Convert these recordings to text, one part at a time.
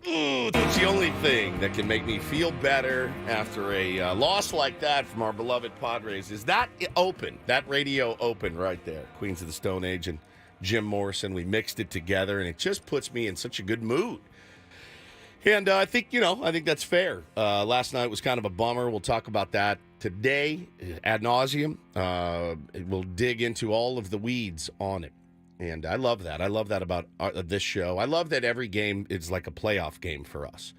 It's the only thing that can make me feel better after a loss like that from our beloved Padres is that open, that radio open right there. Queens of the Stone Age and Jim Morrison, we mixed it together, and it just puts me in such a good mood. And I think that's fair. Last night was kind of a bummer. We'll talk about that today ad nauseum. We'll dig into all of the weeds on it. And I love that. I love that about this show. I love that every game is like a playoff game for us.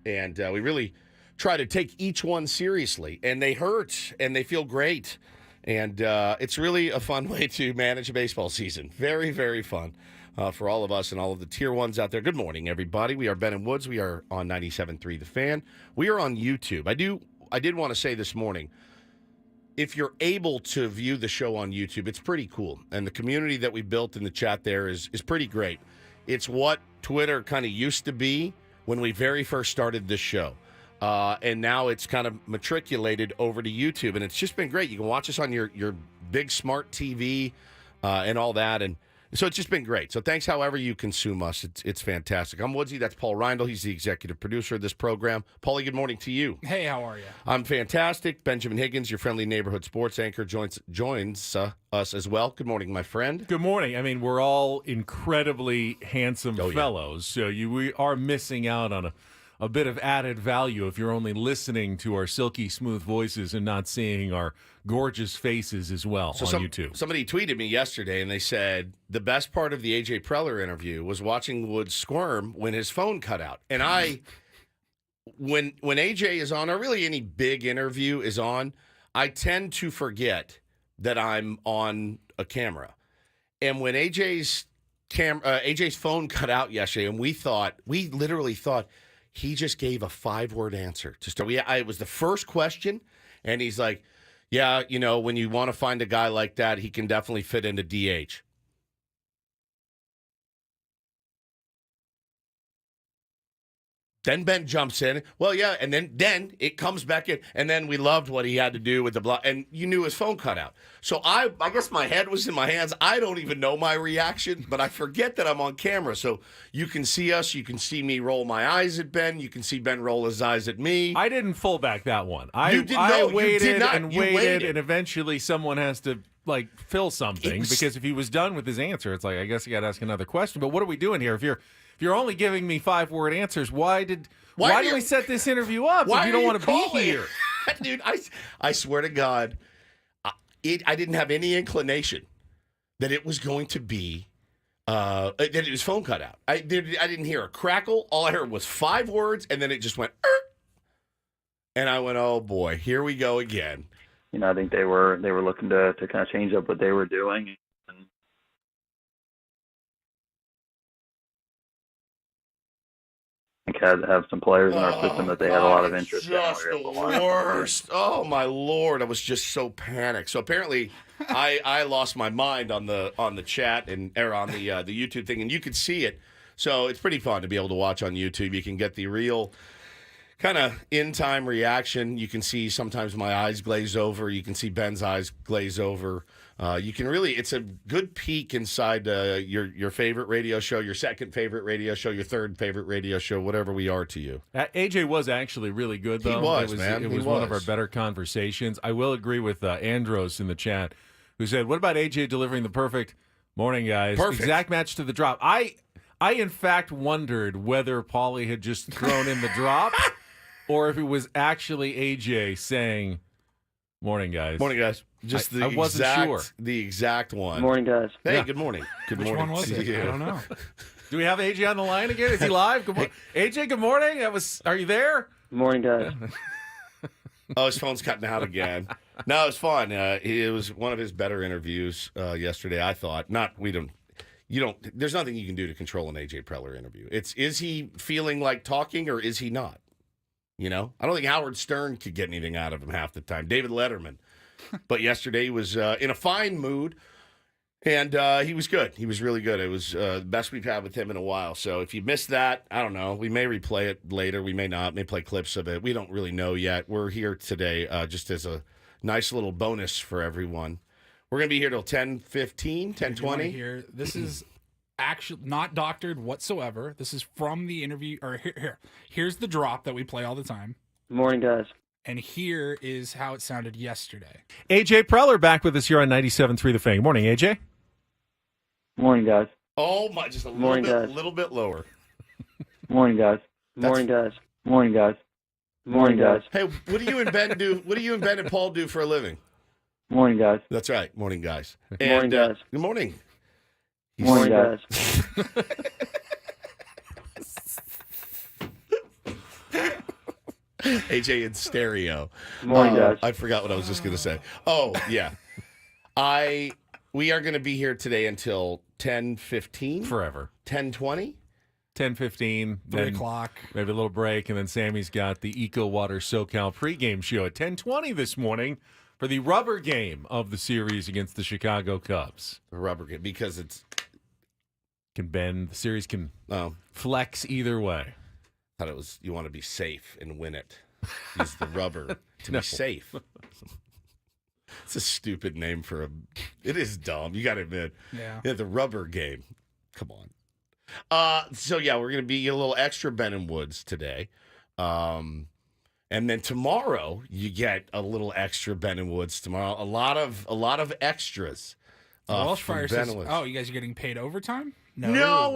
And we really try to take each one seriously. And they hurt, and they feel great. And it's really a fun way to manage a baseball season. Very, very fun for all of us and all of the tier ones out there. Good morning, everybody. We are Ben and Woods. We are on 97.3 The Fan. We are on YouTube. I did want to say this morning, if you're able to view the show on YouTube, it's pretty cool. And the community that we built in the chat there is pretty great. It's what Twitter kind of used to be when we very first started this show. And now it's kind of matriculated over to YouTube. And it's just been great. You can watch us on your big smart TV and all that. And so it's just been great. So thanks however you consume us. It's fantastic. I'm Woodsy. That's Paul Reindl. He's the executive producer of this program. Paulie, good morning to you. Hey, how are you? I'm fantastic. Benjamin Higgins, your friendly neighborhood sports anchor, joins us as well. Good morning, my friend. Good morning. I mean, we're all incredibly handsome fellows, so we are missing out on a bit of added value if you're only listening to our silky smooth voices and not seeing our gorgeous faces as well on YouTube. Somebody tweeted me yesterday, and they said the best part of the A.J. Preller interview was watching Woods squirm when his phone cut out. And when A.J. is on, or really any big interview is on, I tend to forget that I'm on a camera. And when AJ's phone cut out yesterday, and we literally thought, he just gave a 5-word answer to start. It was the first question, and he's like, yeah, when you want to find a guy like that, he can definitely fit into DH. Then Ben jumps in. Well, yeah, and then it comes back in. And then we loved what he had to do with the block. And you knew his phone cut out. So I guess my head was in my hands. I don't even know my reaction, but I forget that I'm on camera. So you can see us. You can see me roll my eyes at Ben. You can see Ben roll his eyes at me. I didn't full back that one. I waited, and eventually someone has to fill something because if he was done with his answer, it's like, I guess you got to ask another question. But what are we doing here? If you're only giving me 5-word answers, why do we set this interview up if you don't want to be here? Dude, I swear to God, I didn't have any inclination that it was going to be, that his phone cut out. I didn't hear a crackle. All I heard was 5 words, and then it just went, and I went, oh boy, here we go again. I think they were looking to kind of change up what they were doing. Have some players in our system that they had a lot of interest in. Just the worst. Oh my Lord, I was just so panicked. So apparently, I lost my mind on the chat or on the YouTube thing, and you could see it. So it's pretty fun to be able to watch on YouTube. You can get the real kind of in-time reaction. You can see sometimes my eyes glaze over. You can see Ben's eyes glaze over. You can really, it's a good peek inside your favorite radio show, your second favorite radio show, your third favorite radio show, whatever we are to you. AJ was actually really good, though. It was one of our better conversations. I will agree with Andros in the chat, who said, what about AJ delivering the perfect morning, guys? Perfect. Exact match to the drop. I in fact wondered whether Paulie had just thrown in the drop or if it was actually AJ saying, morning, guys. Morning, guys. Just I wasn't sure. The exact one. Morning, guys. Hey, Yeah. Good morning. Good Which morning. one was it? I don't know. Do we have AJ on the line again? Is he live? Good morning. AJ, good morning. Are you there? Morning, guys. Oh, his phone's cutting out again. No, it was fun. It was one of his better interviews yesterday, I thought. There's nothing you can do to control an AJ Preller interview. Is he feeling like talking or is he not? I don't think Howard Stern could get anything out of him half the time. David Letterman. But yesterday he was in a fine mood, and he was good. He was really good. It was the best we've had with him in a while. So if you missed that, I don't know. We may replay it later. We may not. May play clips of it. We don't really know yet. We're here today just as a nice little bonus for everyone. We're going to be here till 10:15, 10:20. Here, this is actually not doctored whatsoever. This is from the interview. Or here's the drop that we play all the time. Good morning, guys. And here is how it sounded yesterday. AJ Preller back with us here on 97.3 The Fan. Good morning, AJ. Morning, guys. Oh my! Just a Morning, little bit, guys. little bit lower. Morning, guys. Morning, guys. Morning, guys. Morning, guys. Hey, what do you and Ben do? What do you and Ben and Paul do for a living? Morning, guys. That's right. Morning, guys. Morning, guys. Good morning. Morning, guys. AJ in stereo. Morning, guys. I forgot what I was just going to say. Oh, yeah. We are going to be here today until 10:15. Forever. 10:20. 10:15. 3 o'clock. Maybe a little break, and then Sammy's got the Eco Water SoCal pregame show at 10:20 this morning for the rubber game of the series against the Chicago Cubs. The rubber game, because it's... Can bend. The series can flex either way. Thought it was you want to be safe and win it. Use the rubber to be safe. It's a stupid name for a... It is dumb. You got to admit. Yeah. The rubber game. Come on. So, yeah, we're going to be a little extra Ben and Woods today. And then tomorrow, you get a little extra Ben and Woods tomorrow. A lot of extras. Welsh from Fire Ben says, and Woods. "Oh, you guys are getting paid overtime?" No,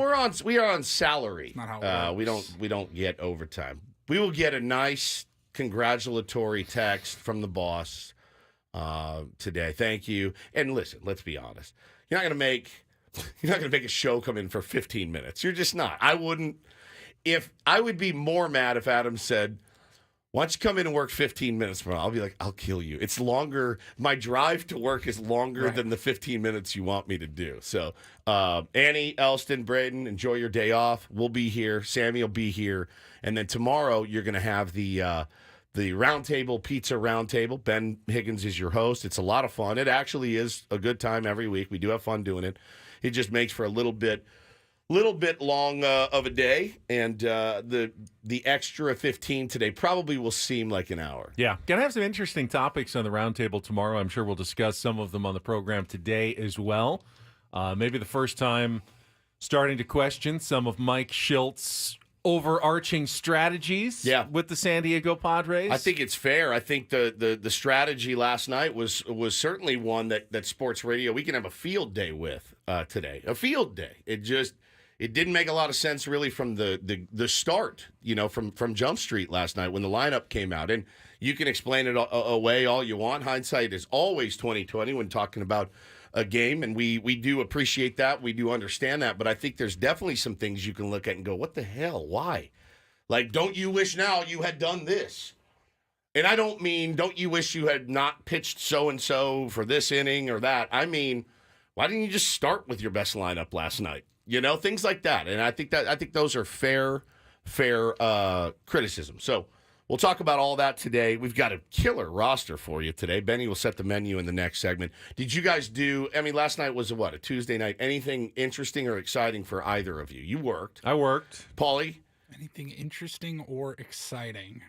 we are on salary. Not how it works. We don't get overtime. We will get a nice congratulatory text from the boss today. Thank you. And listen, let's be honest. You're not going to make a show come in for 15 minutes. You're just not. I would be more mad if Adam said, "Why don't you come in and work 15 minutes from now?" I'll be like, "I'll kill you." It's longer. My drive to work is longer than the 15 minutes you want me to do. So, Annie, Elston, Braden, enjoy your day off. We'll be here. Sammy will be here. And then tomorrow, you're going to have the roundtable, pizza roundtable. Ben Higgins is your host. It's a lot of fun. It actually is a good time every week. We do have fun doing it. It just makes for a little bit long of a day, and the extra 15 today probably will seem like an hour. Yeah. Going to have some interesting topics on the roundtable tomorrow. I'm sure we'll discuss some of them on the program today as well. Maybe the first time starting to question some of Mike Shilt's overarching strategies with the San Diego Padres. I think it's fair. I think the strategy last night was certainly one that sports radio, we can have a field day with today. A field day. It didn't make a lot of sense really from the start, from Jump Street last night when the lineup came out. And you can explain it away all you want. Hindsight is always 20/20 when talking about a game, and we do appreciate that. We do understand that. But I think there's definitely some things you can look at and go, what the hell? Why? Like, don't you wish now you had done this? And I don't mean, don't you wish you had not pitched so-and-so for this inning or that? I mean, why didn't you just start with your best lineup last night? Things like that. And I think those are fair criticism. So we'll talk about all that today. We've got a killer roster for you today. Benny will set the menu in the next segment. Did you guys last night was a Tuesday night. Anything interesting or exciting for either of you? You worked. I worked. Paulie? Anything interesting or exciting?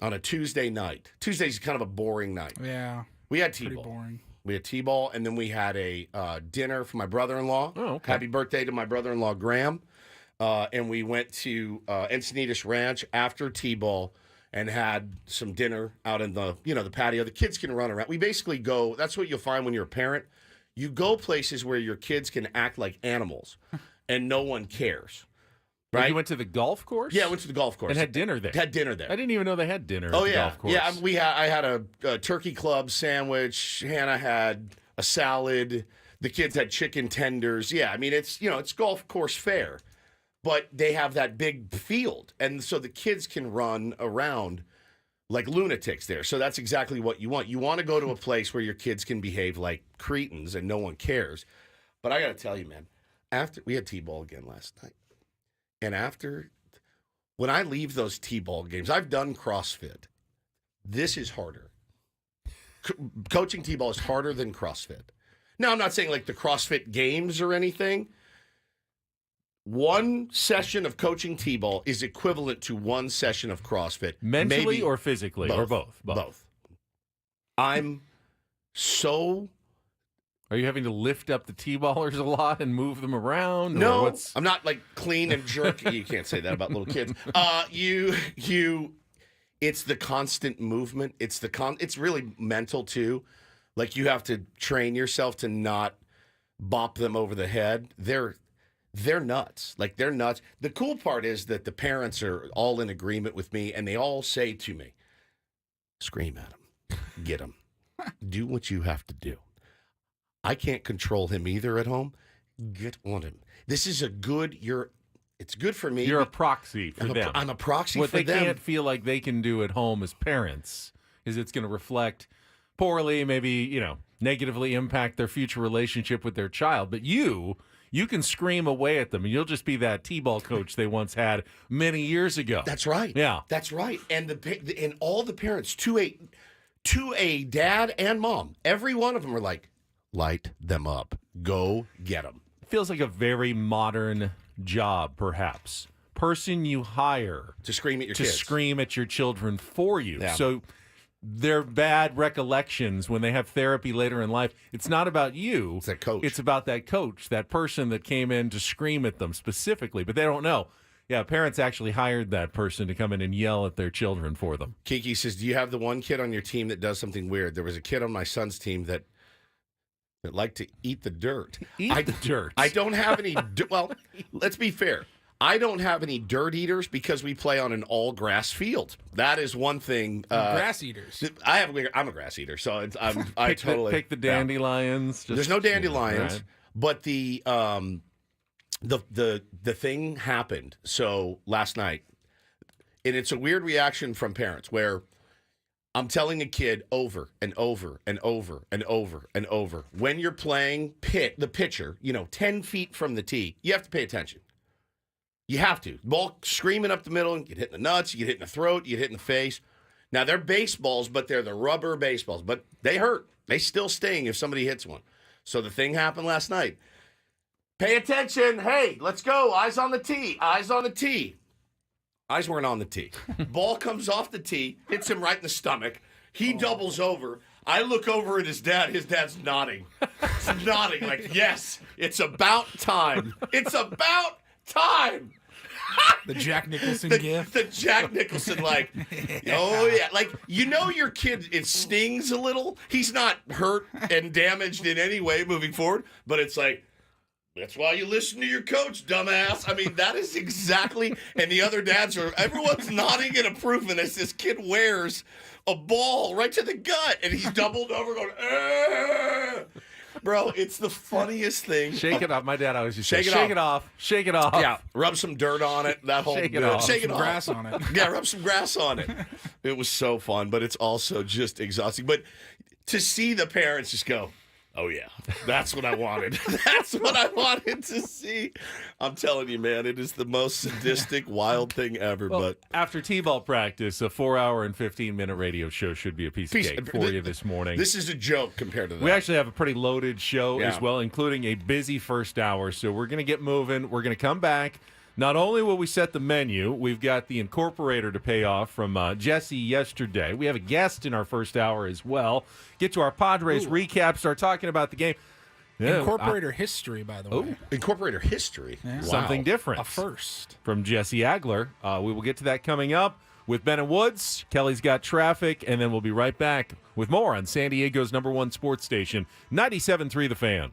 On a Tuesday night. Tuesday's kind of a boring night. Yeah. We had Pretty T-ball. boring. We had T-ball, and then we had a dinner for my brother-in-law. Oh, okay. Happy birthday to my brother-in-law, Graham. And we went to Encinitas Ranch after T-ball and had some dinner out in the patio. The kids can run around. We basically go, that's what you'll find when you're a parent. You go places where your kids can act like animals, and no one cares. Right? You went to the golf course? Yeah, I went to the golf course. And had dinner there. Had dinner there. I didn't even know they had dinner Oh, at the yeah. golf course. Yeah, I had a turkey club sandwich. Hannah had a salad. The kids had chicken tenders. Yeah, I mean, it's golf course fare. But they have that big field. And so the kids can run around like lunatics there. So that's exactly what you want. You want to go to a place where your kids can behave like cretins and no one cares. But I got to tell you, man, we had T-ball again last night. And when I leave those T-ball games, I've done CrossFit. This is harder. Coaching T-ball is harder than CrossFit. Now, I'm not saying like the CrossFit games or anything. One session of coaching T-ball is equivalent to one session of CrossFit. Mentally or physically? Both. Or both? Both. I'm so Are you having to lift up the T-ballers a lot and move them around? No, I'm not like clean and jerky. You can't say that about little kids. It's the constant movement. It's really mental too. Like you have to train yourself to not bop them over the head. They're nuts. Like they're nuts. The cool part is that the parents are all in agreement with me, and they all say to me, "Scream at him, get him, do what you have to do." I can't control him either at home. Get on him. This is it's good for me. You're a proxy for them. I'm a proxy for them. What they can't feel like they can do at home as parents is it's going to reflect poorly, maybe, negatively impact their future relationship with their child. But you can scream away at them, and you'll just be that T-ball coach they once had many years ago. That's right. Yeah. That's right. And and all the parents, to a dad and mom, every one of them are like, light them up. Go get them. Feels like a very modern job, perhaps. Person you hire to scream at your to kids. Scream at your children for you. Yeah. So their bad recollections when they have therapy later in life, it's not about you. It's that coach. It's about that coach, that person that came in to scream at them specifically, but they don't know. Yeah, parents actually hired that person to come in and yell at their children for them. Kiki says, do you have the one kid on your team that does something weird? There was a kid on my son's team that like to eat the dirt. The dirt. I don't have any. Well, let's be fair. I don't have any dirt eaters because we play on an all grass field. That is one thing. Grass eaters. I'm a grass eater, so I totally pick the dandelions. There's no dandelions, right. But the thing happened. So last night, and it's a weird reaction from parents where I'm telling a kid over and over and over and over and over, when you're playing the pitcher, 10 feet from the tee, you have to pay attention. You have to. Ball screaming up the middle, you get hit in the nuts, you get hit in the throat, you get hit in the face. Now, they're baseballs, but they're the rubber baseballs. But they hurt. They still sting if somebody hits one. So the thing happened last night. Pay attention. Hey, let's go. Eyes on the tee. Eyes on the tee. Eyes weren't on the tee. Ball comes off the tee, hits him right in the stomach. He doubles over. I look over at his dad. His dad's nodding. He's nodding like, yes, it's about time. It's about time. The Jack Nicholson gift. The Jack Nicholson, like, oh, yeah. Like, your kid, it stings a little. He's not hurt and damaged in any way moving forward, but it's like, that's why you listen to your coach, dumbass. I mean, that is exactly, and the other dads everyone's nodding and approving as this kid wears a ball right to the gut, and he's doubled over going, Argh! Bro, it's the funniest thing. Shake it off. My dad always used to say, shake it off. Shake it off. Yeah, rub some dirt on it. That whole shake it off. Shake it off. Grass on it. Yeah, rub some grass on it. It was so fun, but it's also just exhausting. But to see the parents just go, oh, yeah, that's what I wanted. That's what I wanted to see. I'm telling you, man, it is the most sadistic, wild thing ever. Well, but after T-ball practice, a 4-hour and 15-minute radio show should be a piece of cake for you this morning. This is a joke compared to that. We actually have a pretty loaded show Yeah. as well, including a busy first hour. So we're going to get moving. We're going to come back. Not only will we set the menu, we've got the Incorporator to pay off from Jesse yesterday. We have a guest in our first hour as well. Get to our Padres recap, start talking about the game. Incorporator history, by the way. Incorporator history. Yeah. Wow. Something different. A first. From Jesse Agler. We will get to that coming up with Ben and Woods. Kelly's got traffic, and then we'll be right back with more on San Diego's #1 sports station, 97.3 The Fan.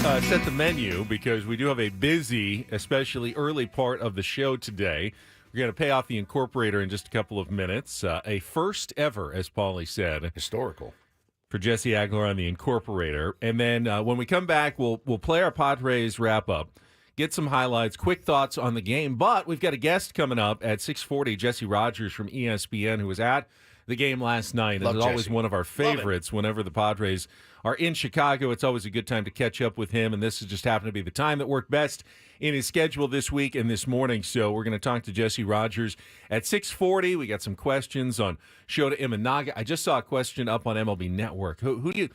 set the menu because we do have a busy, especially early part of the show today. We're going to pay off the Incorporator in just a couple of minutes. A first ever, as Paulie said. Historical. For Jesse Agler on the Incorporator. And then when we come back, we'll play our Padres wrap-up, get some highlights, quick thoughts on the game. But we've got a guest coming up at 6:40, Jesse Rogers from ESPN, who was at the game last night. Love And is always Jesse. one of our favorites whenever the Padres are in Chicago. It's always a good time to catch up with him, and this has just happened to be the time that worked best in his schedule this week and this morning. So we're going to talk to Jesse Rogers at 6:40. We got some questions on Shildt Imanaga. I just saw a question up on MLB Network. Who do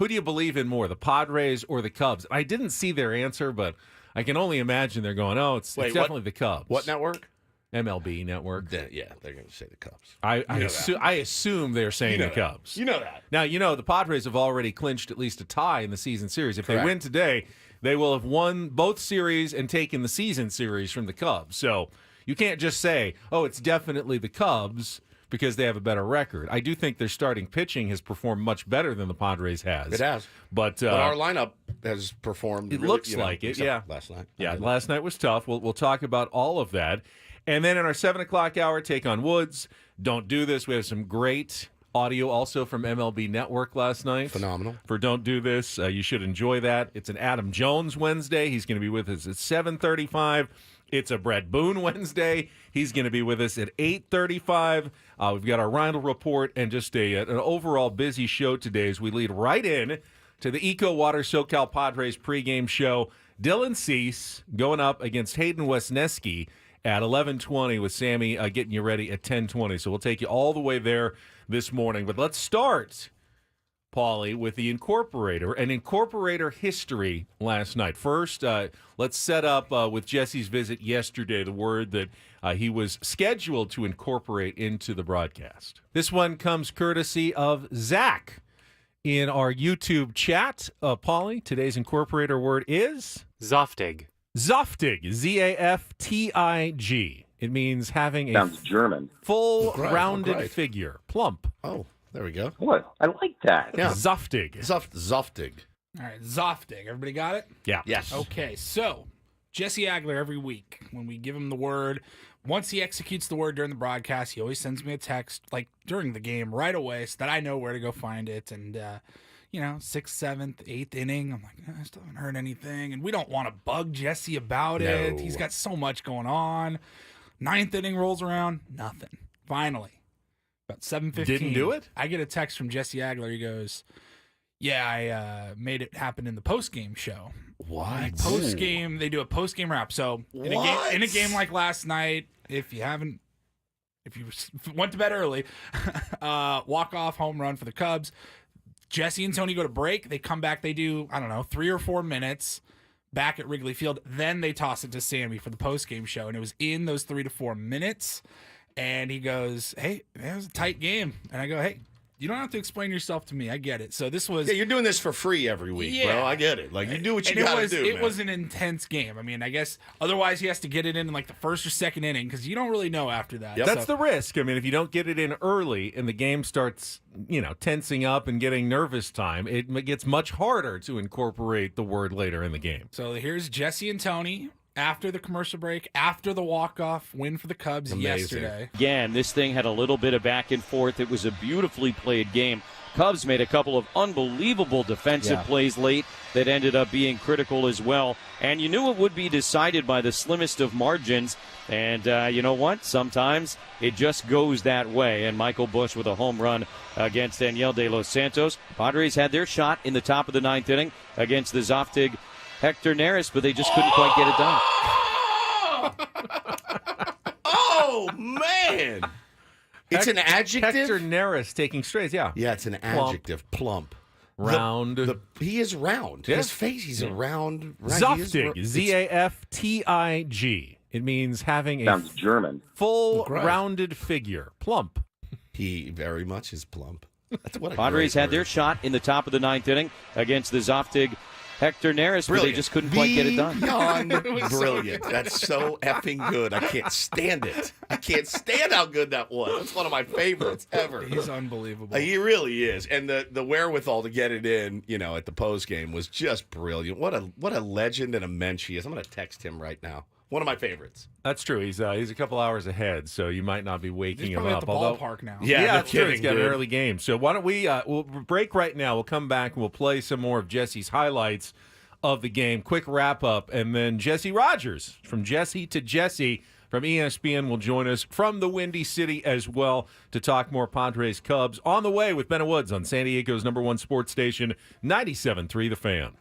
you believe in more, the Padres or the Cubs? I didn't see their answer, but I can only imagine they're going, it's definitely the Cubs. What network? MLB Network. Yeah, they're going to say the Cubs. I assume they're saying the Cubs. You know that. Now, the Padres have already clinched at least a tie in the season series. If they win today, they will have won both series and taken the season series from the Cubs. So you can't just say, it's definitely the Cubs because they have a better record. I do think their starting pitching has performed much better than the Padres has. It has. But our lineup has performed it really, looks like it, yeah. Last night. Yeah, last night was tough. We'll talk about all of that. And then in our 7 o'clock hour, take on Woods. Don't Do This. We have some great audio also from MLB Network last night. Phenomenal. For Don't Do This. You should enjoy that. It's an Adam Jones Wednesday. He's going to be with us at 7:35. It's a Bret Boone Wednesday. He's going to be with us at 8:35. We've got our Reindl Report and just an overall busy show today as we lead right in to the Eco Water SoCal Padres pregame show. Dylan Cease going up against Hayden Wesneski at 11:20 with Sammy getting you ready at 10:20. So we'll take you all the way there this morning. But let's start, Paulie, with the Incorporator and Incorporator history last night. First, let's set up with Jesse's visit yesterday, the word that he was scheduled to incorporate into the broadcast. This one comes courtesy of Zach in our YouTube chat. Paulie, today's Incorporator word is? Zoftig. Zoftig, Z-A-F-T-I-G. It means having a Sounds German. full Right, rounded right. figure, plump. Oh, there we go. What? I like that. Yeah. Zoftig. Zoftig. All right, Zoftig. Everybody got it? Yeah. Yes. Okay, so Jesse Agler every week, when we give him the word, once he executes the word during the broadcast, he always sends me a text, like during the game, right away, so that I know where to go find it. And, 6th, 7th, 8th inning, I'm like, I still haven't heard anything. And we don't want to bug Jesse about it. No. He's got so much going on. 9th inning rolls around, nothing. Finally, about 7:15. Didn't do it? I get a text from Jesse Agler. He goes, yeah, I made it happen in the post-game show. What? Post-game, they do a post-game wrap. So in a game like last night, if you went to bed early, walk-off home run for the Cubs. Jesse and Tony go to break. They come back. They do, 3 or 4 minutes back at Wrigley Field. Then they toss it to Sammy for the post-game show. And it was in those 3 to 4 minutes. And he goes, hey, man, it was a tight game. And I go, hey, you don't have to explain yourself to me. I get it. So this was... Yeah, you're doing this for free every week, bro. I get it. Like, you do what you got to do, It man. was an intense game. I mean, I guess otherwise he has to get it in like the first or second inning because you don't really know after that. Yep. That's the risk. I mean, if you don't get it in early and the game starts, tensing up and getting nervous time, it gets much harder to incorporate the word later in the game. So here's Jesse and Tony after the commercial break, after the walk-off win for the Cubs yesterday. Again, this thing had a little bit of back and forth. It was a beautifully played game. Cubs made a couple of unbelievable defensive plays late that ended up being critical as well. And you knew it would be decided by the slimmest of margins. And you know what? Sometimes it just goes that way. And Michael Busch with a home run against Daniel De Los Santos. Padres had their shot in the top of the 9th inning against the Zoftig Hector Neris, but they just couldn't quite get it done. Oh, man. It's an adjective? Hector Neris taking strays, yeah. Yeah, it's an adjective. Plump. Round. He is round. Yeah. His face, he's a round. Zoftig, Z-A-F-T-I-G. It means having Sounds a German. full Right. rounded figure, plump. He very much is plump. That's what a Padres great had their word. shot in the top of the 9th inning against the Zoftig Hector Neris, but they just couldn't quite get it done. Beyond brilliant. That's so effing good. I can't stand it. I can't stand how good that was. That's one of my favorites ever. He's unbelievable. He really is. And the wherewithal to get it in, at the post game was just brilliant. What a legend and a mensch he is. I'm going to text him right now. One of my favorites. That's true. He's a couple hours ahead, so you might not be waking him probably up. at the ballpark now. Yeah, no that's true. kidding, He's got an dude. early game. So why don't we'll break right now. We'll come back and we'll play some more of Jesse's highlights of the game. Quick wrap up, and then Jesse Rogers from Jesse to Jesse from ESPN will join us from the Windy City as well to talk more Padres Cubs. On the way with Ben Woods on San Diego's #1 sports station, 97.3 The Fan.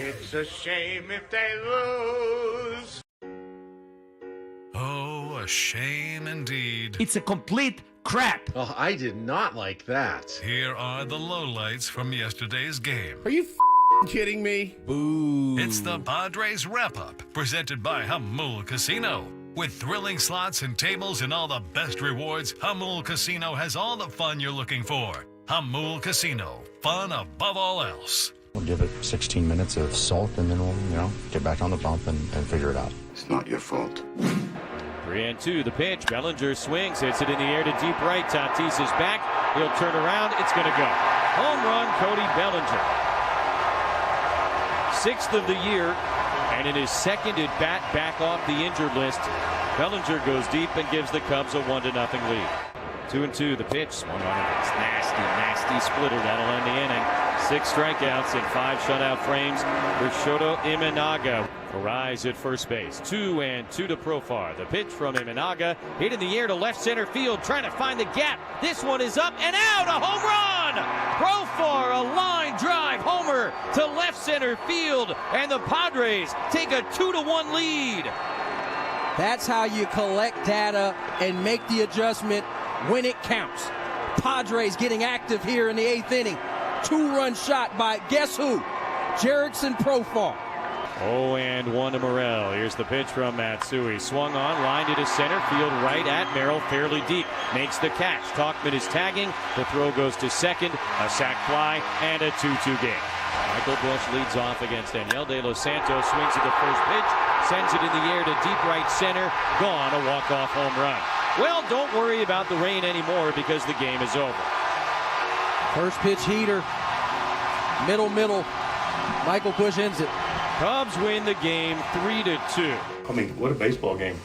It's a shame if they lose. Oh, a shame indeed. It's a complete crap. Oh, I did not like that. Here are the lowlights from yesterday's game. Are you kidding me? Boo. It's the Padres Wrap-Up, presented by Hamul Casino. With thrilling slots and tables and all the best rewards, Hamul Casino has all the fun you're looking for. Hamul Casino, fun above all else. We'll give it 16 minutes of salt, and then we'll, get back on the bump and figure it out. It's not your fault. 3-2, the pitch. Bellinger swings, hits it in the air to deep right. Tatis is back. He'll turn around. It's going to go. Home run, Cody Bellinger. 6th of the year, and in his second at bat back off the injured list, Bellinger goes deep and gives the Cubs a 1-0 lead. 2-2, the pitch. Swung on it. It's nasty splitter. That'll end the inning. 6 strikeouts and 5 shutout frames for Shota Imanaga. Arise at first base. 2-2 to Profar. The pitch from Imanaga. Hit in the air to left center field, trying to find the gap. This one is up and out. A home run! Profar, a line drive homer to left center field. And the Padres take a 2-1 lead. That's how you collect data and make the adjustment when it counts. Padres getting active here in the 8th inning. 2-run shot by, guess who? Jerickson Profar. 0-1 to Morel. Here's the pitch from Matsui. Swung on, lined it to center field, right at Merrill, fairly deep. Makes the catch. Tauchman is tagging. The throw goes to second. A sac fly and a 2-2 game. Michael Busch leads off against Daniel De Los Santos. Swings at the first pitch, sends it in the air to deep right center. Gone, a walk-off home run. Well, don't worry about the rain anymore because the game is over. First pitch heater. Middle. Michael Busch ends it. Cubs win the game 3-2. I mean, what a baseball game.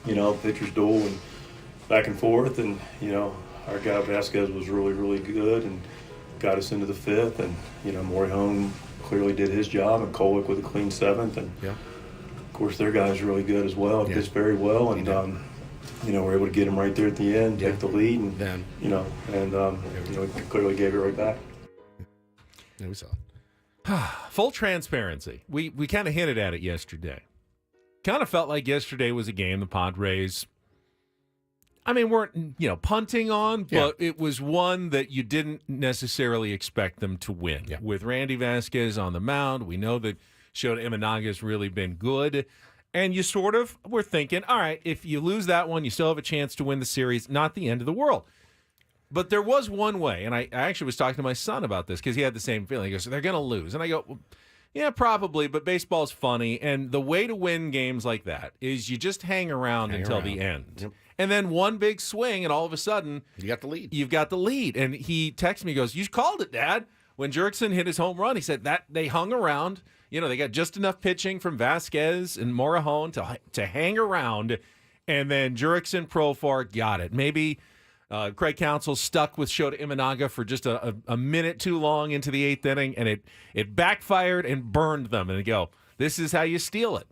Pitchers duel and back and forth, and, our guy Vasquez was really, really good and got us into the 5th, and, Morihone clearly did his job, and Kolek with a clean 7th, and, of course, their guy's really good as well. He pitched very well, and, we're able to get him right there at the end, take the lead, and, we clearly gave it right back. Yeah, we saw it. Full transparency. We kind of hinted at it yesterday. Kind of felt like yesterday was a game the Padres, weren't, punting on, but it was one that you didn't necessarily expect them to win. Yeah. With Randy Vasquez on the mound, we know that Shota Imanaga's really been good. And you sort of were thinking, all right, if you lose that one, you still have a chance to win the series. Not the end of the world. But there was one way, and I actually was talking to my son about this because he had the same feeling. He goes, they're going to lose. And I go, well, yeah, probably, but baseball's funny. And the way to win games like that is you just hang around until the end. Yep. And then one big swing, and all of a sudden, you got the lead. You've got the lead. And he texts me, he goes, you called it, Dad. When Jerickson hit his home run, he said that they hung around. They got just enough pitching from Vasquez and Morihone to hang around. And then Jerickson Profar got it. Maybe Craig Counsell stuck with Shota Imanaga for just a minute too long into the 8th inning, and it backfired and burned them. And they go, this is how you steal it.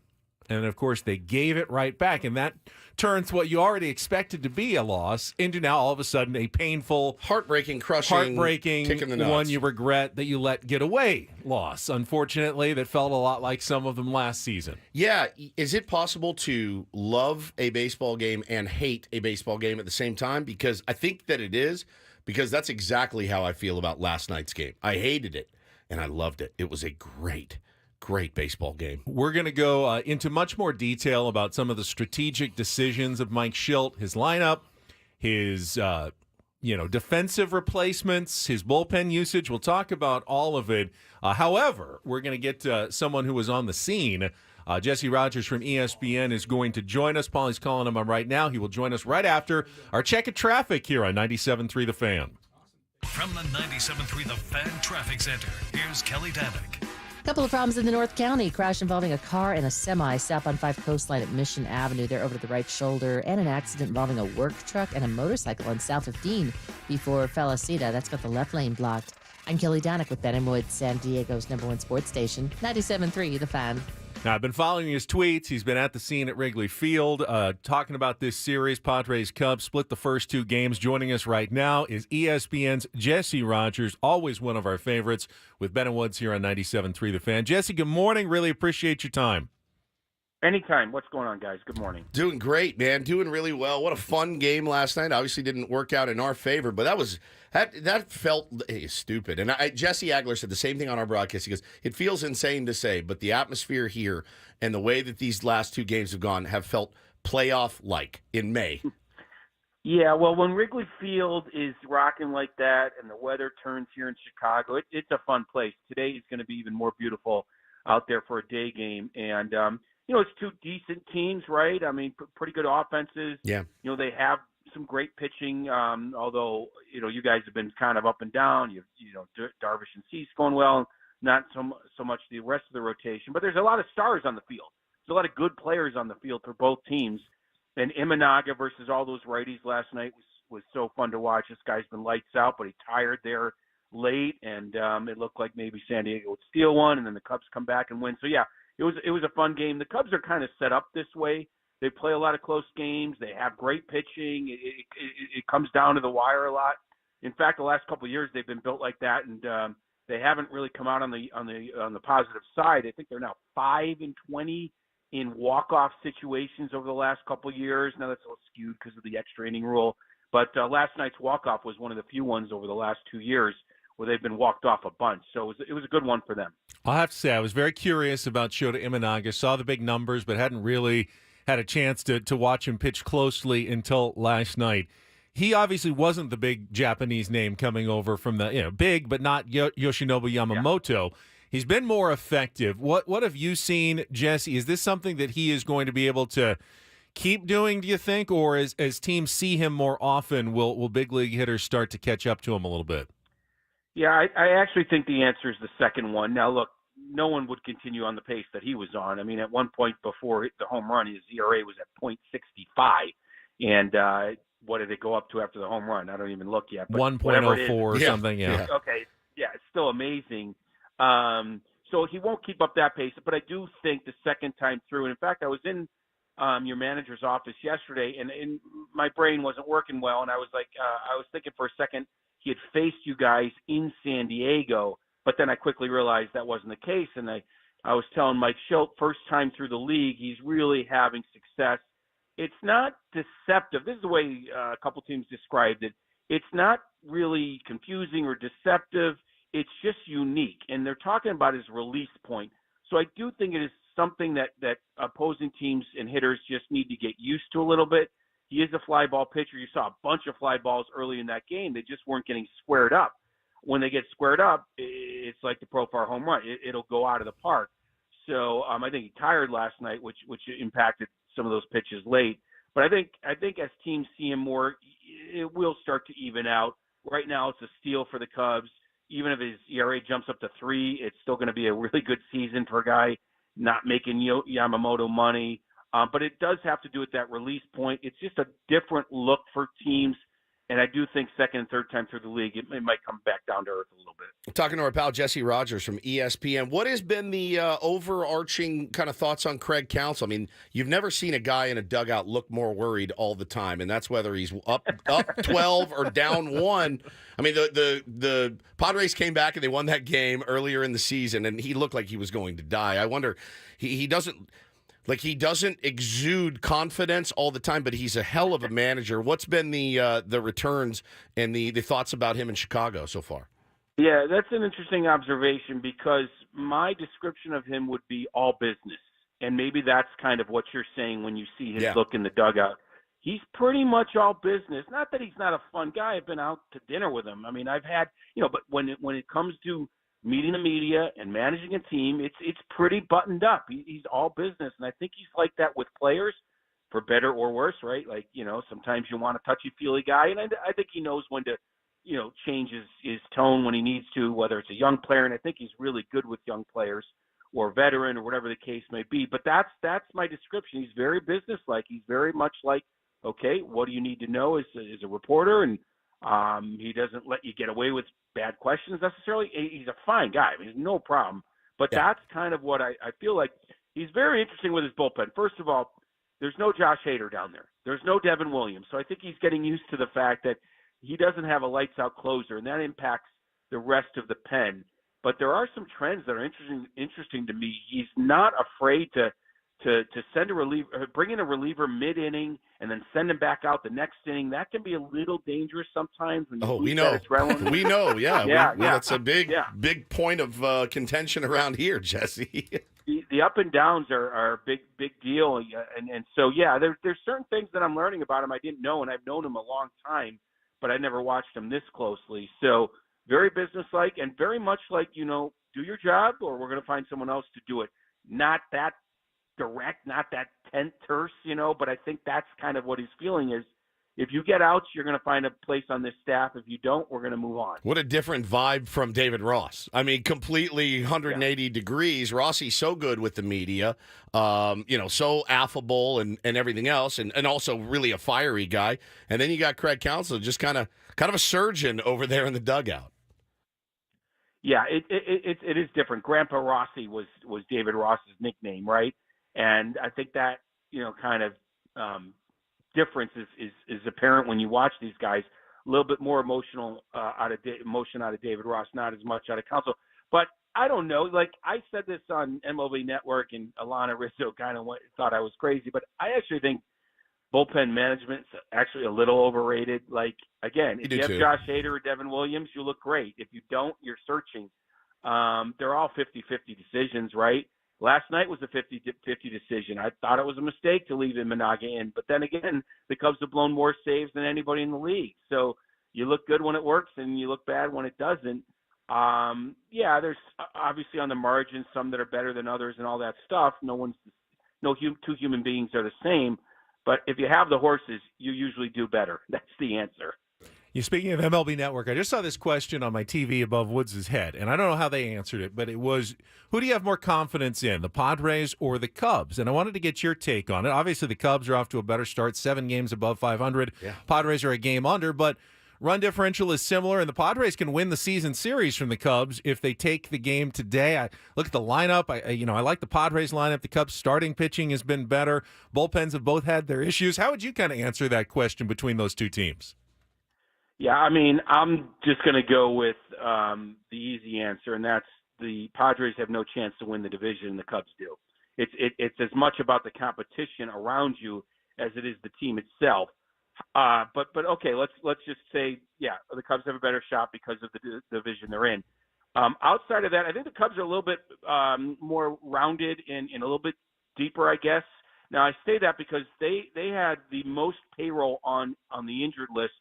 And, of course, they gave it right back. And that turns what you already expected to be a loss into now all of a sudden a painful, heartbreaking, crushing, kick in the nuts. One you regret that you let get away loss. Unfortunately, that felt a lot like some of them last season. Yeah. Is it possible to love a baseball game and hate a baseball game at the same time? Because I think that it is, because that's exactly how I feel about last night's game. I hated it, and I loved it. It was a great baseball game. We're going to go into much more detail about some of the strategic decisions of Mike Shildt, his lineup, his defensive replacements, his bullpen usage. We'll talk about all of it. However, we're going to get someone who was on the scene. Jesse Rogers from ESPN is going to join us. Paulie's calling him up right now. He will join us right after our check of traffic here on 97.3 The Fan. From the 97.3 The Fan Traffic Center, here's Kelly Danick. Couple of problems in the North County. Crash involving a car and a semi south on 5 Coastline at Mission Avenue. They're over to the right shoulder. And an accident involving a work truck and a motorcycle on South 15 before Felicita. That's got the left lane blocked. I'm Kelly Danick with Ben & Wood, San Diego's #1 sports station, 97.3 The Fan. Now, I've been following his tweets. He's been at the scene at Wrigley Field talking about this series. Padres-Cubs split the first 2 games. Joining us right now is ESPN's Jesse Rogers, always one of our favorites, with Ben and Woods here on 97.3 The Fan. Jesse, good morning. Really appreciate your time. Anytime. What's going on, guys? Good morning. Doing great, man. Doing really well. What a fun game last night. Obviously didn't work out in our favor, but that felt stupid. And Jesse Agler said the same thing on our broadcast. He goes, it feels insane to say, but the atmosphere here and the way that these last 2 games have gone have felt playoff-like in May. Yeah, well, when Wrigley Field is rocking like that and the weather turns here in Chicago, it's a fun place. Today is going to be even more beautiful out there for a day game. And, it's 2 decent teams, right? I mean, pretty good offenses. Yeah. They have some great pitching, although, you guys have been kind of up and down. Darvish and Cease going well, not so much the rest of the rotation. But there's a lot of stars on the field. There's a lot of good players on the field for both teams. And Imanaga versus all those righties last night was so fun to watch. This guy's been lights out, but he tired there late, and it looked like maybe San Diego would steal one, and then the Cubs come back and win. So, yeah, it was a fun game. The Cubs are kind of set up this way. They play a lot of close games. They have great pitching. It comes down to the wire a lot. In fact, the last couple of years they've been built like that, and they haven't really come out on the positive side. I think they're now 5-20 in walk-off situations over the last couple of years. Now that's a little skewed because of the extra inning rule, but last night's walk-off was one of the few ones over the last 2 years where they've been walked off a bunch. So it was a good one for them. I'll have to say I was very curious about Shildt Imanaga. Saw the big numbers, but hadn't really had a chance to watch him pitch closely until last night. He obviously wasn't the big Japanese name coming over from the big, but not Yoshinobu Yamamoto. Yeah. He's been more effective. What have you seen, Jesse? Is this something that he is going to be able to keep doing, do you think? Or as teams see him more often, will big league hitters start to catch up to him a little bit? Yeah, I actually think the answer is the second one. Now, look, no one would continue on the pace that he was on. I mean, at one point before the home run, his ERA was at .65. And what did it go up to after the home run? I don't even look yet. 1.04 or something, yeah. Okay, yeah, it's still amazing. So he won't keep up that pace. But I do think the second time through, and in fact, I was in your manager's office yesterday, and my brain wasn't working well, and I was like, I was thinking for a second he had faced you guys in San Diego, but then I quickly realized that wasn't the case, and I was telling Mike Shildt, first time through the league, he's really having success. It's not deceptive. This is the way a couple teams described it. It's not really confusing or deceptive. It's just unique, and they're talking about his release point. So I do think it is something that opposing teams and hitters just need to get used to a little bit. He is a fly ball pitcher. You saw a bunch of fly balls early in that game. They just weren't getting squared up. When they get squared up, it's like the Profar home run. It'll go out of the park. So I think he tired last night, which impacted some of those pitches late. But I think as teams see him more, it will start to even out. Right now, it's a steal for the Cubs. Even if his ERA jumps up to 3, it's still going to be a really good season for a guy not making Yamamoto money. But it does have to do with that release point. It's just a different look for teams. And I do think second and third time through the league, it might come back down to earth a little bit. Talking to our pal Jesse Rogers from ESPN. What has been the overarching kind of thoughts on Craig Counsell? I mean, you've never seen a guy in a dugout look more worried all the time, and that's whether he's up 12 or down 1. I mean, the Padres came back and they won that game earlier in the season, and he looked like he was going to die. I wonder, he doesn't exude confidence all the time, but he's a hell of a manager. What's been the returns and the thoughts about him in Chicago so far? Yeah, that's an interesting observation because my description of him would be all business. And maybe that's kind of what you're saying when you see his look in the dugout. He's pretty much all business. Not that he's not a fun guy. I've been out to dinner with him. I mean, I've had, but when it comes to meeting the media and managing a team, it's pretty buttoned up. He's all business, and I think he's like that with players, for better or worse, right? Like, sometimes you want a touchy-feely guy, and I think he knows when to, change his tone when he needs to, whether it's a young player, and I think he's really good with young players, or veteran, or whatever the case may be. But that's my description. He's very businesslike. He's very much like, okay, what do you need to know as a reporter? And he doesn't let you get away with bad questions necessarily. He's a fine guy. I mean, there's no problem. But that's kind of what I feel like. he's very interesting with his bullpen. First of all, there's no Josh Hader down there. There's no Devin Williams. So I think he's getting used to the fact that he doesn't have a lights-out closer, and that impacts the rest of the pen. But there are some trends that are interesting to me. He's not afraid to send a reliever, bring in a reliever mid-inning and then send him back out the next inning. That can be a little dangerous sometimes. When you we know. We know, yeah. Yeah, That's a big point of contention around here, Jesse. The up and downs are a big deal. And so, yeah, there's certain things that I'm learning about him I didn't know, and I've known him a long time, but I never watched him this closely. So very businesslike and very much like, do your job or we're going to find someone else to do it. Not that direct, not that terse, but I think that's kind of what his feeling is. If you get outs, you're going to find a place on this staff. If you don't, we're going to move on. What a different vibe from David Ross. I mean, completely 180 degrees. Rossi's so good with the media, so affable and everything else, and also really a fiery guy. And then you got Craig Counsell, just kind of a surgeon over there in the dugout. Yeah, it is different. Grandpa Rossi was David Ross's nickname, right? And I think that kind of difference is apparent when you watch these guys. A little bit more emotion out of David Ross, not as much out of Counsell. But I don't know. Like I said this on MLB Network, and Alana Rizzo kind of thought I was crazy, but I actually think bullpen management's actually a little overrated. Like, again, if you have Josh Hader or Devin Williams, you look great. If you don't, you're searching. They're all 50-50 decisions, right? Last night was a 50-50 decision. I thought it was a mistake to leave Imanaga in. But then again, the Cubs have blown more saves than anybody in the league. So you look good when it works and you look bad when it doesn't. There's obviously on the margins some that are better than others and all that stuff. Two human beings are the same. But if you have the horses, you usually do better. That's the answer. Speaking of MLB Network, I just saw this question on my TV above Woods' head, and I don't know how they answered it, but it was, who do you have more confidence in, the Padres or the Cubs? And I wanted to get your take on it. Obviously, the Cubs are off to a better start, 7 games above 500. Yeah. Padres are a game under, but run differential is similar, and the Padres can win the season series from the Cubs if they take the game today. I look at the lineup. I like the Padres lineup. The Cubs starting pitching has been better. Bullpens have both had their issues. How would you kind of answer that question between those two teams? Yeah, I mean, I'm just going to go with the easy answer, and that's the Padres have no chance to win the division, and the Cubs do. It's as much about the competition around you as it is the team itself. But okay, let's just say, the Cubs have a better shot because of the division they're in. Outside of that, I think the Cubs are a little bit more rounded and a little bit deeper, I guess. Now, I say that because they had the most payroll on the injured list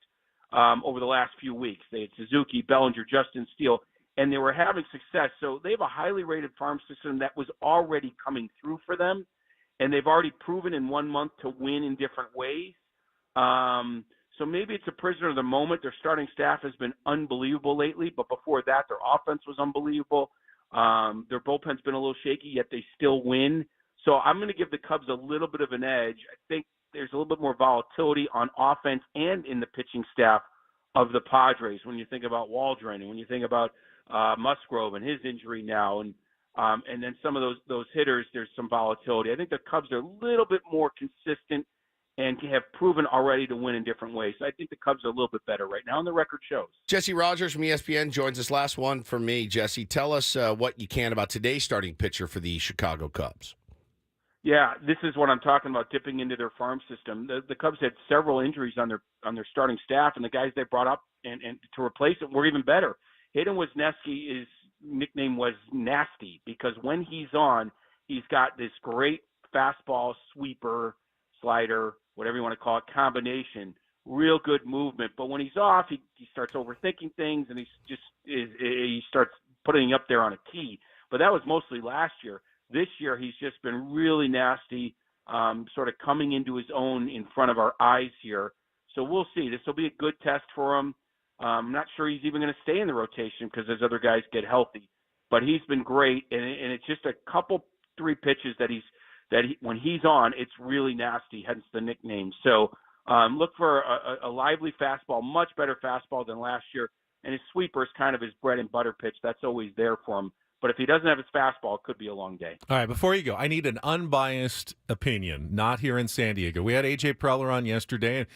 over the last few weeks. They had Suzuki, Bellinger, Justin Steele, and they were having success. So they have a highly rated farm system that was already coming through for them, and they've already proven in 1 month to win in different ways. So maybe it's a prisoner of the moment. Their starting staff has been unbelievable lately, but before that, their offense was unbelievable. Their bullpen's been a little shaky, yet they still win. So I'm going to give the Cubs a little bit of an edge. I think there's a little bit more volatility on offense and in the pitching staff of the Padres when you think about Waldron and when you think about Musgrove and his injury now, and then some of those hitters, there's some volatility. I think the Cubs are a little bit more consistent and have proven already to win in different ways. So I think the Cubs are a little bit better right now, and the record shows. Jesse Rogers from ESPN joins us. Last one for me, Jesse. Tell us what you can about today's starting pitcher for the Chicago Cubs. Yeah, this is what I'm talking about, dipping into their farm system. The Cubs had several injuries on their starting staff, and the guys they brought up and to replace it were even better. Hayden Wesneski, his nickname was Nasty, because when he's on, he's got this great fastball, sweeper, slider, whatever you want to call it, combination, real good movement. But when he's off, he starts overthinking things, and he starts putting up there on a tee. But that was mostly last year. This year, he's just been really nasty, sort of coming into his own in front of our eyes here. So we'll see. This will be a good test for him. I'm not sure he's even going to stay in the rotation because as other guys get healthy. But he's been great, and it's just a couple, 3 pitches when he's on, it's really nasty, hence the nickname. So look for a lively fastball, much better fastball than last year. And his sweeper is kind of his bread and butter pitch. That's always there for him. But if he doesn't have his fastball, it could be a long day. All right, before you go, I need an unbiased opinion, not here in San Diego. We had A.J. Preller on yesterday, and,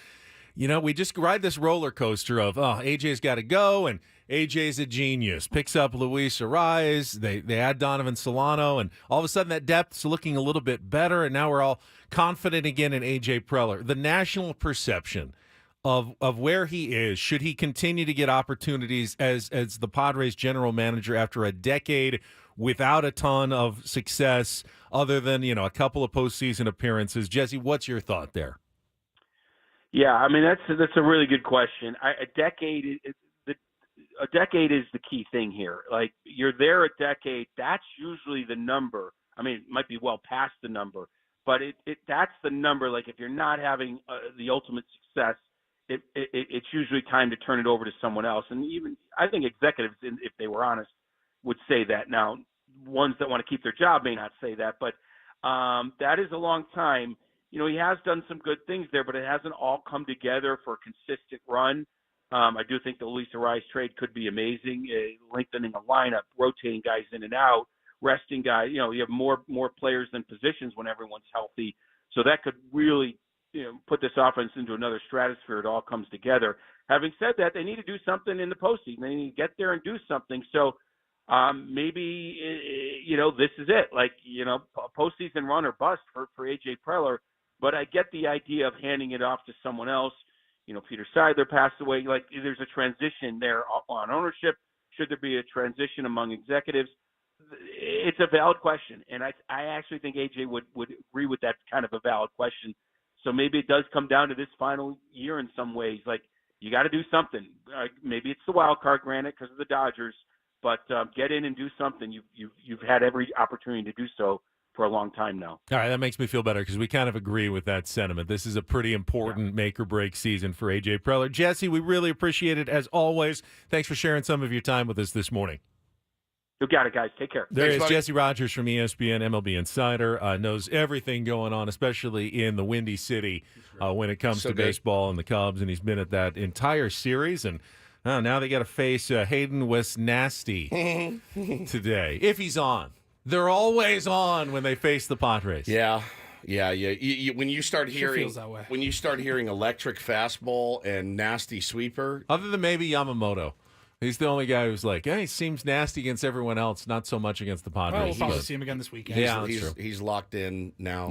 we just ride this roller coaster of, A.J.'s got to go, and A.J.'s a genius. Picks up Luis Ariz, they add Donovan Solano, and all of a sudden that depth's looking a little bit better, and now we're all confident again in A.J. Preller. The national perception of where he is, should he continue to get opportunities as the Padres general manager after a decade without a ton of success other than, a couple of postseason appearances? Jesse, what's your thought there? Yeah, I mean, that's a really good question. A decade is the key thing here. Like, you're there a decade, that's usually the number. I mean, it might be well past the number, but that's the number. Like, if you're not having the ultimate success, it's usually time to turn it over to someone else. And even I think executives, if they were honest, would say that. Now, ones that want to keep their job may not say that, but that is a long time. He has done some good things there, but it hasn't all come together for a consistent run. I do think the Luis Ariz trade could be amazing, lengthening a lineup, rotating guys in and out, resting guys. You have more players than positions when everyone's healthy. So that could really put this offense into another stratosphere. It all comes together. Having said that, they need to do something in the postseason. They need to get there and do something. So maybe, this is it. Like, a postseason run or bust for A.J. Preller. But I get the idea of handing it off to someone else. Peter Seidler passed away. Like, there's a transition there on ownership. Should there be a transition among executives? It's a valid question. And I actually think A.J. would agree with that kind of a valid question. So maybe it does come down to this final year in some ways. Like, you got to do something. Maybe it's the wild card, granted, because of the Dodgers. But get in and do something. You've had every opportunity to do so for a long time now. All right, that makes me feel better because we kind of agree with that sentiment. This is a pretty important make-or-break season for A.J. Preller. Jesse, we really appreciate it, as always. Thanks for sharing some of your time with us this morning. You got it, guys. Take care. There is Jesse Rogers from ESPN, MLB Insider, knows everything going on, especially in the Windy City when it comes to baseball and the Cubs, and he's been at that entire series. And now they got to face Hayden Westnasty today, if he's on. They're always on when they face the Padres. Yeah. When you start hearing feels that way. When you start hearing electric fastball and nasty sweeper, other than maybe Yamamoto, he's the only guy who's like, he seems nasty against everyone else, not so much against the Padres. Well, we'll probably see him again this weekend. Yeah, he's locked in now.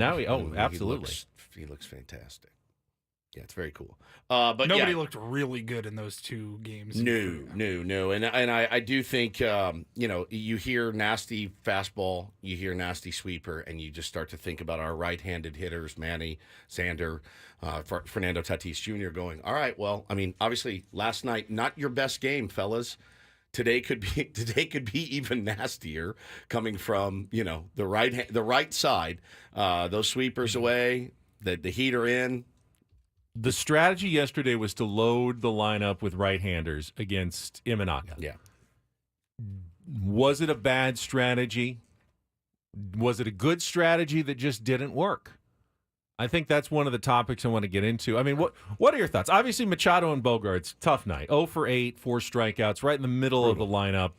Absolutely. He looks fantastic. Yeah, it's very cool. But nobody looked really good in those two games. No. And I do think, you hear nasty fastball, you hear nasty sweeper, and you just start to think about our right-handed hitters, Manny, Sander, Fernando Tatis Jr. going, all right, well, I mean, obviously last night, not your best game, fellas. Today could be even nastier coming from, the right side. Those sweepers away, the heater in. The strategy yesterday was to load the lineup with right-handers against Imanaga. Yeah. Was it a bad strategy? Was it a good strategy that just didn't work? I think that's one of the topics I want to get into. I mean, what are your thoughts? Obviously, Machado and Bogaerts, tough night. 0 for 8, 4 strikeouts, right in the middle of the lineup.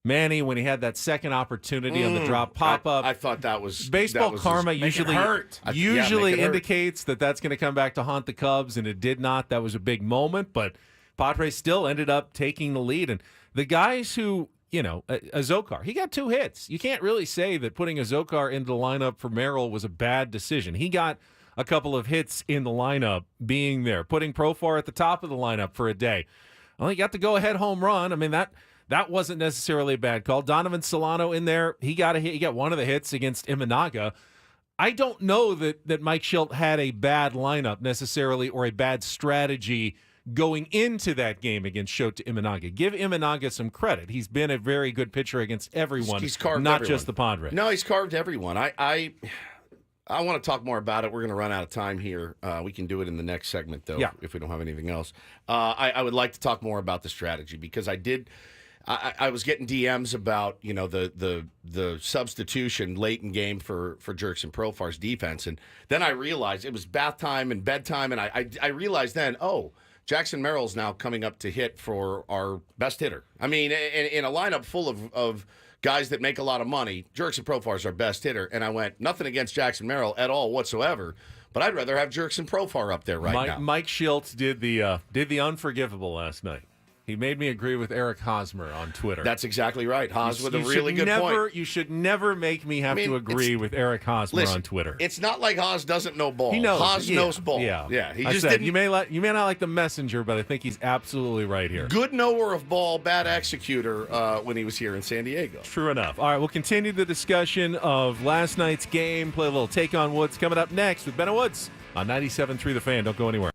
Manny, when he had that second opportunity on the drop pop-up. I thought that was... Baseball karma usually indicates that that's going to come back to haunt the Cubs, and it did not. That was a big moment, but Padres still ended up taking the lead. And the guys who, Azócar, he got 2 hits. You can't really say that putting Azócar into the lineup for Merrill was a bad decision. He got a couple of hits in the lineup being there, putting Profar at the top of the lineup for a day. Well, he got the go-ahead home run. I mean, that wasn't necessarily a bad call. Donovan Solano in there, he got a hit. He got one of the hits against Imanaga. I don't know that Mike Shildt had a bad lineup necessarily or a bad strategy going into that game against Shota Imanaga. Give Imanaga some credit. He's been a very good pitcher against everyone, he's carved not everyone. Just the Padres. No, he's carved everyone. I want to talk more about it. We're going to run out of time here. We can do it in the next segment, though, if we don't have anything else. I would like to talk more about the strategy because I was getting DMs about the substitution late in game for Jerks and Profar's defense, and then I realized it was bath time and bedtime, and I realized then, Jackson Merrill's now coming up to hit for our best hitter. I mean, in a lineup full of guys that make a lot of money, Jurickson Profar is our best hitter. And I went, nothing against Jackson Merrill at all whatsoever, but I'd rather have Jurickson Profar up there now. Mike Shildt did the unforgivable last night. He made me agree with Eric Hosmer on Twitter. That's exactly right. Hos with a really good point. You should never make me have to agree with Eric Hosmer on Twitter. It's not like Hos doesn't know ball. He knows. Hos knows ball. Yeah. He I just said, didn't. You may not like the messenger, but I think he's absolutely right here. Good knower of ball, bad executor when he was here in San Diego. True enough. All right, we'll continue the discussion of last night's game. Play a little Take on Woods coming up next with Ben Woods on 97.3 The Fan. Don't go anywhere.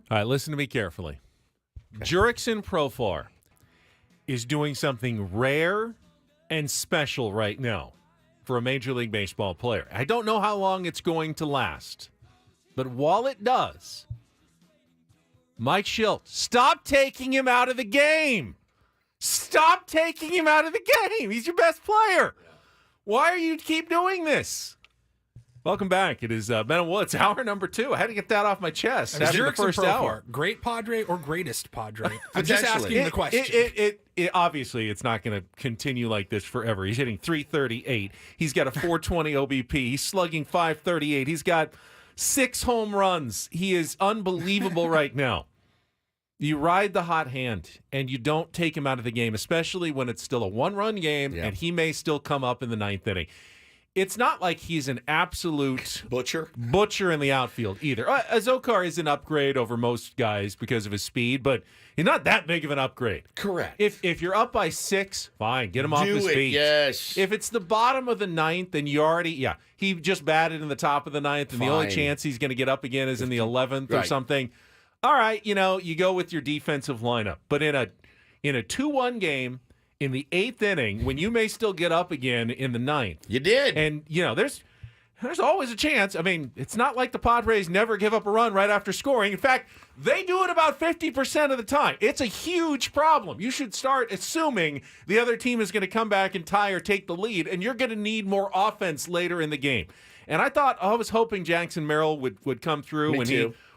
All right, listen to me carefully. Jurickson Profar is doing something rare and special right now for a Major League Baseball player. I don't know how long it's going to last, but while it does, Mike Shildt, stop taking him out of the game. Stop taking him out of the game. He's your best player. Why are you keep doing this? Welcome back. It is Ben and Woods, hour number 2. I had to get that off my chest after the first hour. Great Padre or greatest Padre? I'm just asking the question. It obviously, it's not going to continue like this forever. He's hitting .338. He's got a .420 OBP. He's slugging .538. He's got 6 home runs. He is unbelievable right now. You ride the hot hand, and you don't take him out of the game, especially when it's still a 1-run game, and he may still come up in the 9th inning. It's not like he's an absolute butcher in the outfield either. Azokar is an upgrade over most guys because of his speed, but he's not that big of an upgrade. Correct. If you're up by 6, fine, get him off his feet. Yes. If it's the bottom of the 9th, then you already, he just batted in the top of the 9th, and the only chance he's going to get up again is in the 11th or something. All right, you go with your defensive lineup. But in a 2-1 game, in the 8th inning, when you may still get up again in the 9th. You did. And, there's always a chance. I mean, it's not like the Padres never give up a run right after scoring. In fact, they do it about 50% of the time. It's a huge problem. You should start assuming the other team is going to come back and tie or take the lead, and you're going to need more offense later in the game. And I was hoping Jackson Merrill would come through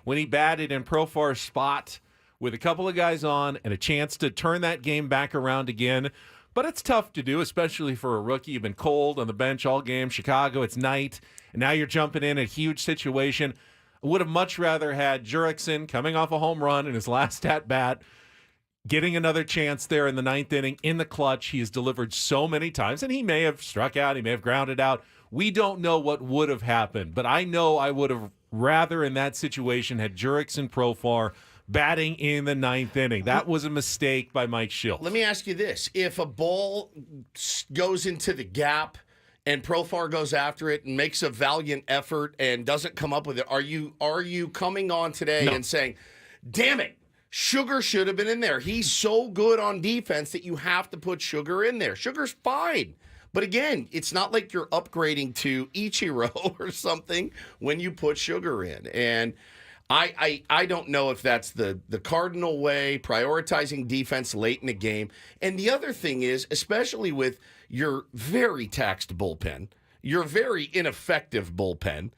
when he batted in Profar's spot with a couple of guys on and a chance to turn that game back around again. But it's tough to do, especially for a rookie. You've been cold on the bench all game. Chicago, it's night, and now you're jumping in a huge situation. I would have much rather had Jurickson coming off a home run in his last at-bat, getting another chance there in the 9th inning in the clutch. He has delivered so many times, and he may have struck out. He may have grounded out. We don't know what would have happened, but I know I would have rather in that situation had Jurickson Profar batting in the 9th inning. That was a mistake by Mike Shildt. Let me ask you this. If a ball goes into the gap and Profar goes after it and makes a valiant effort and doesn't come up with it, are you coming on today and saying, damn it, Sugar should have been in there. He's so good on defense that you have to put Sugar in there. Sugar's fine. But again, it's not like you're upgrading to Ichiro or something when you put Sugar in. And I don't know if that's the cardinal way, prioritizing defense late in the game. And the other thing is, especially with your very taxed bullpen, your very ineffective bullpen,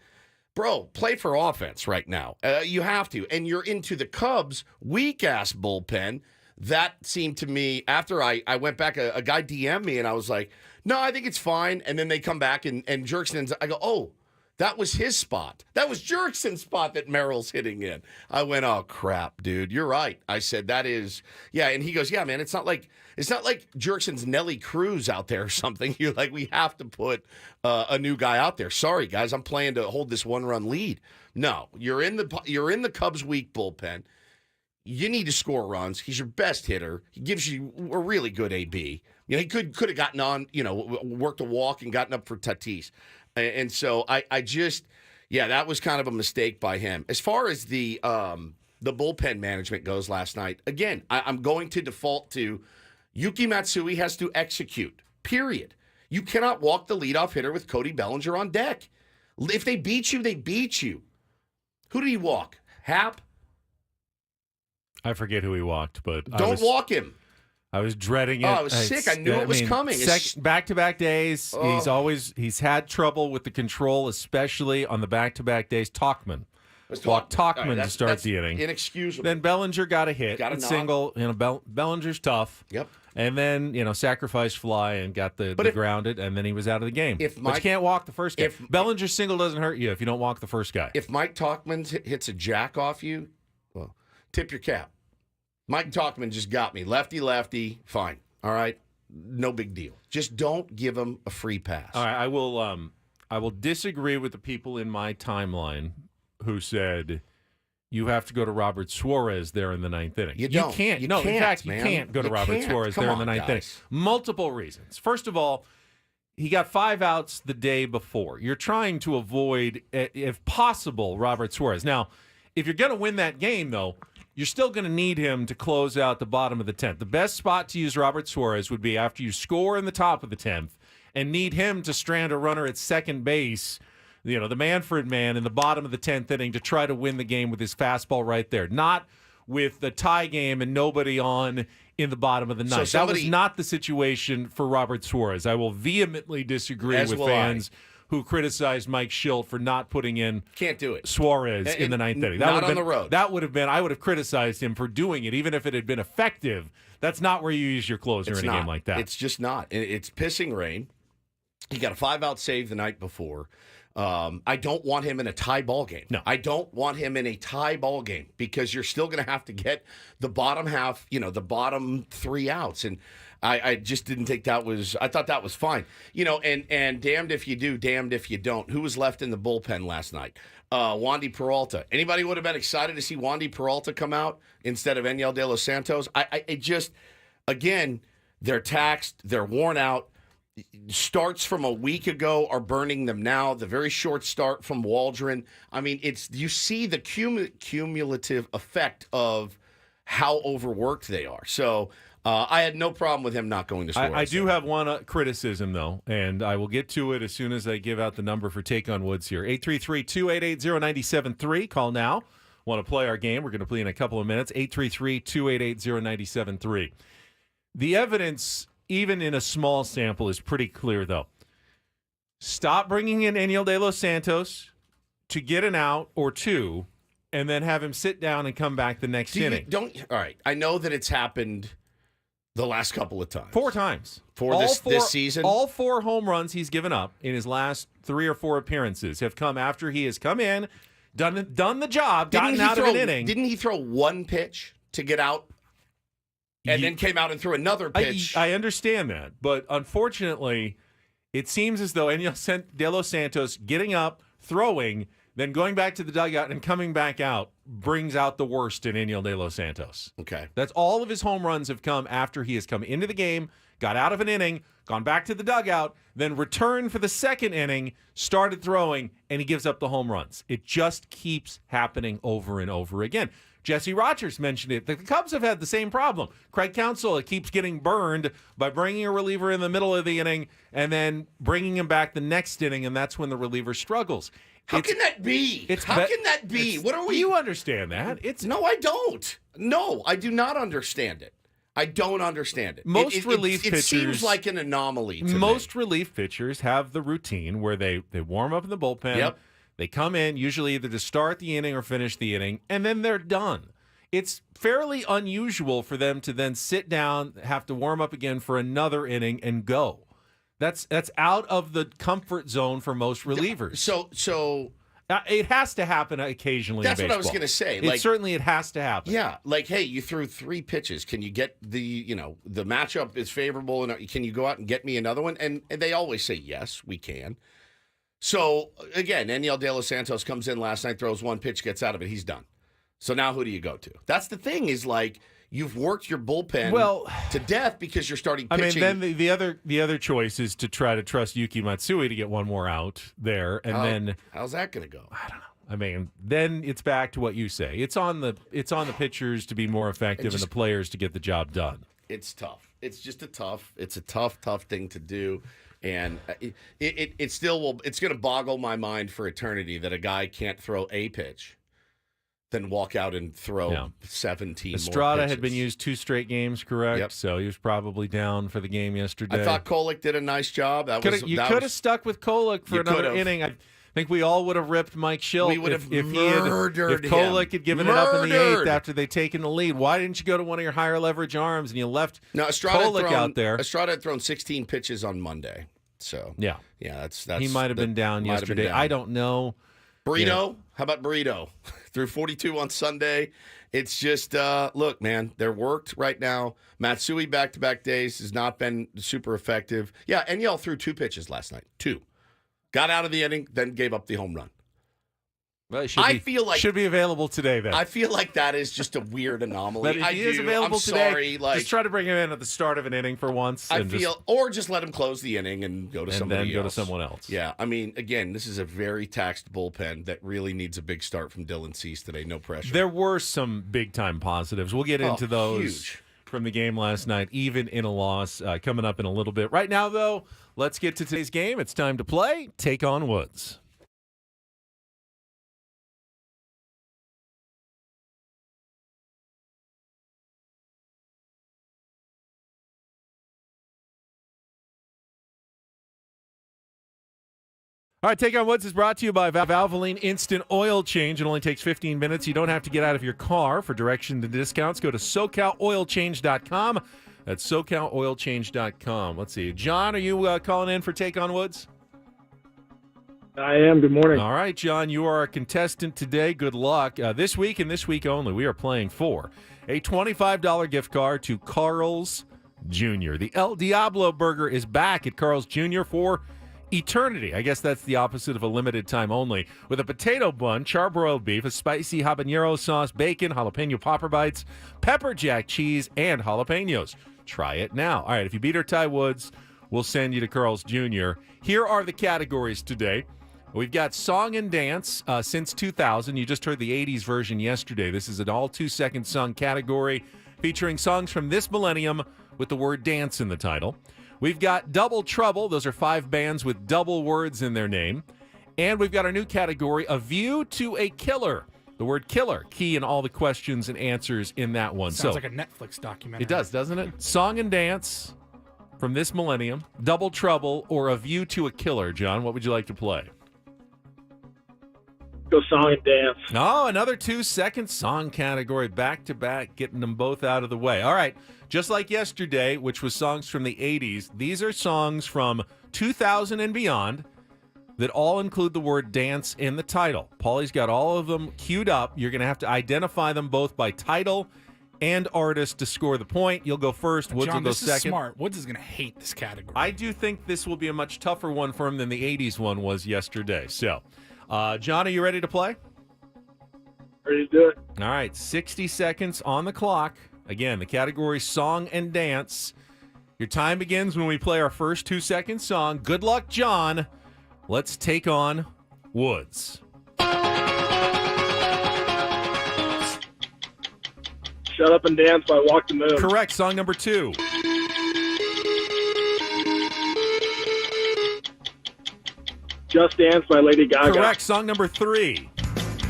bro, play for offense right now. You have to. And you're into the Cubs' weak-ass bullpen. That seemed to me, after I went back, a guy DM'd me, and I was like, no, I think it's fine. And then they come back, and Jurickson's, I go, oh, that was his spot. That was Jurickson's spot that Merrill's hitting in. I went, oh, crap, dude. You're right. I said, that is, yeah. And he goes, yeah, man, it's not like Jurickson's Nelly Cruz out there or something. You're like, we have to put a new guy out there. Sorry, guys, I'm playing to hold this 1-run lead. No, you're in the Cubs' weak bullpen. You need to score runs. He's your best hitter. He gives you a really good AB. He could have gotten on, worked a walk and gotten up for Tatis. And so I just, that was kind of a mistake by him. As far as the bullpen management goes last night, again, I'm going to default to Yuki Matsui has to execute, period. You cannot walk the leadoff hitter with Cody Bellinger on deck. If they beat you, they beat you. Who did he walk? Hap? I forget who he walked, but Don't walk him. I was dreading it. Oh, I was sick. I knew it was coming. Back-to-back days. Oh. He's had trouble with the control, especially on the back-to-back days. Talkman. Walked Talkman to start the inning. Inexcusable. Then Bellinger got a hit. Got a single. Bellinger's tough. Yep. And then, sacrifice fly and got the grounded, and then he was out of the game. But you can't walk the first guy. Bellinger's single doesn't hurt you if you don't walk the first guy. If Mike Talkman hits a jack off you, well, tip your cap. Mike Talkman just got me. Lefty, fine. All right? No big deal. Just don't give him a free pass. All right, I will disagree with the people in my timeline who said you have to go to Robert Suarez there in the 9th inning. You don't. You can't. In fact, man. You can't go to Robert Suarez there in the 9th inning. Multiple reasons. First of all, he got 5 outs the day before. You're trying to avoid, if possible, Robert Suarez. Now, if you're going to win that game, though, you're still going to need him to close out the bottom of the 10th. The best spot to use Robert Suarez would be after you score in the top of the 10th and need him to strand a runner at second base, the Manfred man in the bottom of the 10th inning to try to win the game with his fastball right there. Not with the tie game and nobody on in the bottom of the ninth. That was not the situation for Robert Suarez. I will vehemently disagree with fans who criticized Mike Shildt for not putting in Suarez in the ninth inning. Not on the road. That would have been, I would have criticized him for doing it, even if it had been effective. That's not where you use your closer in a game like that. It's just not. It's pissing rain. He got a 5-out save the night before. I don't want him in a tie ball game. No. I don't want him in a tie ball game because you're still going to have to get the bottom half, the bottom 3 outs. And I just didn't think I thought that was fine. And damned if you do, damned if you don't. Who was left in the bullpen last night? Wandy Peralta. Anybody would have been excited to see Wandy Peralta come out instead of Enyel De Los Santos? It just, again, they're taxed, they're worn out. Starts from a week ago are burning them now. The very short start from Waldron. I mean, you see the cumulative effect of how overworked they are. So I had no problem with him not going to Suarez. I do have one criticism, though, and I will get to it as soon as I give out the number for Take on Woods here. 833-288-0973. Call now. Want to play our game? We're going to play in a couple of minutes. 833-288-0973. The evidence, even in a small sample, is pretty clear, though. Stop bringing in Enyel De Los Santos to get an out or two, and then have him sit down and come back the next inning. All right. I know that it's happened the last couple of times. 4 times. This season? All 4 home runs he's given up in his last 3 or 4 appearances have come after he has come in, done the job, gotten out of an inning. Didn't he throw 1 pitch to get out? And then came out and threw another pitch. I understand that. But unfortunately, it seems as though Enyel De Los Santos getting up, throwing, then going back to the dugout and coming back out brings out the worst in Enyel De Los Santos. Okay. That's all of his home runs have come after he has come into the game, got out of an inning, gone back to the dugout, then returned for the second inning, started throwing, and he gives up the home runs. It just keeps happening over and over again. Jesse Rogers mentioned it. The Cubs have had the same problem. Craig Counsell keeps getting burned by bringing a reliever in the middle of the inning and then bringing him back the next inning, and that's when the reliever struggles. How can that be? How can that be? What are we? You understand that? No, I don't. No, I do not understand it. I don't understand it. Most relief pitchers. It seems like an anomaly to me. Most relief pitchers have the routine where they warm up in the bullpen. Yep. They come in usually either to start the inning or finish the inning, and then they're done. It's fairly unusual for them to then sit down, have to warm up again for another inning, and go. That's out of the comfort zone for most relievers. So it has to happen occasionally. That's in what I was baseball. going to say. It has to happen. Yeah, hey, you threw 3 pitches. Can you get the matchup is favorable, and can you go out and get me another one? And they always say yes, we can. So, again, Enyel De Los Santos comes in last night, throws 1 pitch, gets out of it. He's done. So now who do you go to? That's the thing is, you've worked your bullpen to death because you're starting pitching. I mean, then the other choice is to try to trust Yuki Matsui to get 1 more out there. And then how's that going to go? I don't know. I mean, then it's back to what you say. It's on the pitchers to be more effective and the players to get the job done. It's tough. It's just a tough thing to do. And it still will. It's going to boggle my mind for eternity that a guy can't throw a pitch, then walk out and throw 17 Estrada more pitches. had been used 2 straight games, correct? Yep. So he was probably down for the game yesterday. I thought Kolek did a nice job. You could have stuck with Kolek for another inning. I think we all would have ripped Mike Shildt if Kolek had given it up in the 8th after they'd taken the lead. Why didn't you go to one of your higher leverage arms and you left Kolek out there? Estrada had thrown 16 pitches on Monday. So that's he might have been down yesterday. I don't know. Burrito, how about Burrito? Threw 42 on Sunday. It's just look, man, they're worked right now. Matsui back-to-back days has not been super effective. Yeah, Enyel threw 2 pitches last night. 2. Got out of the inning, then gave up the home run. Well, should be available today. Then I feel like that is just a weird anomaly. But if he is available today, just try to bring him in at the start of an inning for once. Or just let him close the inning and go to somebody else. Go to someone else. Yeah, I mean, again, this is a very taxed bullpen that really needs a big start from Dylan Cease today. No pressure. There were some big time positives. We'll get into those from the game last night, even in a loss, coming up in a little bit. Right now, though, let's get to today's game. It's time to play Take on Woods. All right, Take on Woods is brought to you by Valvoline Instant Oil Change. It only takes 15 minutes. You don't have to get out of your car. For directions and discounts, go to SoCalOilChange.com. That's SoCalOilChange.com. Let's see. John, are you calling in for Take on Woods? I am. Good morning. All right, John, you are a contestant today. Good luck. This week and this week only, we are playing for a $25 gift card to Carl's Jr. The El Diablo Burger is back at Carl's Jr. for eternity. I guess that's the opposite of a limited time only. With a potato bun, charbroiled beef, a spicy habanero sauce, bacon, jalapeno popper bites, pepper jack cheese, and jalapenos. Try it now. All right, if you beat or tie Woods, we'll send you to Carl's Jr. Here are the categories today. We've got song and dance since 2000. You just heard the 80s version yesterday. This is an all 2-second song category featuring songs from this millennium with the word dance in the title. We've got Double Trouble. Those are 5 bands with double words in their name. And we've got our new category, A View to a Killer. The word killer, key in all the questions and answers in that one. Sounds like a Netflix documentary. It does, doesn't it? Song and dance from this millennium, Double Trouble, or A View to a Killer. John, what would you like to play? Go song and dance. Oh, another 2-second song category, back-to-back, getting them both out of the way. All right, just like yesterday, which was songs from the 80s, these are songs from 2000 and beyond that all include the word dance in the title. Paulie's got all of them queued up. You're going to have to identify them both by title and artist to score the point. You'll go first. Woods John, will go this second. Is smart. Woods is going to hate this category. I do think this will be a much tougher one for him than the 80s one was yesterday. So, John, are you ready to play? Ready to do it. All right, 60 seconds on the clock. Again, the category song and dance. Your time begins when we play our first 2-second song. Good luck, John. Let's take on Woods. Shut Up and Dance by Walk the Moon. Correct. Song number 2. Just Dance by Lady Gaga. Correct. Song number 3.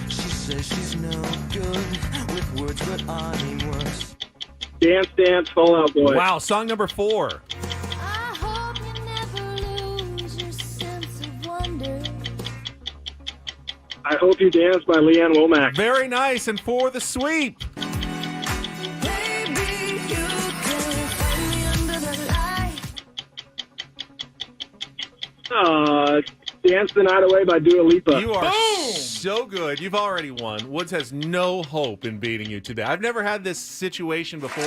She says she's no good with words, but I mean words. Dance, Dance, Fall Out Boy. Wow. Song number 4. I hope you never lose your sense of wonder. I Hope You Dance by Leanne Womack. Very nice. And for the sweep. Baby, you can find me under the light. Dance the Night Away by Dua Lipa. You are so good. You've already won. Woods has no hope in beating you today. I've never had this situation before.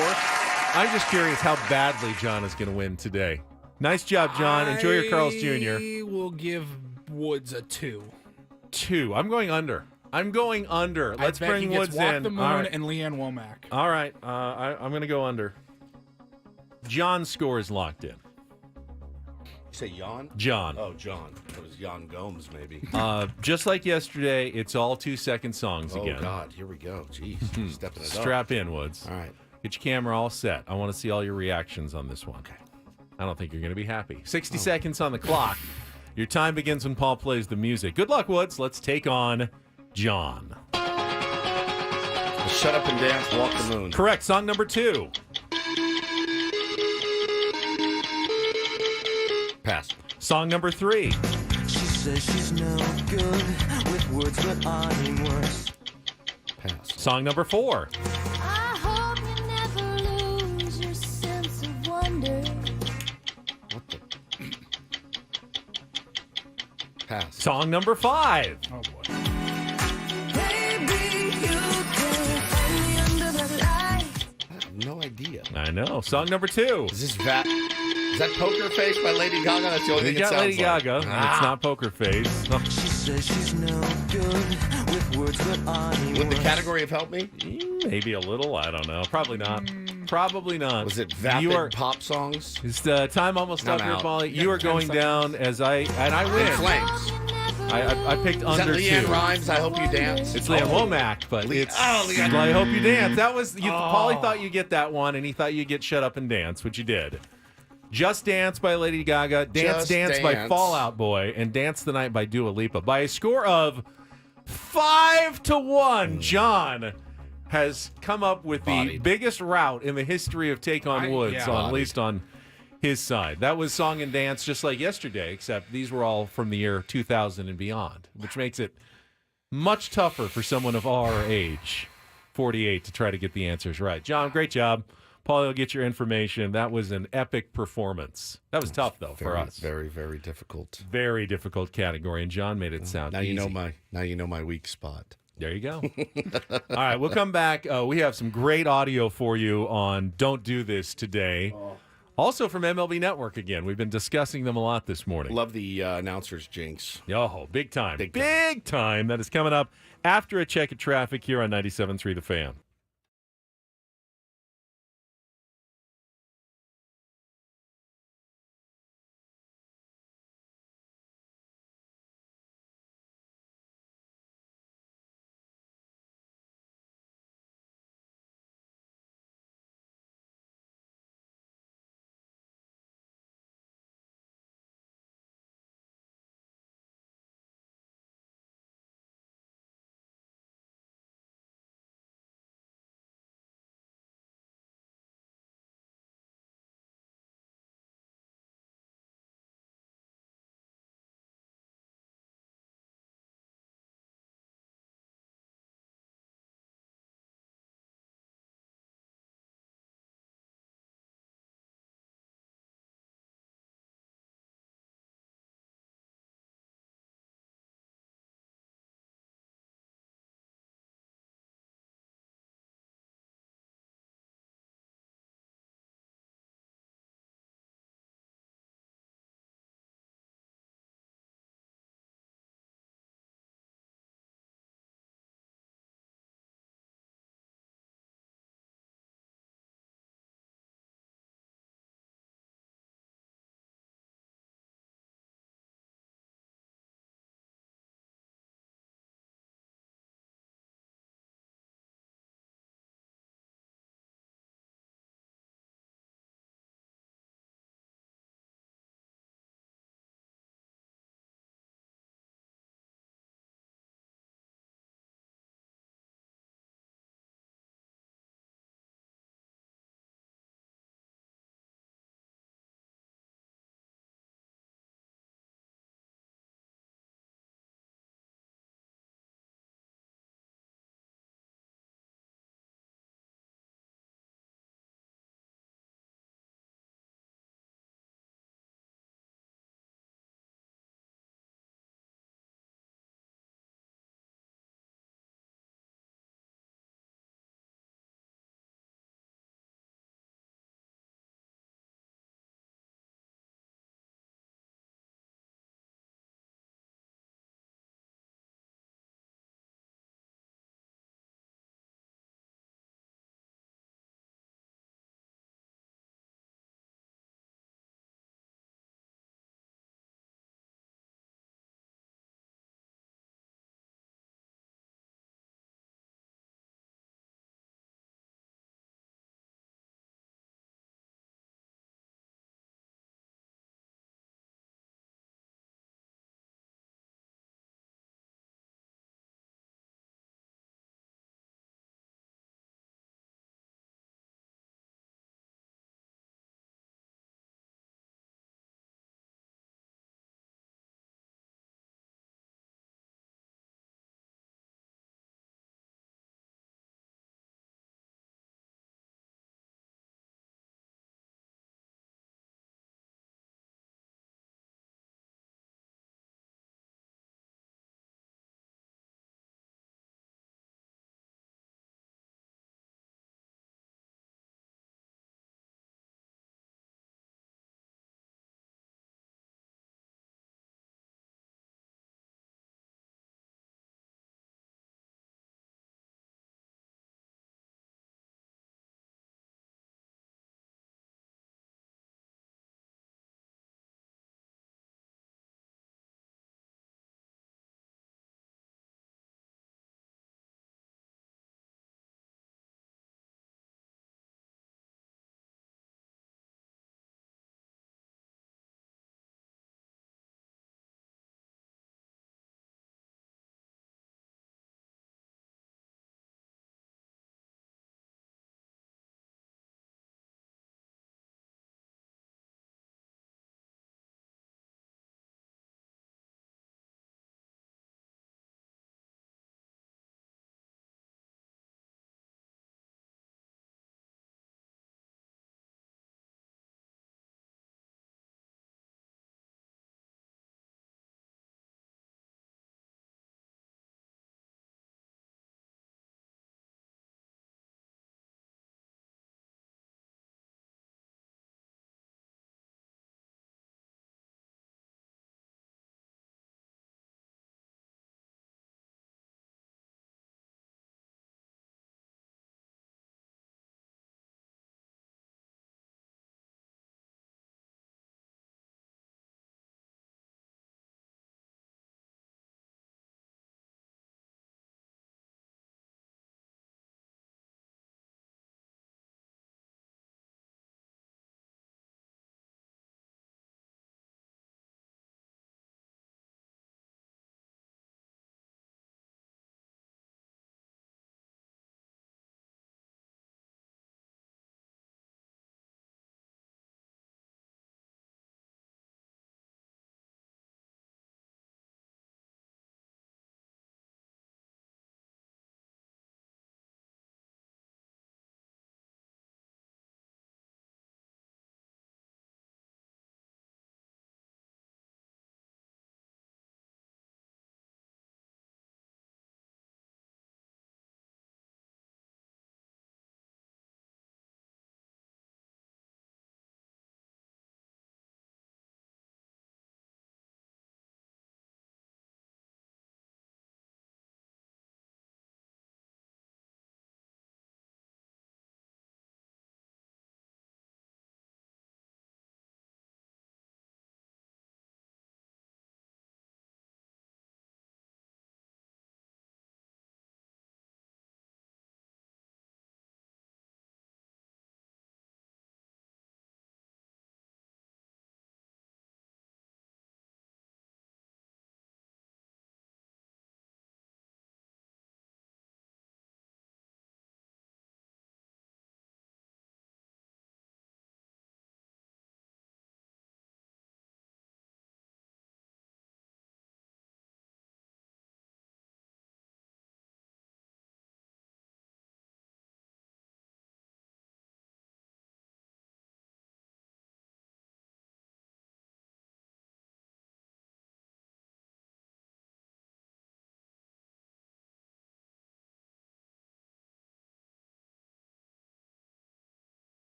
I'm just curious how badly John is going to win today. Nice job, John. Enjoy your Carl's Jr. I will give Woods a 2. 2. I'm going under. Let's bring Woods Walk in. the Moon and Leanne Womack. All right. I'm going to go under. John's score is locked in. You say Jan? John. Oh, John. It was Jan Gomes, maybe. Just like yesterday, it's all 2-second songs again. Oh, God. Here we go. Jeez. Stepping it up. Strap in, Woods. All right. Get your camera all set. I want to see all your reactions on this one. Okay. I don't think you're going to be happy. 60 seconds on the clock. Your time begins when Paul plays the music. Good luck, Woods. Let's take on John. Shut Up and Dance, Walk the Moon. Correct. Song number 2. Pass. Song number 3. She says she's no good with words, but I mean words. Pass. Song number 4. I hope you never lose your sense of wonder. What the? Pass. Song number 5. Oh, boy. Baby, you can find me under the light. I have no idea. I know. Song number 2. Is that Poker Face by Lady Gaga? That's the only You thing it got sounds Lady like. Gaga. It's not Poker Face. She says she's no good with words, but I mean Would the words. category have helped me? Maybe a little. I don't know. Probably not. Probably not. Was it vapid pop songs? Is the time almost up here, out. Polly? You are going down as I win. In Flames. I picked Is under that Leanne 2. Rhymes, I Hope You Dance? It's Leanne Womack, but it's I Hope You Dance. That was Paulie thought you'd get that one, and he thought you'd get Shut Up and Dance, which you did. Just Dance by Lady Gaga, Dance by Fall Out Boy, and Dance the Night by Dua Lipa. By a score of 5-1, John has come up with the biggest rout in the history of Take on Woods, at least on his side. That was song and dance just like yesterday, except these were all from the year 2000 and beyond, which makes it much tougher for someone of our age, 48, to try to get the answers right. John, great job. Paulie will get your information. That was an epic performance. That was tough, though, for us. Very, very difficult. Very difficult category, and John made it sound now easy. You know my weak spot. There you go. All right, we'll come back. We have some great audio for you on Don't Do This today. Also from MLB Network again. We've been discussing them a lot this morning. Love the announcers jinx. Oh, big time. Big time. That is coming up after a check of traffic here on 97.3 The Fan.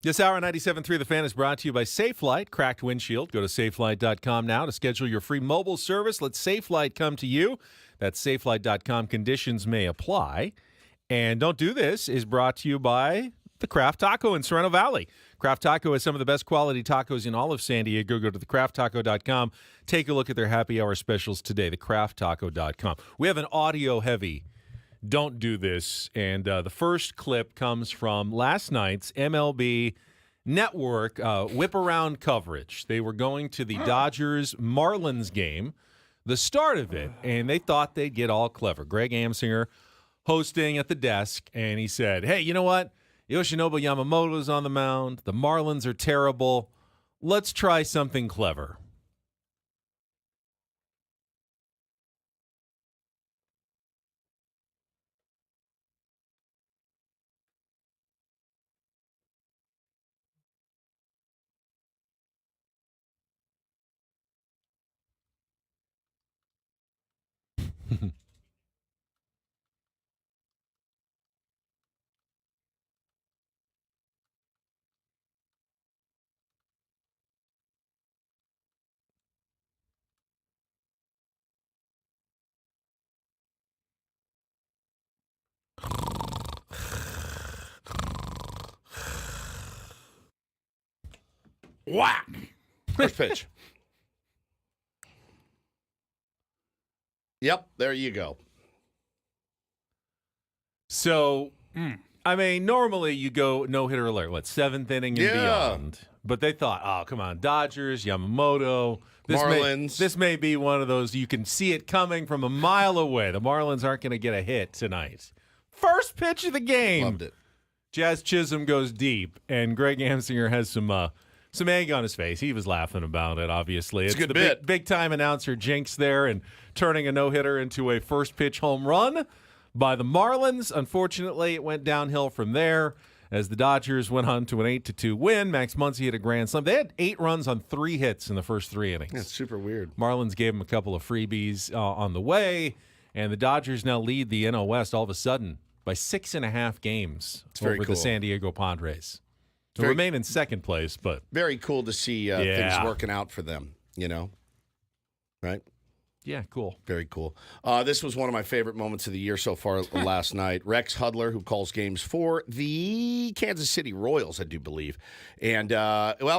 This hour, 97.3 The Fan is brought to you by SafeLight, cracked windshield. Go to safelight.com now to schedule your free mobile service. Let SafeLight come to you. That's safelight.com. Conditions may apply. And Don't Do This is brought to you by the Craft Taco in Sorrento Valley. Craft Taco has some of the best quality tacos in all of San Diego. Go to thecrafttaco.com. Take a look at their happy hour specials today, thecrafttaco.com. We have an audio-heavy Don't Do This, and the first clip comes from last night's MLB Network whip-around coverage. They were going to the Dodgers-Marlins game, the start of it, and they thought they'd get all clever. Greg Amsinger hosting at the desk, and he said, hey, you know what? Yoshinobu Yamamoto's on the mound. The Marlins are terrible. Let's try something clever. Whack! First pitch. Yep, there you go. So, I mean, normally you go no-hitter alert, seventh inning and beyond. But they thought, oh, come on, Dodgers, Yamamoto. Marlins. This may be one of those, you can see it coming from a mile away. The Marlins aren't going to get a hit tonight. First pitch of the game. Loved it. Jazz Chisholm goes deep, and Greg Amsinger has some egg on his face. He was laughing about it, obviously. It's a good the bit. Big-time announcer jinx there and turning a no-hitter into a first-pitch home run by the Marlins. Unfortunately, it went downhill from there as the Dodgers went on to an 8-2 win. Max Muncy hit a grand slam. They had 8 runs on 3 hits in the first 3 innings. That's super weird. Marlins gave them a couple of freebies on the way, and the Dodgers now lead the NL West all of a sudden by 6.5 games over the San Diego Padres. They remain in second place, but very cool to see things working out for them, right? Yeah, cool. Very cool. This was one of my favorite moments of the year so far last night. Rex Hudler, who calls games for the Kansas City Royals, I do believe. And,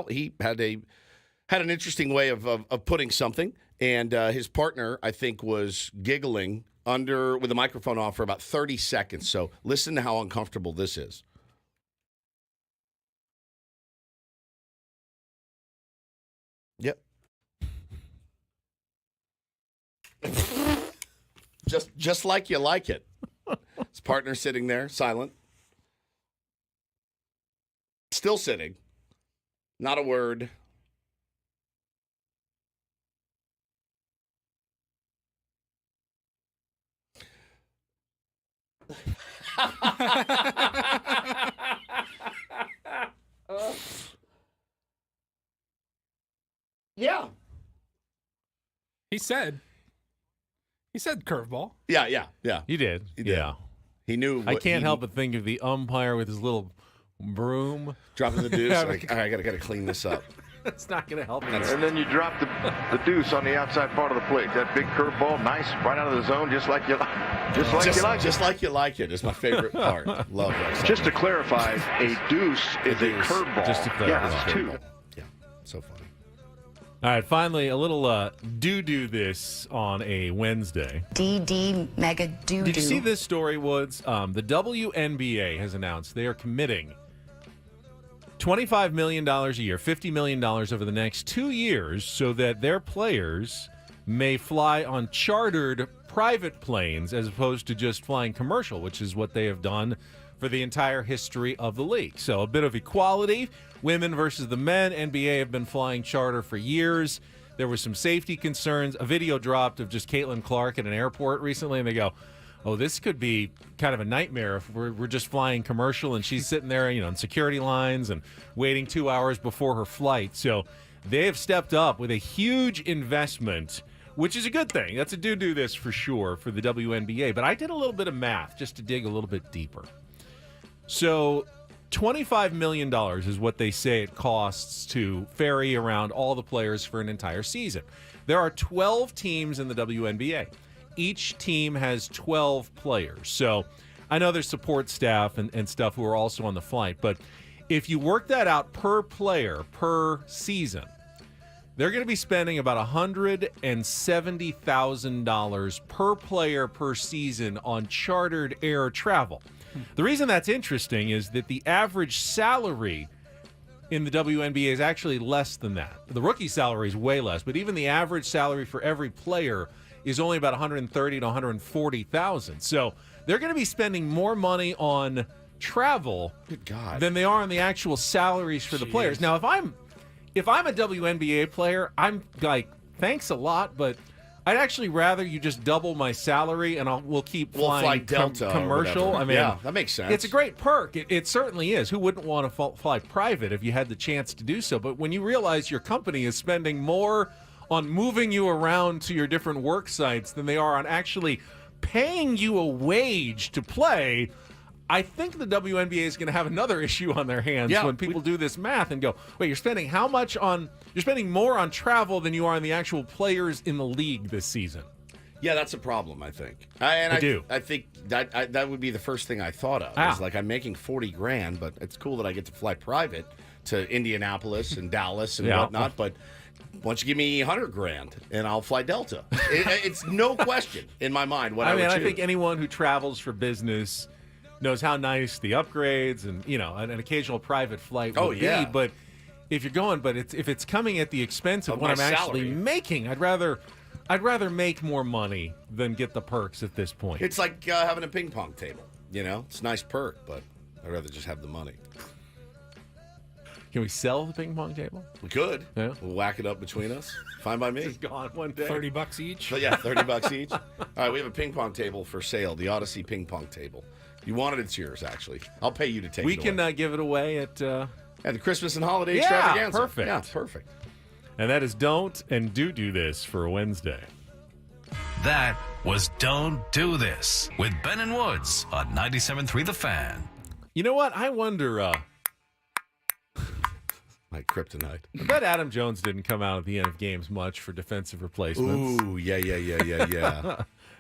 he had an interesting way of putting something. And his partner, I think, was giggling with the microphone off for about 30 seconds. So listen to how uncomfortable this is. Yep. just like you like it. His partner sitting there, silent. Still sitting. Not a word. Yeah. He said curveball. Yeah. He did. Yeah. He knew. I can't help but think of the umpire with his little broom. Dropping the deuce. Like, all right, I got to clean this up. It's not going to help. And then you drop the deuce on the outside part of the plate. That big curveball, nice, right out of the zone, just like you like it. Just like you like it is my favorite part. Love that. Just to clarify, a deuce is a curveball. Just to clarify. Yeah, it's 2. Yeah, so funny. All right, finally, a little do this on a Wednesday. DD mega do-do. Did you see this story, Woods? The WNBA has announced they are committing $25 million a year, $50 million over the next 2 years so that their players may fly on chartered private planes as opposed to just flying commercial, which is what they have done for the entire history of the league. So a bit of equality, women versus the men. NBA have been flying charter for years. There were some safety concerns. A video dropped of just Caitlin Clark at an airport recently, and they go, oh, this could be kind of a nightmare if we're just flying commercial and she's sitting there, in security lines and waiting 2 hours before her flight. So they have stepped up with a huge investment, which is a good thing. That's a do this for sure for the WNBA. But I did a little bit of math just to dig a little bit deeper. So $25 million is what they say it costs to ferry around all the players for an entire season. There are 12 teams in the WNBA. Each team has 12 players. So I know there's support staff and stuff who are also on the flight, but if you work that out per player per season, they're going to be spending about $170,000 per player per season on chartered air travel. The reason that's interesting is that the average salary in the WNBA is actually less than that. The rookie salary is way less, but even the average salary for every player is only about $130,000 to $140,000. So they're going to be spending more money on travel than they are on the actual salaries for the players. Now, if I'm a WNBA player, I'm like, thanks a lot, but I'd actually rather you just double my salary and we'll keep flying Delta commercial. I mean, yeah, that makes sense. It's a great perk. It certainly is. Who wouldn't want to fly private if you had the chance to do so? But when you realize your company is spending more on moving you around to your different work sites than they are on actually paying you a wage to play, I think the WNBA is going to have another issue on their hands when people do this math and go, wait, you're spending more on travel than you are on the actual players in the league this season. Yeah, that's a problem, I think. I think that would be the first thing I thought of. It's like, I'm making $40,000, but it's cool that I get to fly private to Indianapolis and Dallas and whatnot, but why don't you give me $100,000 and I'll fly Delta? It's no question in my mind what I would choose. I think anyone who travels for business knows how nice the upgrades and an occasional private flight would be. But if you're going, if it's coming at the expense of what I'm actually making, I'd rather make more money than get the perks at this point. It's like having a ping pong table. It's a nice perk, but I'd rather just have the money. Can we sell the ping pong table? We could. Yeah. We'll whack it up between us. Fine by me. It's gone one day. $30 each. So, yeah, $30 each. All right, we have a ping pong table for sale, the Odyssey ping pong table. You wanted it's yours, actually. I'll pay you to take it away. We can give it away at the Christmas and holiday extravaganza. Perfect. Yeah, perfect. And that is Don't and Do This for Wednesday. That was Don't Do This with Ben and Woods on 97.3 The Fan. You know what? I wonder... my kryptonite. I bet Adam Jones didn't come out at the end of games much for defensive replacements. Ooh, yeah.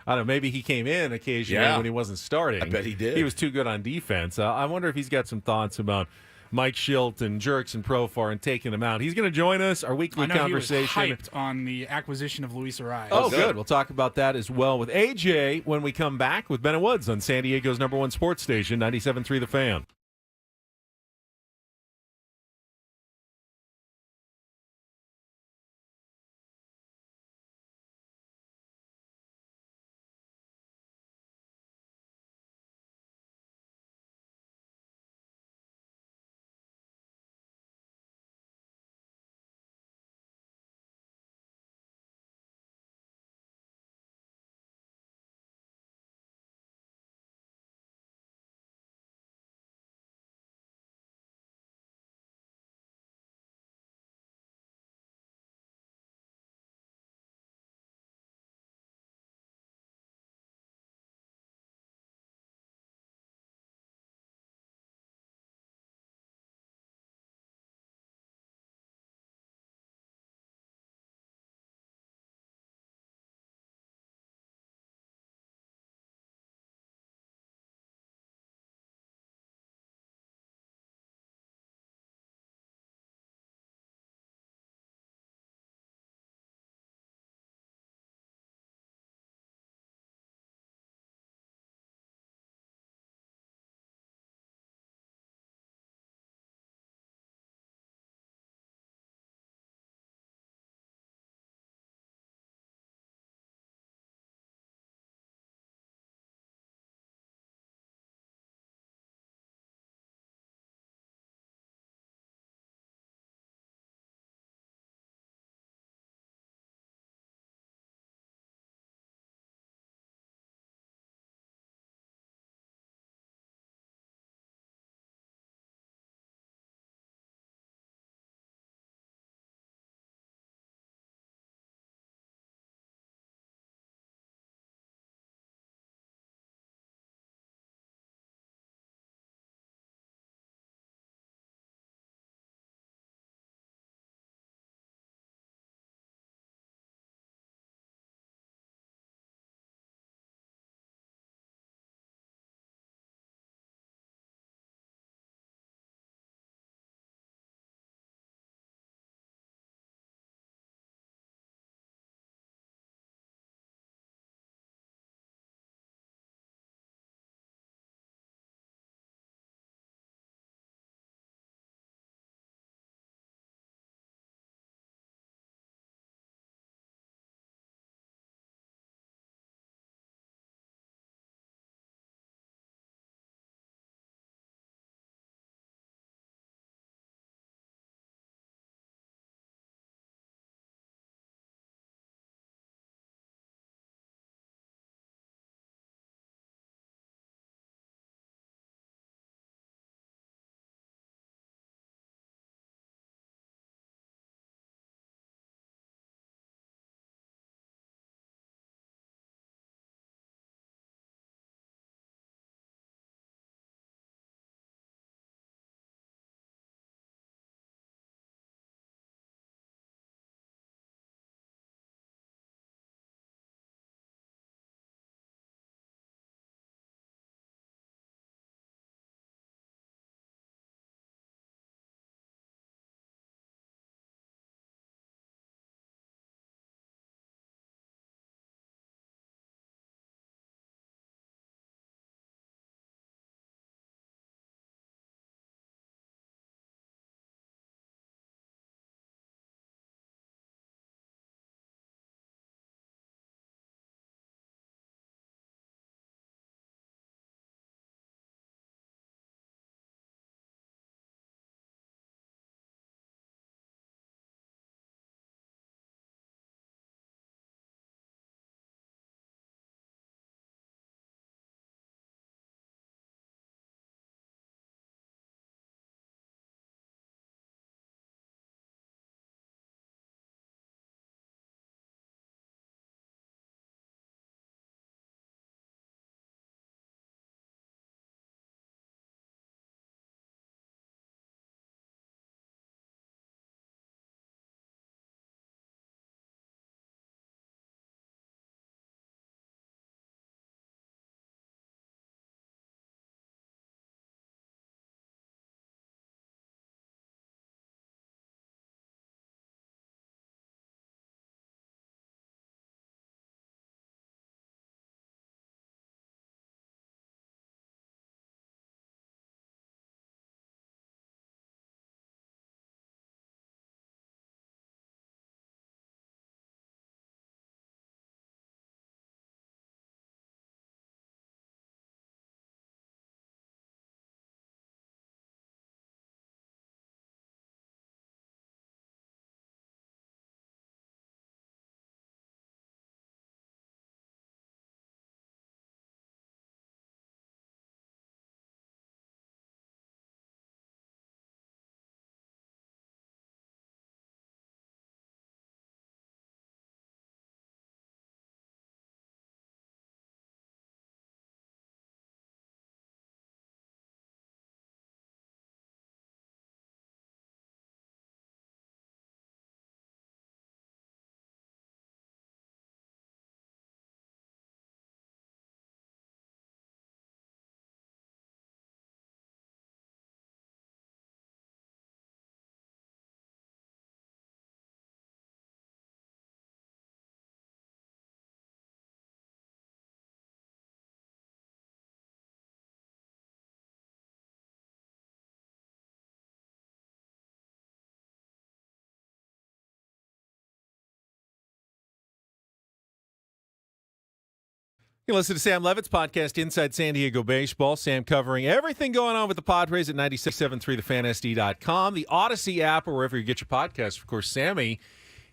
I don't know, maybe he came in occasionally when he wasn't starting. I bet he did. He was too good on defense. I wonder if he's got some thoughts about Mike Shildt and Jerks and Profar and taking them out. He's going to join us, our weekly conversation. He was hyped on the acquisition of Luis Arias. Oh, good. We'll talk about that as well with AJ when we come back with Ben and Woods on San Diego's #1 sports station, 97.3 The Fan. You listen to Sam Levitt's podcast, Inside San Diego Baseball. Sam covering everything going on with the Padres at 96.73thefansd.com, the Odyssey app, or wherever you get your podcasts. Of course, Sammy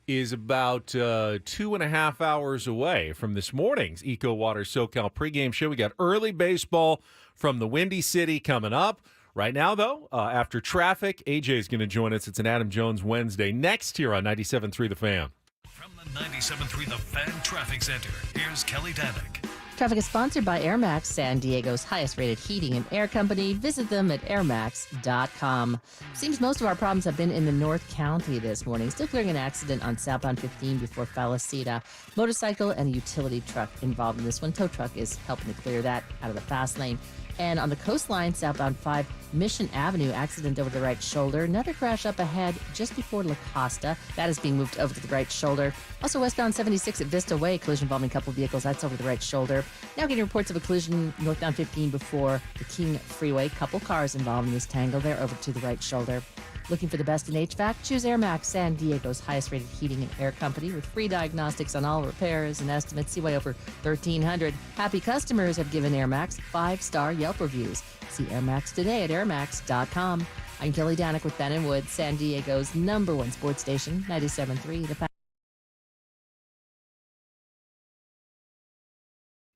is about 2.5 hours away from this morning's Eco Water SoCal pregame show. We got early baseball from the Windy City coming up. Right now, though, after traffic, AJ is going to join us. It's an Adam Jones Wednesday next here on 97.3 The Fan. From the 97.3 The Fan Traffic Center, here's Kelly Danick. Traffic is sponsored by Air Max, San Diego's highest-rated heating and air company. Visit them at airmax.com. Seems most of our problems have been in the North County this morning. Still clearing an accident on southbound 15 before Falasita. Motorcycle and a utility truck involved in this one. Tow truck is helping to clear that out of the fast lane. And on the coastline, southbound 5 Mission Avenue, accident over the right shoulder. Another crash up ahead just before La Costa. That is being moved over to the right shoulder. Also westbound 76 at Vista Way, collision involving a couple vehicles. That's over the right shoulder. Now getting reports of a collision northbound 15 before the King Freeway. Couple cars involved in this tangle. They're over to the right shoulder. Looking for the best in HVAC? Choose Air Max, San Diego's highest-rated heating and air company, with free diagnostics on all repairs and estimates. See why over 1,300 happy customers have given Air Max 5-star Yelp reviews. See Air Max today at airmax.com. I'm Kelly Danick with Ben and Wood, San Diego's #1 sports station, 97.3 The Fan.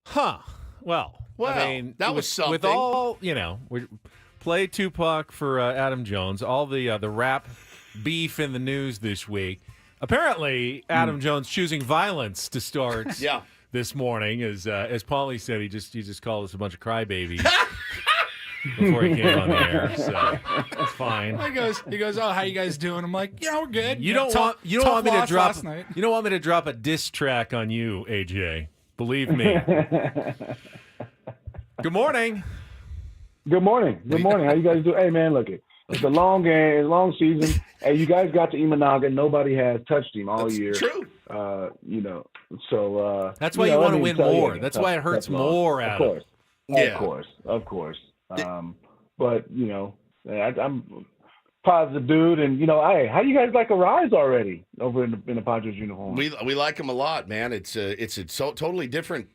Huh. Well, I mean, that was something. With all, we play Tupac for Adam Jones, all the rap beef in the news this week. Apparently, Adam Jones choosing violence to start this morning. As Paulie said, he just called us a bunch of crybabies before he came on the air. So it's fine. He goes, oh, how you guys doing? I'm like, we're good. You don't want me to drop a diss track on you, AJ. Believe me. Good morning. Good morning. Good morning. How you guys doing? Hey, man, look, it's a long game, it's a long season. Hey, you guys got to Imanaga. Nobody has touched him all year. True. So that's why you want to win more. That's why it hurts more, Adam. Of course. But I'm positive dude, and hey, how do you guys like Arise already over in the Padres uniform? We like him a lot, man. It's a totally different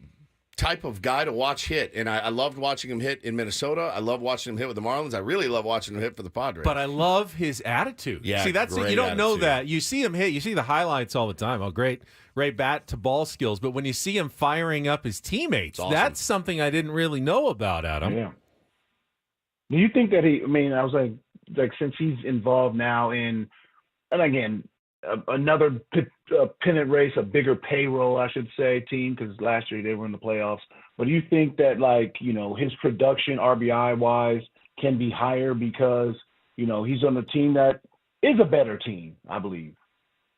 type of guy to watch hit, and I loved watching him hit in Minnesota. I love watching him hit with the Marlins. I really love watching him hit for the Padres. But I love his attitude. Yeah, see, that's you don't know that. You see him hit. You see the highlights all the time. Oh, great bat to ball skills. But when you see him firing up his teammates, awesome. That's something I didn't really know about Adam. Yeah. Do you think that I was like since he's involved now in, and again, another pennant race, a bigger payroll, I should say, team, because last year they were in the playoffs. But do you think that, his production RBI-wise can be higher because, he's on a team that is a better team, I believe?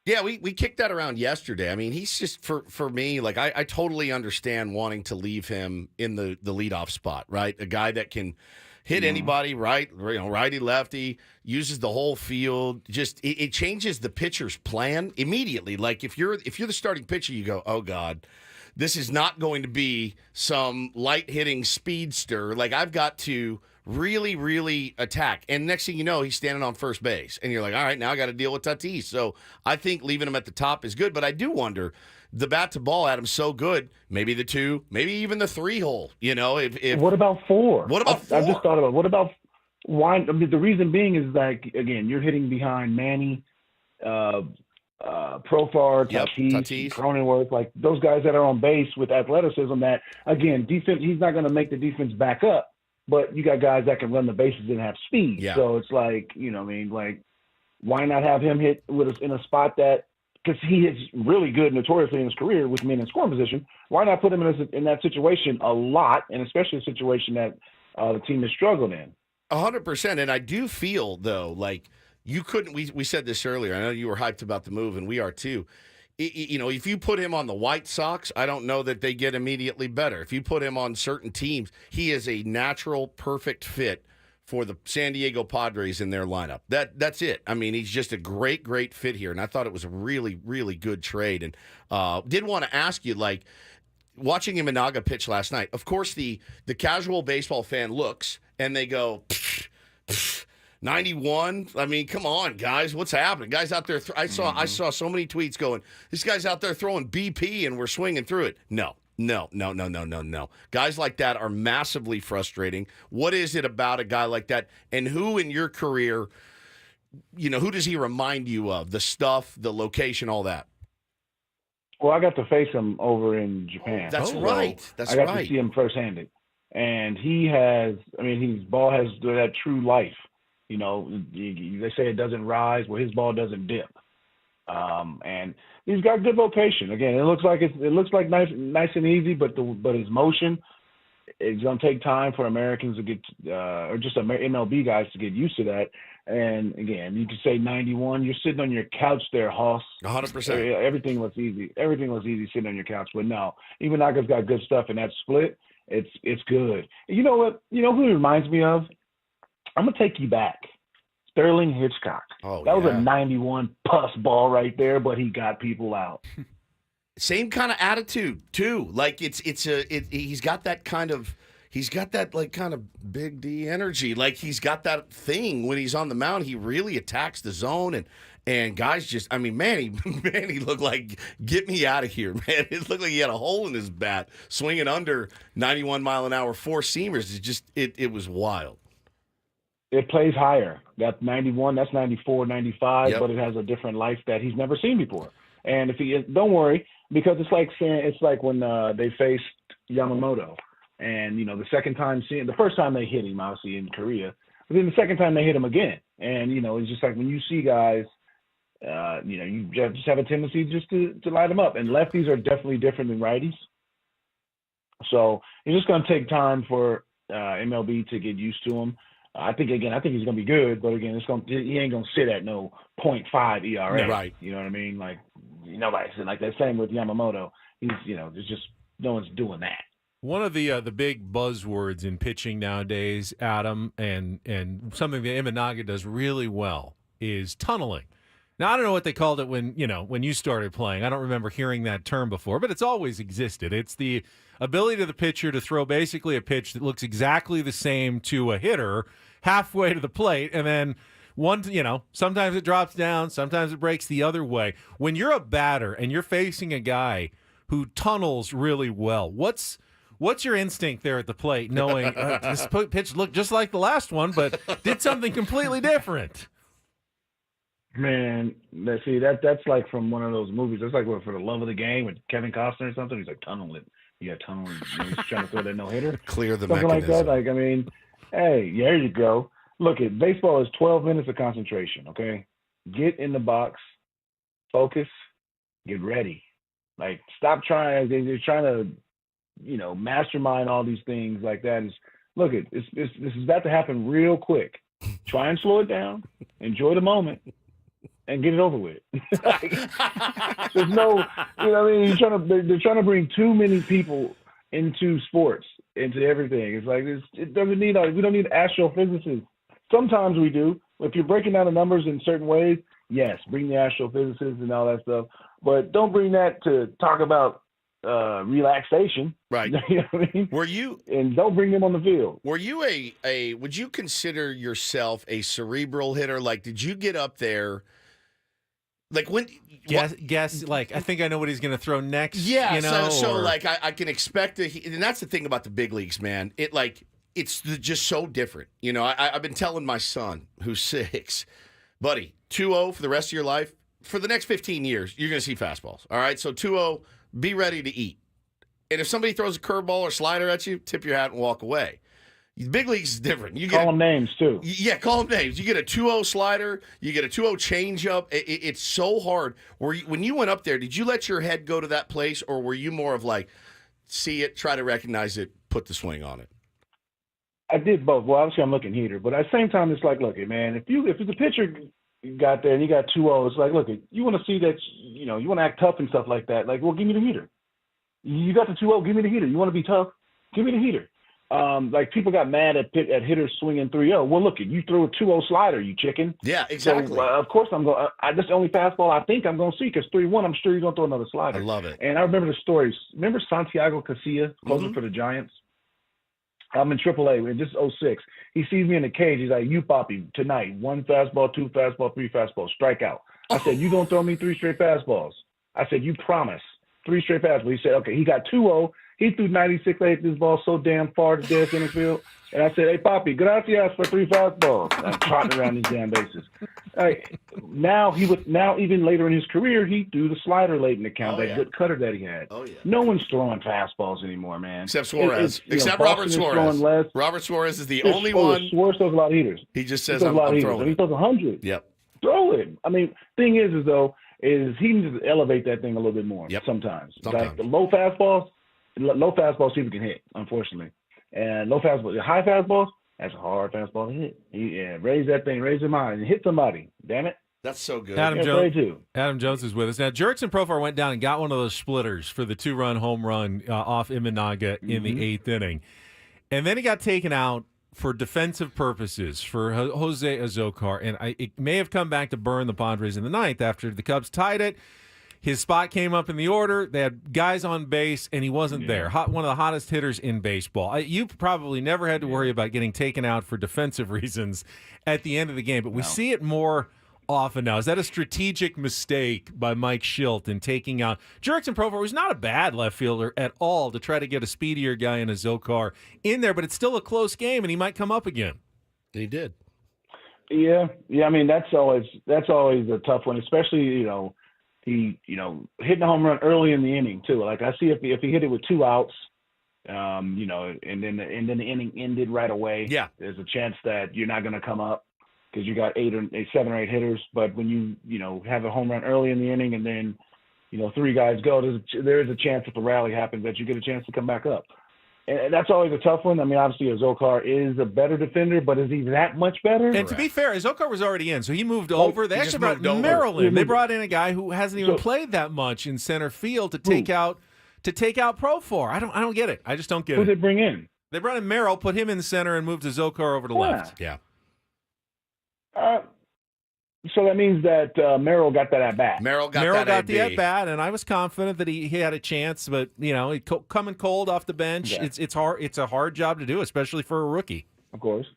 Yeah, we kicked that around yesterday. I mean, he's just, for me, I totally understand wanting to leave him in the leadoff spot, right? A guy that can hit anybody, right? Righty, lefty, uses the whole field. Just it changes the pitcher's plan immediately. Like if you're the starting pitcher, you go, oh God, this is not going to be some light hitting speedster. Like I've got to really, really attack. And next thing you know, he's standing on first base, and you're like, all right, now I got to deal with Tatis. So I think leaving him at the top is good, but I do wonder. The bat to ball, Adam's so good. Maybe the 2, maybe even the 3 hole. If what about 4? What about 4? I just thought about what about why? I mean, the reason being is again, you're hitting behind Manny, Profar, Tatis, Cronenworth, like those guys that are on base with athleticism. That again, defense. He's not going to make the defense back up, but you got guys that can run the bases and have speed. Yeah. So it's why not have him hit with us in a spot that? Because he is really good notoriously in his career with men in scoring position. Why not put him in that situation a lot, and especially a situation that the team has struggled in? 100%. And I do feel, though, like you couldn't – we said this earlier. I know you were hyped about the move, and we are too. If you put him on the White Sox, I don't know that they get immediately better. If you put him on certain teams, he is a natural, perfect fit for the San Diego Padres in their lineup. That's it. I mean, he's just a great, great fit here, and I thought it was a really, really good trade. And did want to ask you, watching Imanaga pitch last night, of course the casual baseball fan looks, and they go, 91? I mean, come on, guys. What's happening? Guys out there, I saw so many tweets going, this guy's out there throwing BP, and we're swinging through it. No, No. Guys like that are massively frustrating. What is it about a guy like that? And who in your career, who does he remind you of? The stuff, the location, all that? Well, I got to face him over in Japan. That's right. I got to see him firsthand. And his ball has that true life. They say it doesn't rise, well, his ball doesn't dip. And he's got good location. Again, it looks like nice and easy, but his motion, it's gonna take time for Americans to get, or just MLB guys to get used to that. And again, you could say 91. You're sitting on your couch there, Hoss. 100%. Everything was easy. Everything was easy sitting on your couch. But no, even Naga's got good stuff in that split. It's good. And you know what? You know who he reminds me of? I'm gonna take you back. Sterling Hitchcock. Oh, that was a 91 pus ball right there, but he got people out. Same kind of attitude too. Like he's got that kind of big D energy. Like he's got that thing when he's on the mound. He really attacks the zone and guys just. I mean, Manny looked like get me out of here, man. It looked like he had a hole in his bat, swinging under 91 mile an hour four seamers. It was wild. It plays higher. That's 91, that's 94, 95, Yep. but it has a different life that he's never seen before. And don't worry, because it's like when they faced Yamamoto, and the first time they hit him, obviously in Korea, but then the second time they hit him again, and it's just like when you see guys, you just have a tendency just to light them up, and lefties are definitely different than righties. So it's just going to take time for MLB to get used to him. I think he's going to be good, but again, he ain't going to sit at no 0.5 ERA. Right. You know what I mean? Like, nobody's like that. Same with Yamamoto. He's, there's just no one's doing that. One of the big buzzwords in pitching nowadays, Adam, and something that Imanaga does really well is tunneling. Now, I don't know what they called it when you started playing. I don't remember hearing that term before, but it's always existed. It's the ability of the pitcher to throw basically a pitch that looks exactly the same to a hitter halfway to the plate, and then sometimes it drops down, sometimes it breaks the other way. When you're a batter and you're facing a guy who tunnels really well, what's your instinct there at the plate, knowing this pitch looked just like the last one, but did something completely different? Man, that's like from one of those movies. That's like For the Love of the Game with Kevin Costner or something. He's like, tunnel it. Yeah, tunnel it. He's trying to throw that no-hitter. Clear the something mechanism. like that. Hey, there you go. Look, baseball is 12 minutes of concentration, okay? Get in the box, focus, get ready. Like, stop trying. They're trying to, mastermind all these things like that. This is about to happen real quick. Try and slow it down. Enjoy the moment. And get it over with. There's no, they're trying to bring too many people into sports, into everything. It's like it doesn't need. We don't need astrophysicists. Sometimes we do. If you're breaking down the numbers in certain ways, yes, bring the astrophysicists and all that stuff. But don't bring that to talk about relaxation. Right. You know what I mean? And don't bring them on the field. Were you would you consider yourself a cerebral hitter? Like, did you get up there? Like when guess like I think I know what he's going to throw next. Yeah, so like I can expect and that's the thing about the big leagues, man. It's just so different. I've been telling my son who's 6, buddy, 2-0 for the rest of your life. For the next 15 years, you're going to see fastballs. All right, so 2-0, be ready to eat. And if somebody throws a curveball or slider at you, tip your hat and walk away. The big leagues is different. You call them names, too. Yeah, call them names. You get a 2-0 slider. You get a 2-0 changeup. It's so hard. When you went up there, did you let your head go to that place, or were you more of like, see it, try to recognize it, put the swing on it? I did both. Well, obviously I'm looking heater, but at the same time, it's like, look, man, if the pitcher got there and you got 2-0, it's like, look, you want to see that, you want to act tough and stuff like that. Like, well, give me the heater. You got the 2-0, give me the heater. You want to be tough? Give me the heater. Like people got mad at hitters swinging 3-0. Well, look, you threw a 2-0 slider, you chicken. Yeah, exactly. So, of course I'm going. That's the only fastball I think I'm going to see because 3-1. I'm sure you're going to throw another slider. I love it. And I remember the stories. Remember Santiago Casilla closing for the Giants? I'm in AAA. And this is 06. He sees me in the cage. He's like, "You Poppy tonight. 1 fastball, 2 fastball, 3 fastball, strikeout." I said, "You gonna throw me 3 straight fastballs?" I said, "You promise 3 straight fastballs?" He said, "Okay." He got 2-0. He threw 96. I hit this ball so damn far to dead center field. And I said, hey, Poppy, gracias for 3 fastballs. I'm trotting around these damn bases. Now even later in his career, he threw the slider late in the count, good cutter that he had. Oh, yeah. No one's throwing fastballs anymore, man. Except Suarez. Except Boston Robert Suarez. Less. Robert Suarez is the only one. Suarez throws a lot of heaters. He just says, I'm throwing He throws 100. Yep. Throw it. I mean, thing is he needs to elevate that thing a little bit more sometimes. Like the low fastballs people can hit, unfortunately. And high fastballs, that's a hard fastball to hit. Raise that thing, raise him high, and hit somebody. Damn it. That's so good. Adam Jones is with us. Now, Jurickson Profar went down and got one of those splitters for the 2-run home run off Imanaga in the 8th inning. And then he got taken out for defensive purposes for Jose Azocar. And it may have come back to burn the Padres in the 9th after the Cubs tied it. His spot came up in the order. They had guys on base, and he wasn't there. One of the hottest hitters in baseball. You probably never had to worry about getting taken out for defensive reasons at the end of the game, but we see it more often now. Is that a strategic mistake by Mike Shildt in taking out Jurickson Profar, who's not a bad left fielder at all, to try to get a speedier guy in a Azocar in there, but it's still a close game, and he might come up again. And he did. Yeah. I mean, that's always a tough one, especially he hitting a home run early in the inning too. Like I see if he hit it with 2 outs, and then the inning ended right away. Yeah, there's a chance that you're not going to come up because you got 7 or 8 hitters. But when you have a home run early in the inning and then 3 guys go, there is a chance if a rally happens that you get a chance to come back up. And that's always a tough one. I mean, obviously, Azocar is a better defender, but is he that much better? And to be fair, Azocar was already in, so he moved over. They actually brought Maryland. They brought in a guy who hasn't even played that much in center field to take out Profar. I don't get it. I just don't get it. Who did they bring in? They brought in Merrill, put him in the center, and moved Azocar over to left. Yeah. So that means that Merrill got that at bat. Merrill got the at bat, and I was confident that he had a chance. But he coming cold off the bench. Yeah. It's hard. It's a hard job to do, especially for a rookie. Of course,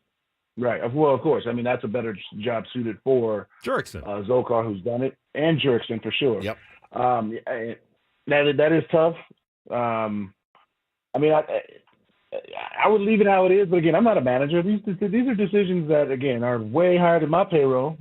right. Well, of course. I mean, that's a better job suited for Jurickson, Azocar, who's done it, and Jurickson for sure. Yep. That is tough. I mean, I would leave it how it is, but again, I'm not a manager. These are decisions that again are way higher than my payroll.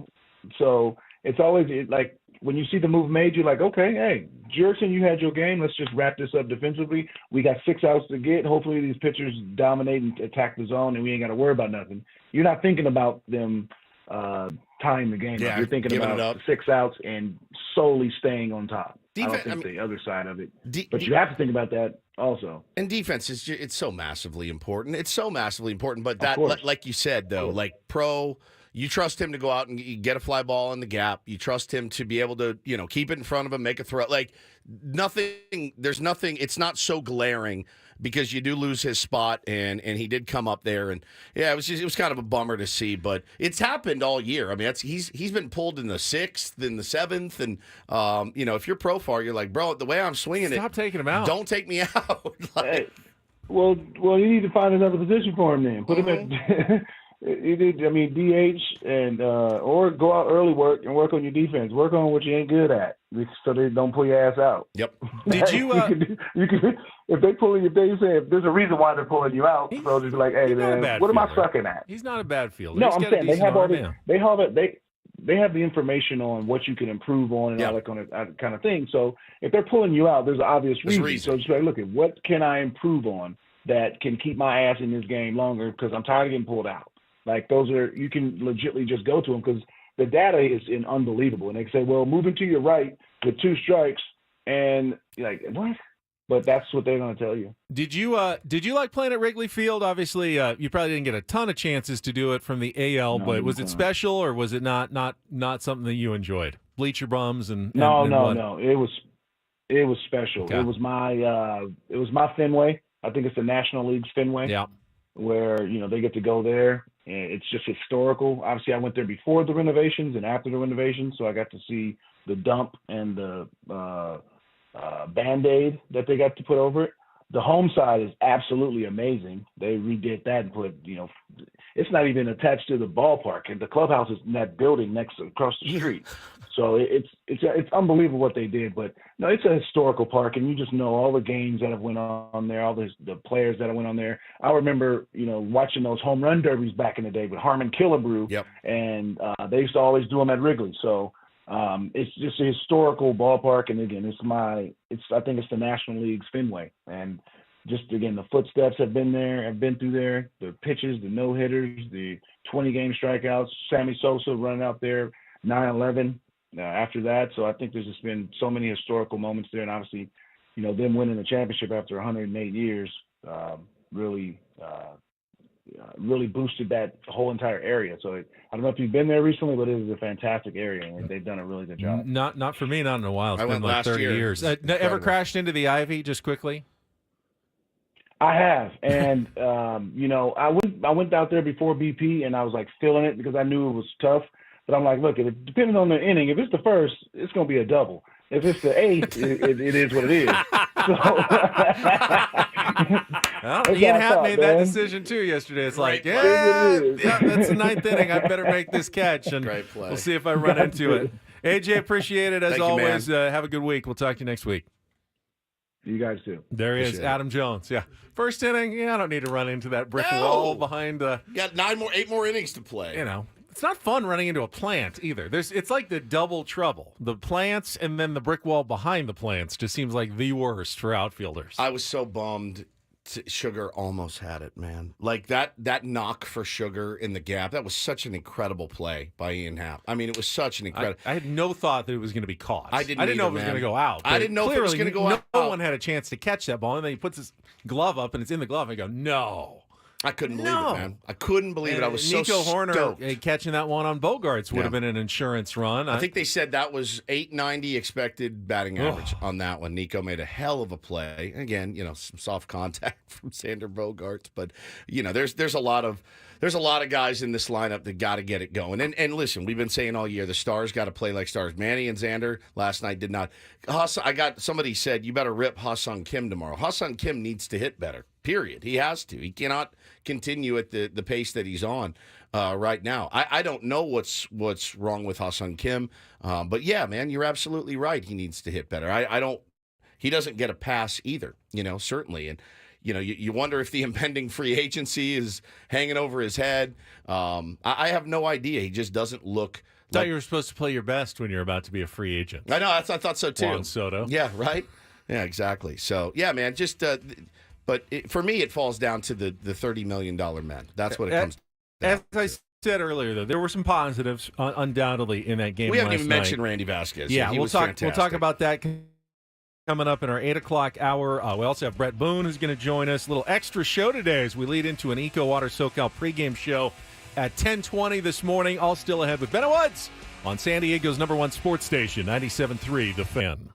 So it's always like when you see the move made, you're like, okay, hey, Jurickson, you had your game. Let's just wrap this up defensively. We got 6 outs to get. Hopefully these pitchers dominate and attack the zone, and we ain't got to worry about nothing. You're not thinking about them tying the game. Yeah, you're thinking about 6 outs and solely staying on top. I don't think the other side of it. But you have to think about that also. And defense it's so massively important. It's so massively important. But that, like you said, though, like you trust him to go out and get a fly ball in the gap. You trust him to be able to, keep it in front of him, make a throw. Like there's nothing. It's not so glaring because you do lose his spot, and he did come up there, and yeah, it was kind of a bummer to see, but it's happened all year. I mean, he's been pulled in the 6th, in the 7th, and if you're Profar, you're like, bro, the way I'm swinging Stop taking him out. Don't take me out. Hey, well, you need to find another position for him then. Put him at. DH and or go out early and work on your defense. Work on what you ain't good at, so they don't pull your ass out. Yep. Did you? You can if there's a reason why they're pulling you out, so just be like, hey man, what am I sucking at? He's not a bad fielder. No, I'm saying they have the information on what you can improve on and all that kind of thing. So if they're pulling you out, there's an obvious reason. So just like, look at what can I improve on that can keep my ass in this game longer because I'm tired of getting pulled out. Like you can legitimately just go to them because the data is unbelievable. And they say, well, moving to your right with 2 strikes, and you're like, what? But that's what they're going to tell you. Did you like playing at Wrigley Field? Obviously, you probably didn't get a ton of chances to do it from the AL, but was it special or was it not something that you enjoyed? Bleacher bums and no. It was special. Okay. It was my Fenway. I think it's the National League's Fenway. Yeah. Where they get to go there, and it's just historical. Obviously, I went there before the renovations and after the renovations, so I got to see the dump and the Band-Aid that they got to put over it. The home side is absolutely amazing. They redid that and put, it's not even attached to the ballpark, and the clubhouse is in that building across the street. So it's unbelievable what they did. But no, it's a historical park, and you just know all the games that have went on there, all the players that have went on there. I remember, watching those home run derbies back in the day with Harmon Killebrew, and they used to always do them at Wrigley. So it's just a historical ballpark, and again, I think it's the National League's Fenway, and just again, the footsteps have been through there, the pitches, the no hitters, the 20-game strikeouts, Sammy Sosa running out there 9-11 after that. So I think there's just been so many historical moments there, and obviously, them winning the championship after 108 years really boosted that whole entire area. So I don't know if you've been there recently, but it is a fantastic area, and they've done a really good job. Not for me, not in a while. It's been like 30 years. Incredible. Ever crashed into the Ivy, just quickly? I have, and I went out there before BP, and I was like feeling it because I knew it was tough. But I'm like, look, depending on the inning, if it's the first, it's going to be a double. If it's the eighth, it is what it is. Well, Ian Happ made that decision too yesterday. It's like, yeah, that's the ninth inning. I better make this catch, and we'll see if I run into it. AJ, appreciate it as Thank you, always. man. Have a good week. We'll talk to you next week. You guys too. There he is, Adam Jones. Yeah, first inning. I don't need to run into that brick wall behind. You got 8 more innings to play. It's not fun running into a plant either. It's like the double trouble. The plants and then the brick wall behind the plants just seems like the worst for outfielders. I was so bummed. Sugar almost had it, man. Like that knock for Sugar in the gap, that was such an incredible play by Ian Happ. I mean, it was such an incredible. I had no thought that it was going to be caught. I didn't know it was going to go out. I didn't know if it was going to go out. No one had a chance to catch that ball, and then he puts his glove up, and it's in the glove, and I go, no. I couldn't believe it, man. I couldn't believe it. I was Nico so Horner stoked. Catching that one on Bogarts would have been an insurance run. I think they said that was .890 expected batting average on that one. Nico made a hell of a play. Again, some soft contact from Xander Bogaerts, but there's a lot of guys in this lineup that got to get it going. And listen, we've been saying all year the stars got to play like stars. Manny and Xander last night did not. Somebody said you better rip Ha-Sung Kim tomorrow. Ha-Sung Kim needs to hit better. Period. He has to. He cannot continue at the pace that he's on right now. I don't know what's wrong with Ha-Sung Kim, but yeah, man, you're absolutely right. He needs to hit better. He doesn't get a pass either. Certainly, and you wonder if the impending free agency is hanging over his head. I have no idea. He just doesn't look. I thought you were supposed to play your best when you're about to be a free agent. I know. I thought so too. Juan Soto. Yeah. Right. Yeah. Exactly. So yeah, man. Just. But for me, it falls down to the $30 million men. That's what it comes down to. As I said earlier, though, there were some positives undoubtedly in that game. We haven't last even night. mentioned Randy Vasquez. Yeah, he we'll was talk. fantastic. We'll talk about that coming up in our 8 o'clock hour. We also have Bret Boone who's going to join us. A little extra show today as we lead into an Eco Water SoCal pregame show at 10:20 this morning. All still ahead with Bennett Woods on San Diego's #1 sports station, 97.3 The Fan.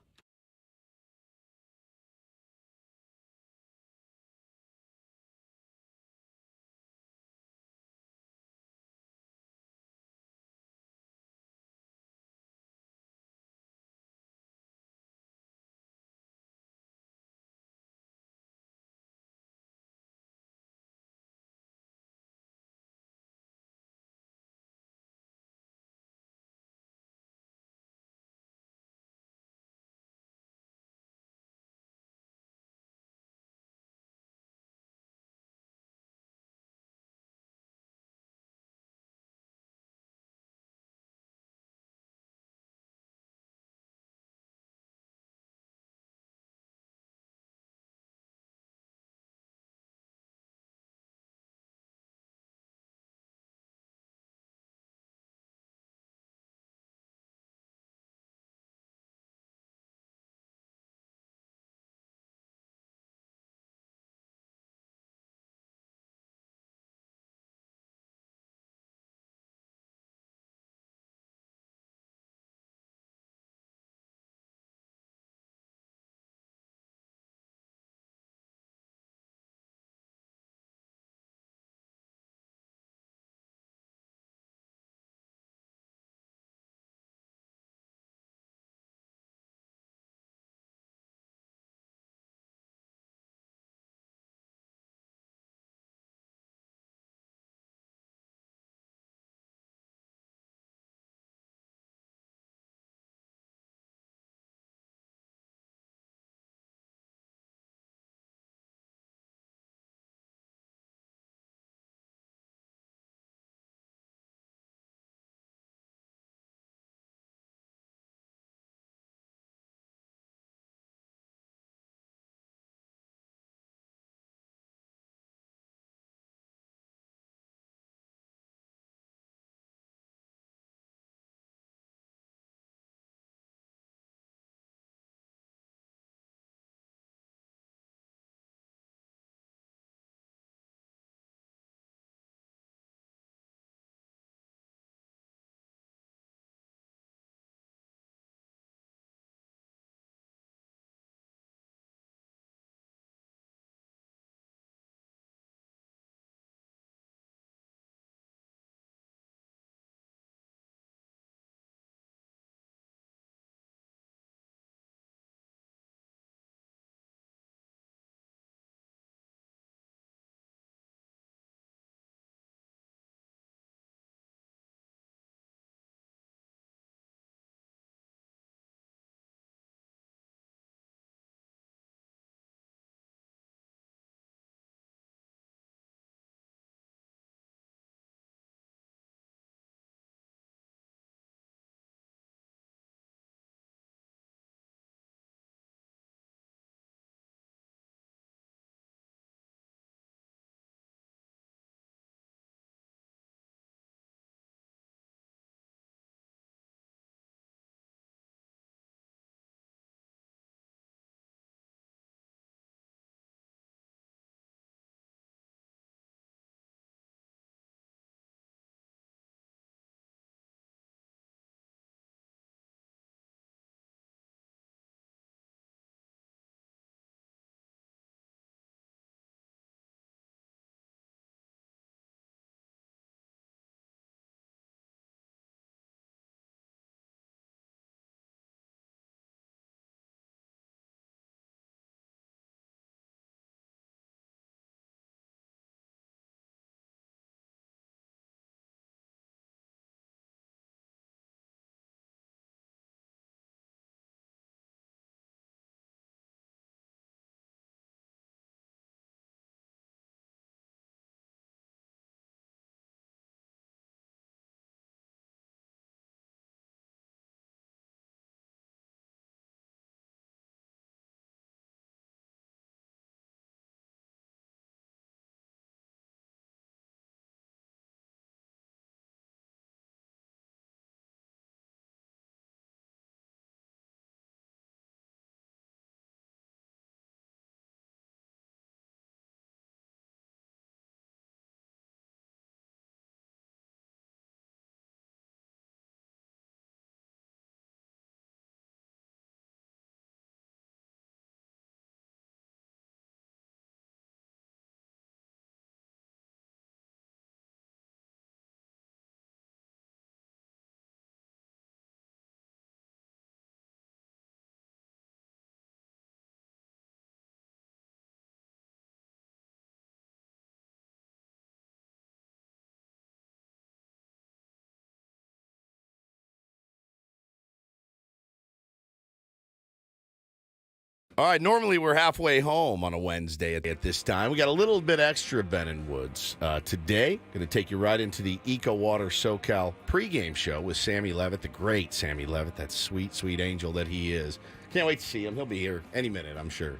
All right, normally we're halfway home on a Wednesday at this time. We got a little bit extra Ben and Woods today. Going to take you right into the Eco Water SoCal pregame show with Sammy Levitt, the great Sammy Levitt, that sweet, sweet angel that he is. Can't wait to see him. He'll be here any minute, I'm sure.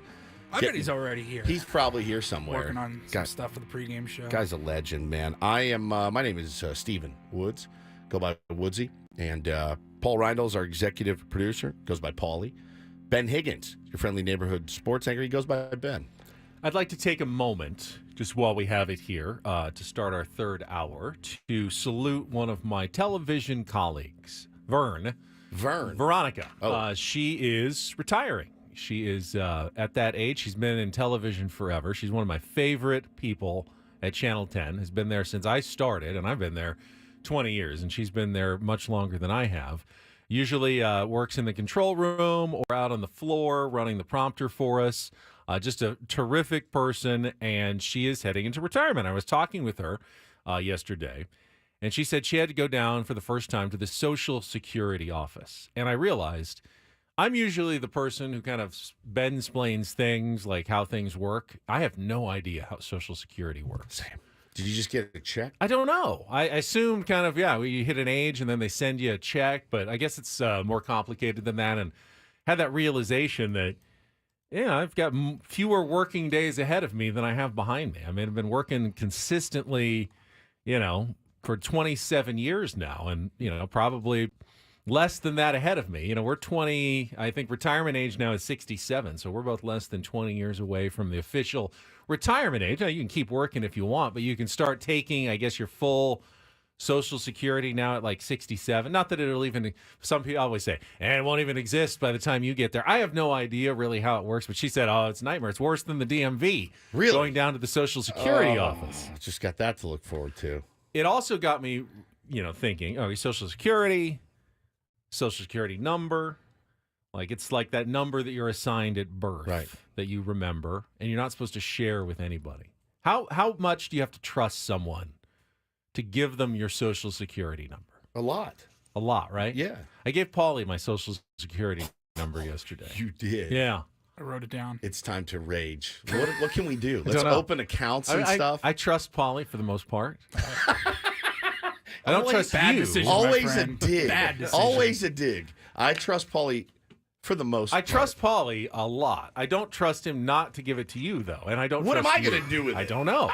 I bet he's already here. He's probably here somewhere. Working on some stuff for the pregame show. Guy's a legend, man. I am. My name is Stephen Woods. Go by Woodsy. And Paul Reindl is our executive producer. Goes by Paulie. Ben Higgins, your friendly neighborhood sports anchor. He goes by Ben. I'd like to take a moment, just while we have it here, to start our third hour, to salute one of my television colleagues, Veronica. She is retiring. She is at that age. She's been in television forever. She's one of my favorite people at Channel 10. Has been there since I started, and I've been there 20 years, and she's been there much longer than I have. Usually works in the control room or out on the floor running the prompter for us. Just a terrific person, and she is heading into retirement. I was talking with her yesterday, and she said she had to go down for the first time to the Social Security office. And I realized I'm usually the person who kind of Ben-splains things, like how things work. I have no idea how Social Security works. Same. Did you just get a check? I don't know. I assumed kind of, you hit an age and then they send you a check, but I guess it's more complicated than that, and had that realization that, I've got fewer working days ahead of me than I have behind me. I mean, I've been working consistently, for 27 years now, and, probably less than that ahead of me. We're 20, I think retirement age now is 67, so we're both less than 20 years away from the official retirement age. Now, you can keep working if you want, but you can start taking, I guess, your full Social Security now at like 67. Not that it'll even, some people always say, and it won't even exist by the time you get there. I have no idea really how it works, but she said, it's a nightmare. It's worse than the DMV. Really? Going down to the Social Security office. Just got that to look forward to. It also got me, thinking, Social Security number. Like, it's like that number that you're assigned at birth that you remember, and you're not supposed to share with anybody. How much do you have to trust someone to give them your Social Security number? A lot. A lot, right? Yeah. I gave Paulie my Social Security number yesterday. You did? Yeah. I wrote it down. It's time to rage. What can we do? Let's open accounts and stuff. I trust Paulie for the most part. I don't trust bad you. Decision, Always a friend. dig. Bad decision. Always a dig. I trust Paulie for the most part. I trust Paulie a lot. I don't trust him not to give it to you, though. And I don't What trust am I you. going to do with it? I don't know.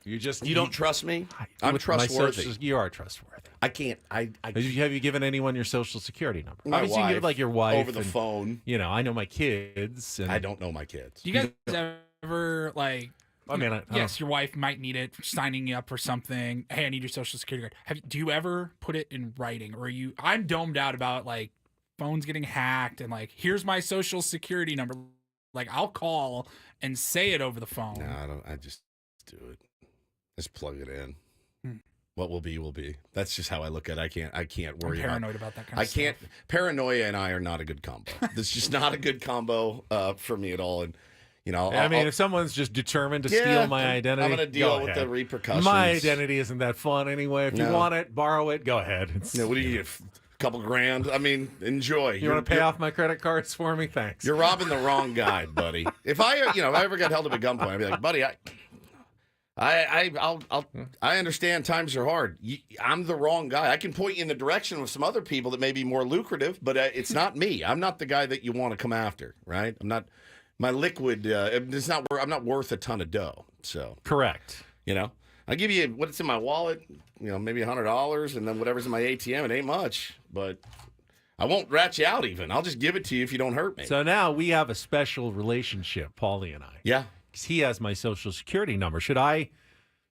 You don't trust me? I'm with my trustworthy. you are trustworthy. I can't. Have you given anyone your Social Security number? My Obviously, you wife, give like your wife over the phone. I know my kids. And I don't know my kids. Do you guys ever like? I mean, yes, your wife might need it for signing you up for something. Hey, I need your Social Security card. Do you ever put it in writing, or are you? I'm domed out about like phones getting hacked and like, here's my Social Security number. Like, I'll call and say it over the phone. No, I don't. I just do it. Just plug it in. What will be, will be. That's just how I look at it. I can't worry I'm paranoid about that kind of stuff. Paranoia and I are not a good combo. It's just not a good combo for me at all. And if someone's just determined to steal my identity, I'm going to deal with the repercussions. My identity isn't that fun anyway. If you want it, borrow it, go ahead. What do you get? A couple grand? I mean, enjoy. You want to pay off my credit cards for me? Thanks. You're robbing the wrong guy, buddy. If I ever got held up at gunpoint, I'd be like, buddy, I understand times are hard. I'm the wrong guy. I can point you in the direction of some other people that may be more lucrative, but it's not me. I'm not the guy that you want to come after, right? I'm not. My liquid, it's not. I'm not worth a ton of dough. So correct. I give you what's in my wallet. Maybe $100, and then whatever's in my ATM. It ain't much, but I won't rat you out. Even I'll just give it to you if you don't hurt me. So now we have a special relationship, Paulie and I. Yeah. Because he has my Social Security number. Should I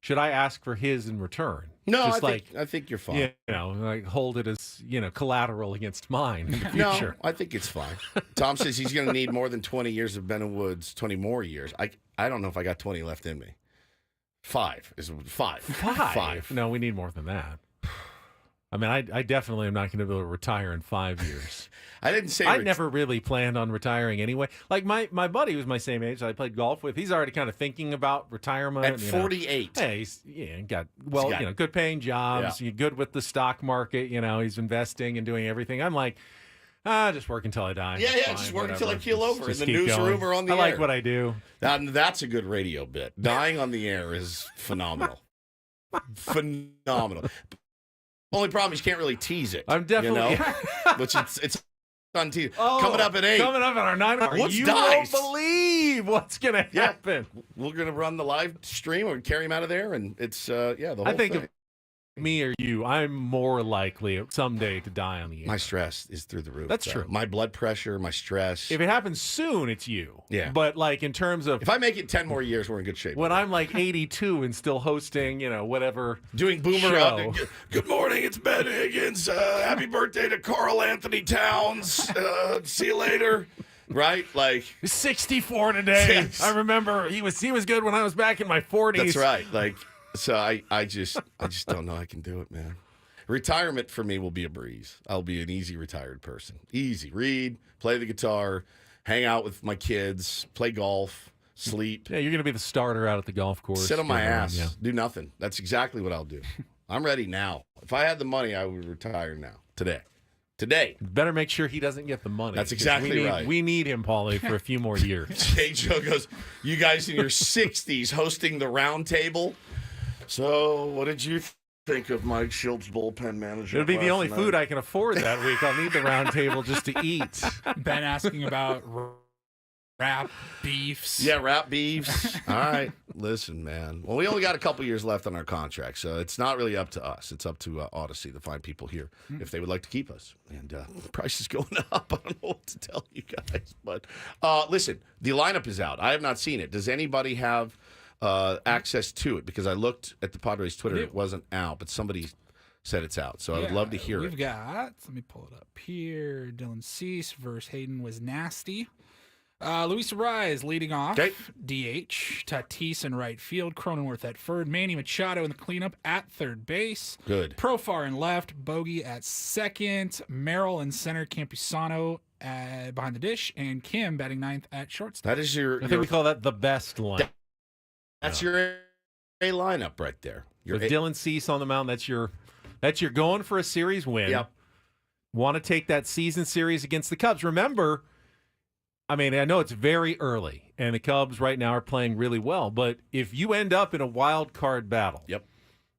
ask for his in return? No, I think you're fine. Like hold it as collateral against mine in the future. No, I think it's fine. Tom says he's going to need more than 20 years of Ben and Woods. 20 more years. I don't know if I got 20 left in me. 5 is 5. 5. No, we need more than that. I mean, I definitely am not going to be able to retire in 5 years. I didn't say I never really planned on retiring anyway. Like my buddy who's my same age that I played golf with, he's already kind of thinking about retirement. At 48. Hey, he's got good paying jobs. Yeah. He's good with the stock market. He's investing and doing everything. I'm like, Just work until I die. Yeah, Fine, just work whatever. until I keel over in Just the keep newsroom going. or on the I air. like what I do. That's a good radio bit. Dying on the air is phenomenal. Phenomenal. Only problem is you can't really tease it. I'm definitely... Which it's on tease. Oh, coming up at 8. Coming up at our 9 hour. What's You dice? won't believe what's going to happen. We're going to run the live stream or carry him out of there, and it's, the whole I think thing. if me or you, I'm more likely someday to die on the air. My stress is through the roof. That's though. true. My blood pressure, my stress. If it happens soon, it's you. Yeah. But like in terms of If I make it 10 more years, we're in good shape. when I'm like 82 and still hosting, whatever. Doing Boomer show. Good morning, it's Ben Higgins. Happy birthday to Carl Anthony Towns. See you later. Right? Like 64 today. Yes. I remember he was good when I was back in my 40s. That's right. Like so I just don't know I can do it, man. Retirement for me will be a breeze. I'll be an easy retired person. Easy. Read, play the guitar, hang out with my kids, play golf, sleep. Yeah, you're going to be the starter out at the golf course. Sit on my Get around, ass. yeah. Do nothing. That's exactly what I'll do. I'm ready now. If I had the money, I would retire now. Today. Better make sure he doesn't get the money. That's exactly right. We need him, Paulie, for a few more years. Jay Joe goes, you guys in your 60s hosting the round table. So what did you think of Mike Shildt's bullpen manager? It'll be the only last food night? I can afford that week. I'll need the round table just to eat. Ben asking about wrap beefs. Yeah, wrap beefs. All right. Listen, man. Well, we only got a couple years left on our contract, so it's not really up to us. It's up to Odyssey, the fine people here, if they would like to keep us. And the price is going up. I don't know what to tell you guys. But listen, the lineup is out. I have not seen it. Does anybody have access to it? Because I looked at the Padres Twitter. It wasn't out, but somebody said it's out. So I would love to hear We've it. got, let me pull it up here. Dylan Cease versus Hayden was nasty. Luis Arraez leading off. Okay. DH. Tatis in right field. Cronenworth at third. Manny Machado in the cleanup at third base. Good. Profar in left. Bogey at second. Merrill in center. Campusano behind the dish. And Kim batting ninth at shortstop. That is your. I think we call that the best line. That's your A lineup right there. With Dylan Cease on the mound, that's your going for a series win. Yep. Want to take that season series against the Cubs. Remember, I mean, I know it's very early, and the Cubs right now are playing really well, but if you end up in a wild card battle,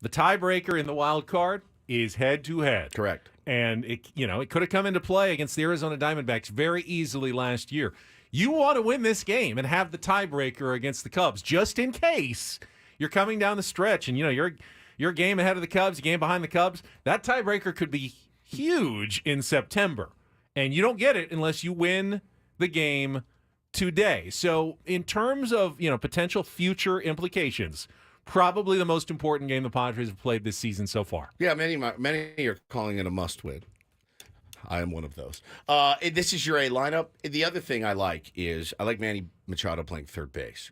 the tiebreaker in the wild card is head-to-head. Correct. And it could have come into play against the Arizona Diamondbacks very easily last year. You want to win this game and have the tiebreaker against the Cubs, just in case you're coming down the stretch and you're a game ahead of the Cubs, a game behind the Cubs. That tiebreaker could be huge in September, and you don't get it unless you win the game today. So in terms of potential future implications, probably the most important game the Padres have played this season so far. Yeah, many are calling it a must-win. I am one of those. This is your A lineup. The other thing I like is Manny Machado playing third base.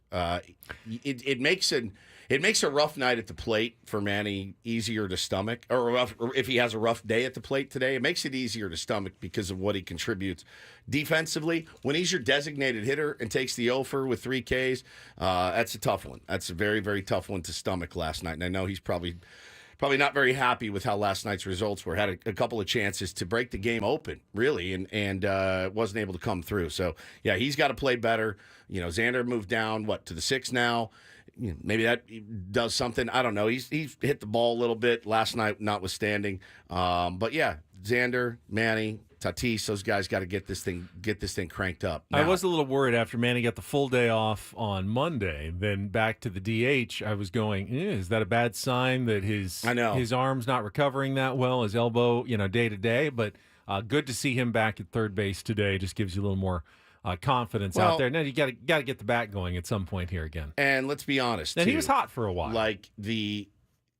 It makes a rough night at the plate for Manny easier to stomach, or if he has a rough day at the plate today, it makes it easier to stomach because of what he contributes defensively. When he's your designated hitter and takes the offer with 3 Ks, that's a tough one. That's a very, very tough one to stomach last night. And I know he's probably not very happy with how last night's results were. Had a couple of chances to break the game open, really, and wasn't able to come through. So, yeah, he's got to play better. Xander moved down, to the 6 now. Maybe that does something. I don't know. He's hit the ball a little bit last night, notwithstanding. But, yeah, Xander, Manny, Tatis, those guys got to get this thing cranked up. I was a little worried after Manny got the full day off on Monday, then back to the DH. I was going, is that a bad sign that his arm's not recovering that well, his elbow, day to day? But good to see him back at third base today. Just gives you a little more confidence out there. Now you got to get the bat going at some point here again. And let's be honest, and he was hot for a while.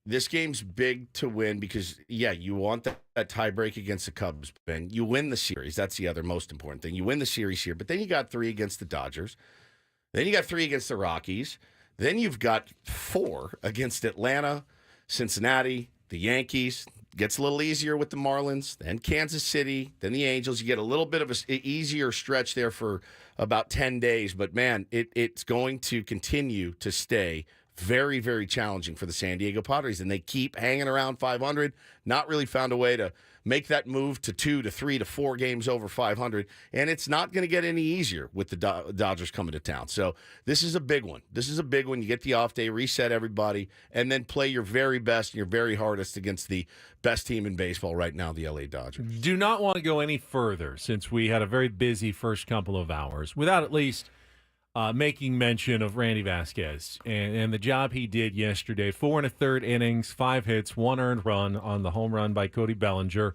This game's big to win because, you want that tie break against the Cubs, Ben. You win the series. That's the other most important thing. You win the series here, but then you got 3 against the Dodgers. Then you got 3 against the Rockies. Then you've got 4 against Atlanta, Cincinnati, the Yankees. Gets a little easier with the Marlins, then Kansas City, then the Angels. You get a little bit of an easier stretch there for about 10 days. But, man, it's going to continue to stay very, very challenging for the San Diego Padres, and they keep hanging around 500, not really found a way to make that move to 2 to 3 to 4 games over 500, and it's not going to get any easier with the Dodgers coming to town. So this is a big one. This is a big one. You get the off day, reset everybody, and then play your very best and your very hardest against the best team in baseball right now, the LA Dodgers. Do not want to go any further since we had a very busy first couple of hours without at least making mention of Randy Vasquez and the job he did yesterday. 4 1/3 innings, 5 hits, 1 earned run on the home run by Cody Bellinger,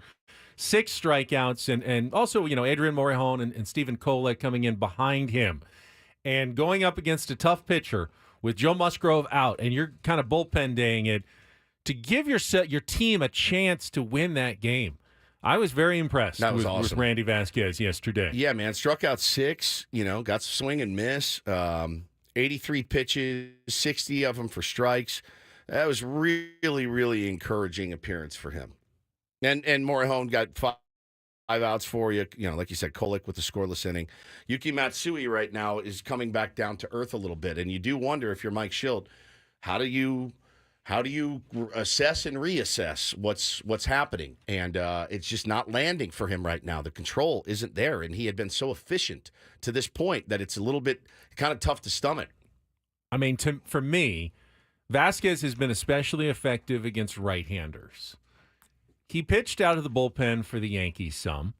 6 strikeouts, and also, Adrian Morejon and Stephen Kolek coming in behind him and going up against a tough pitcher with Joe Musgrove out, and you're kind of bullpen daying it to give your team a chance to win that game. I was very impressed with Randy Vasquez yesterday. Yeah, man. Struck out 6, got swing and miss. 83 pitches, 60 of them for strikes. That was really, really encouraging appearance for him. And Morejon got 5 outs for you. Like you said, Kolek with the scoreless inning. Yuki Matsui right now is coming back down to earth a little bit. And you do wonder if you're Mike Shildt, how do you assess and reassess what's happening? And it's just not landing for him right now. The control isn't there, and he had been so efficient to this point that it's a little bit kind of tough to stomach. I mean, for me, Vasquez has been especially effective against right-handers. He pitched out of the bullpen for the Yankees some.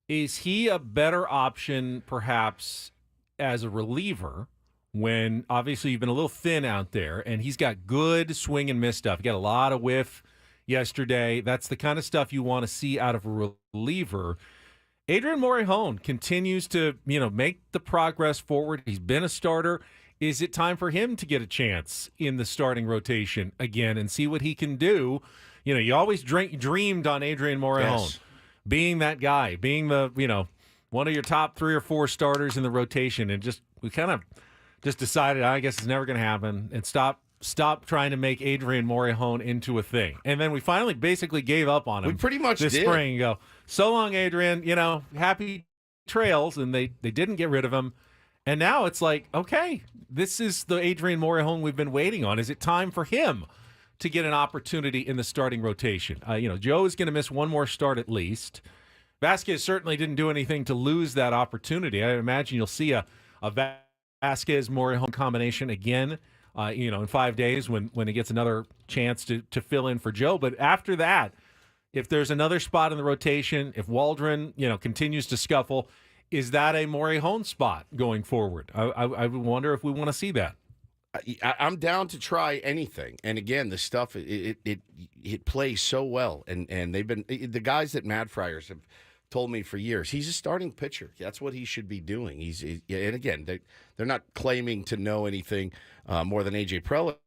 Is he a better option, perhaps, as a reliever when obviously you've been a little thin out there, and he's got good swing and miss stuff? He got a lot of whiff yesterday. That's the kind of stuff you want to see out of a reliever. Adrian Morejon continues to, make the progress forward. He's been a starter. Is it time for him to get a chance in the starting rotation again and see what he can do? You always dreamed on Adrian Morejon being that guy, being the, one of your top 3 or 4 starters in the rotation, and we kind of just decided, I guess it's never going to happen, and stop trying to make Adrian Morejon into a thing. And then we finally basically gave up on him. We pretty much this did. Spring and go, so long, Adrian, happy trails, and they didn't get rid of him. And now it's like, okay, this is the Adrian Morejon we've been waiting on. Is it time for him to get an opportunity in the starting rotation? Joe is going to miss one more start at least. Vasquez certainly didn't do anything to lose that opportunity. I imagine you'll see a Vasquez-Morejon combination again, in 5 days when he gets another chance to fill in for Joe. But after that, if there's another spot in the rotation, if Waldron, continues to scuffle, is that a Morejon spot going forward? I would wonder if we want to see that. I'm down to try anything. And again, the stuff, it plays so well. And they've been, the guys at Mad Friars have told me for years, he's a starting pitcher. That's what he should be doing. And again, they're not claiming to know anything more than A.J. Preller.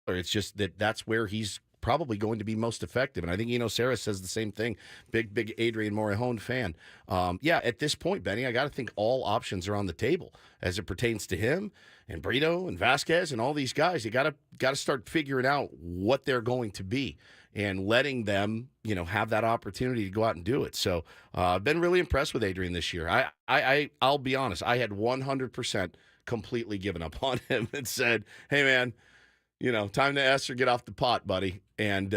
It's just that's where he's probably going to be most effective. And I think Sarah says the same thing. Big Adrian Morejon fan. At this point, Benny, I got to think all options are on the table as it pertains to him and Brito and Vasquez and all these guys. You got to start figuring out what they're going to be and letting them, have that opportunity to go out and do it. So I've been really impressed with Adrian this year. I'll be honest. I had 100% completely given up on him and said, hey, man, time to S or get off the pot, buddy. And,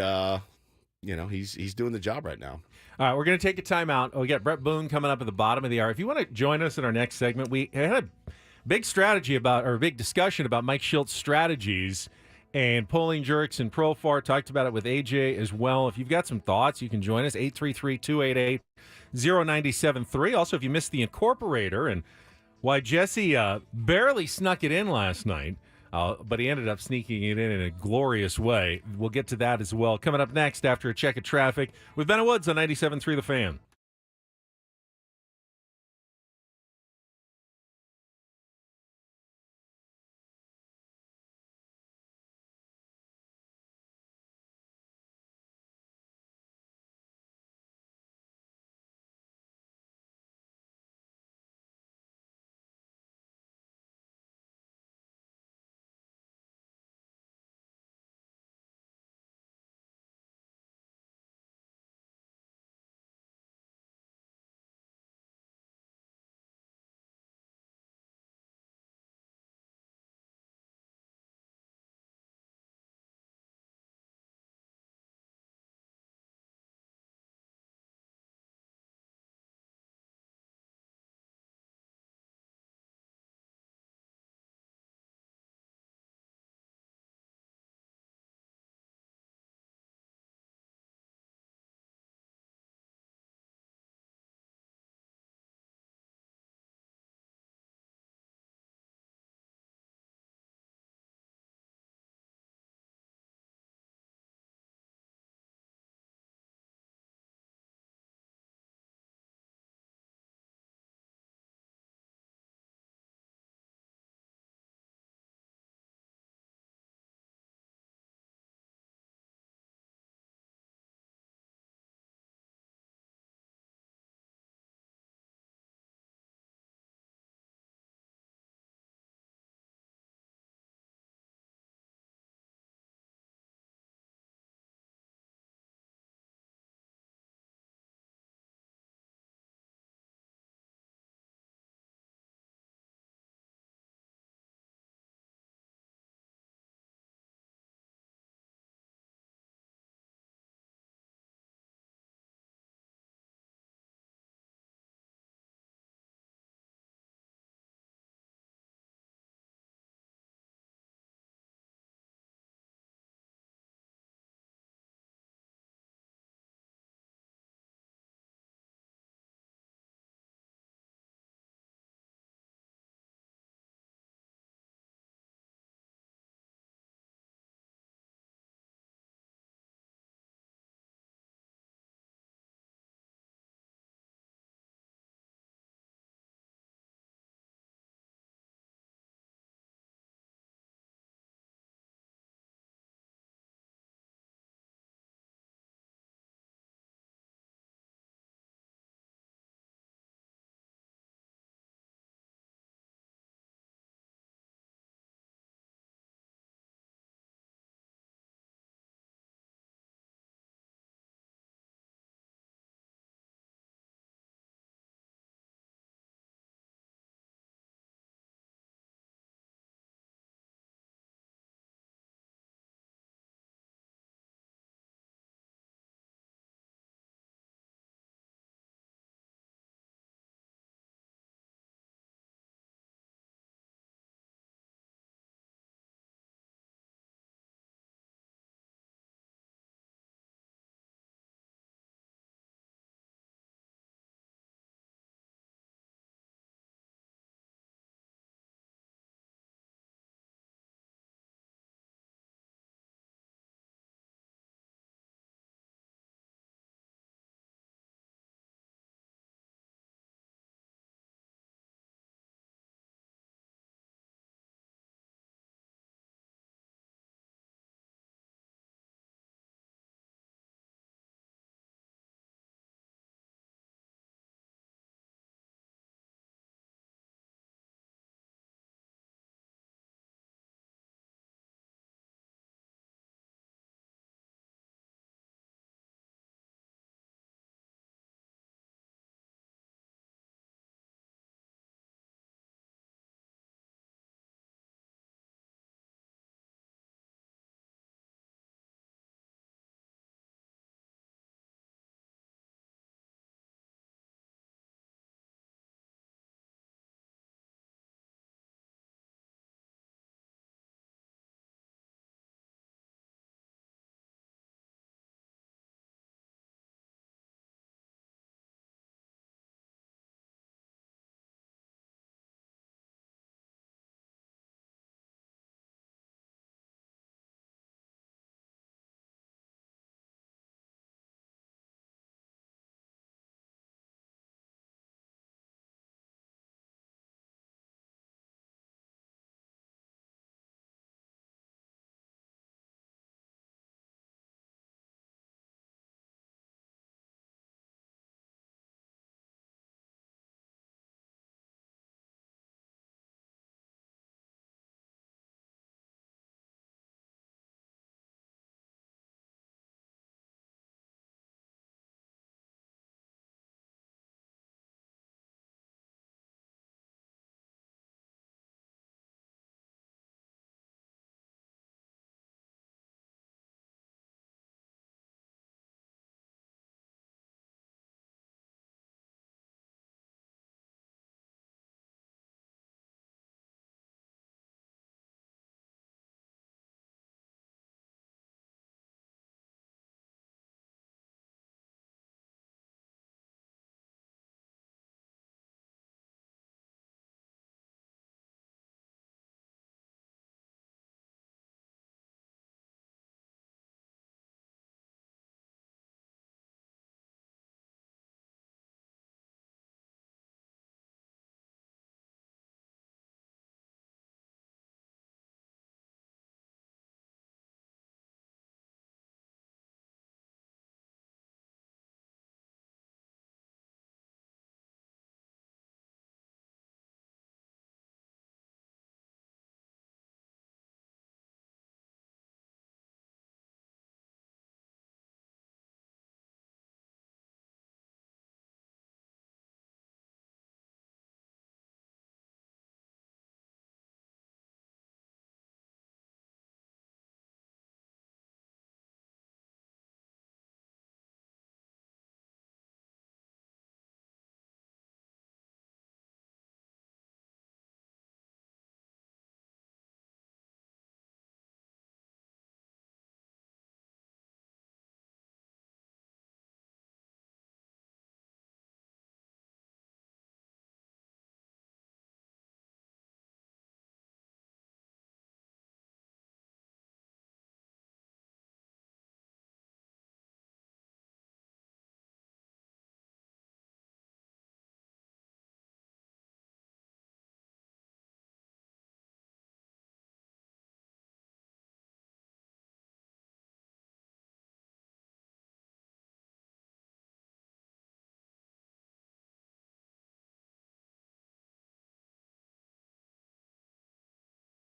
he's doing the job right now. All right, we're going to take a timeout. We got Bret Boone coming up at the bottom of the hour. If you want to join us in our next segment, we had a big big discussion about Mike Shildt's strategies and pulling jerks and Profar. Talked about it with AJ as well. If you've got some thoughts, you can join us, 833-288-0973. Also, if you missed the Incorporator and why Jesse barely snuck it in last night, but he ended up sneaking it in a glorious way. We'll get to that as well. Coming up next after a check of traffic with Ben Woods on 97.3 The Fan.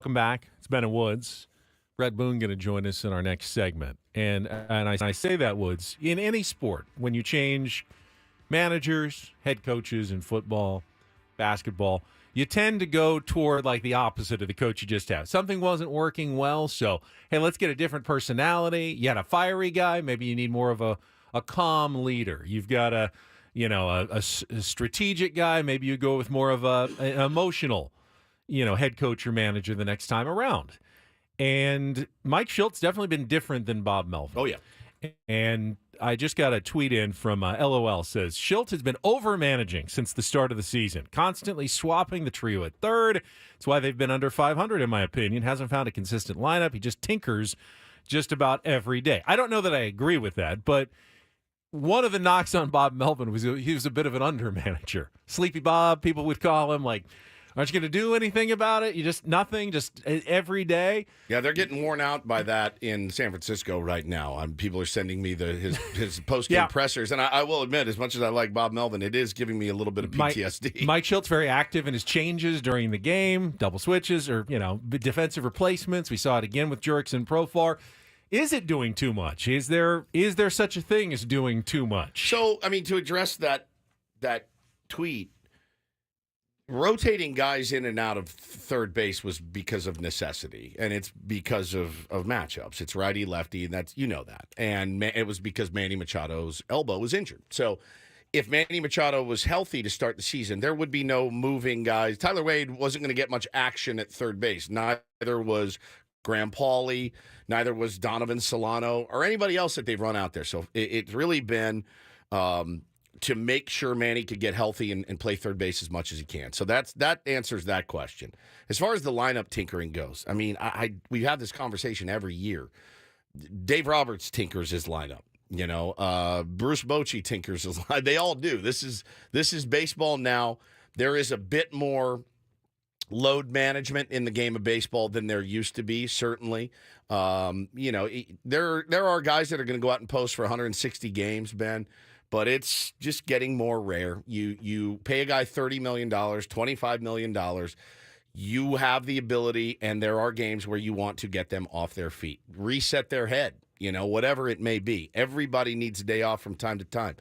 Welcome back. It's Ben and Woods. Bret Boone going to join us in our next segment. And I say that, Woods, in any sport, when you change managers, head coaches in football, basketball, you tend to go toward like the opposite of the coach you just had. Something wasn't working well, so, hey, let's get a different personality. You had a fiery guy. Maybe you need more of a calm leader. You've got a strategic guy. Maybe you go with more of an emotional, head coach or manager the next time around. And Mike Shildt's definitely been different than Bob Melvin. Oh, yeah. And I just got a tweet in from LOL says, Shildt has been over-managing since the start of the season, constantly swapping the trio at third. That's why they've been under 500, in my opinion. Hasn't found a consistent lineup. He just tinkers just about every day. I don't know that I agree with that, but one of the knocks on Bob Melvin was he was a bit of an under-manager. Sleepy Bob, people would call him, like, aren't you going to do anything about it? You just nothing, just every day. Yeah, they're getting worn out by that in San Francisco right now. People are sending me his post-game pressers, and I will admit, as much as I like Bob Melvin, it is giving me a little bit of PTSD. Mike Shildt's very active in his changes during the game, double switches or defensive replacements. We saw it again with Jurickson Profar. Is it doing too much? Is there such a thing as doing too much? So, I mean, to address that tweet, rotating guys in and out of third base was because of necessity, and it's because of matchups. It's righty-lefty, and that's that. And it was because Manny Machado's elbow was injured. So if Manny Machado was healthy to start the season, there would be no moving guys. Tyler Wade wasn't going to get much action at third base. Neither was Graham Pauley, neither was Donovan Solano, or anybody else that they've run out there. So it's really been to make sure Manny could get healthy and play third base as much as he can. So that answers that question. As far as the lineup tinkering goes, I mean, we have this conversation every year. Dave Roberts tinkers his lineup. Bruce Bochy tinkers his lineup. They all do. This is baseball now. There is a bit more load management in the game of baseball than there used to be, certainly. There are guys that are going to go out and post for 160 games, Ben, but it's just getting more rare. You pay a guy $30 million, $25 million. You have the ability, and there are games where you want to get them off their feet, reset their head, whatever it may be. Everybody needs a day off from time to time.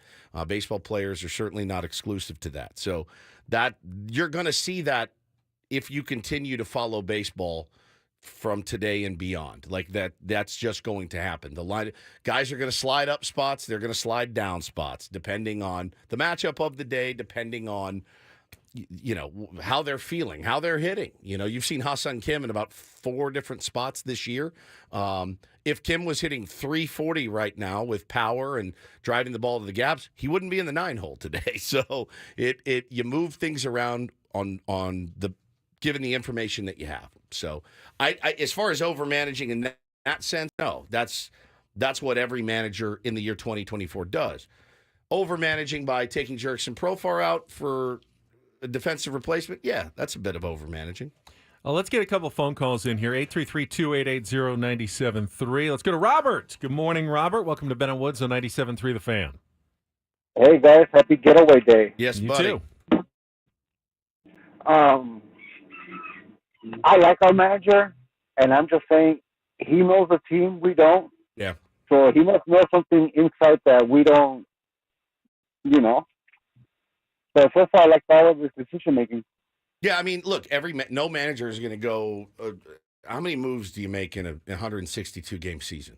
Baseball players are certainly not exclusive to that. So that you're going to see that if you continue to follow baseball from today and beyond. Like that's just going to happen. The guys are going to slide up spots, they're going to slide down spots, depending on the matchup of the day, depending on how they're feeling, how they're hitting. You've seen Ha-Seong Kim in about 4 different spots this year. If Kim was hitting 340 right now with power and driving the ball to the gaps, he wouldn't be in the 9-hole today. So you move things around on the given the information that you have. So I as far as over-managing in that sense, no. That's what every manager in the year 2024 does. Over-managing by taking Jurickson Profar out for a defensive replacement, yeah, that's a bit of over-managing. Let's get a couple phone calls in here. 833-288-0973. Let's go to Robert. Good morning, Robert. Welcome to Ben and Woods on 97.3 The Fan. Hey, guys. Happy getaway day. Yes, you buddy. Too. I like our manager, and I'm just saying he knows the team, we don't. Yeah. So he must know something inside that we don't, So far, I like all of his decision-making. Yeah, I mean, look, no manager is going to go how many moves do you make in a 162-game season?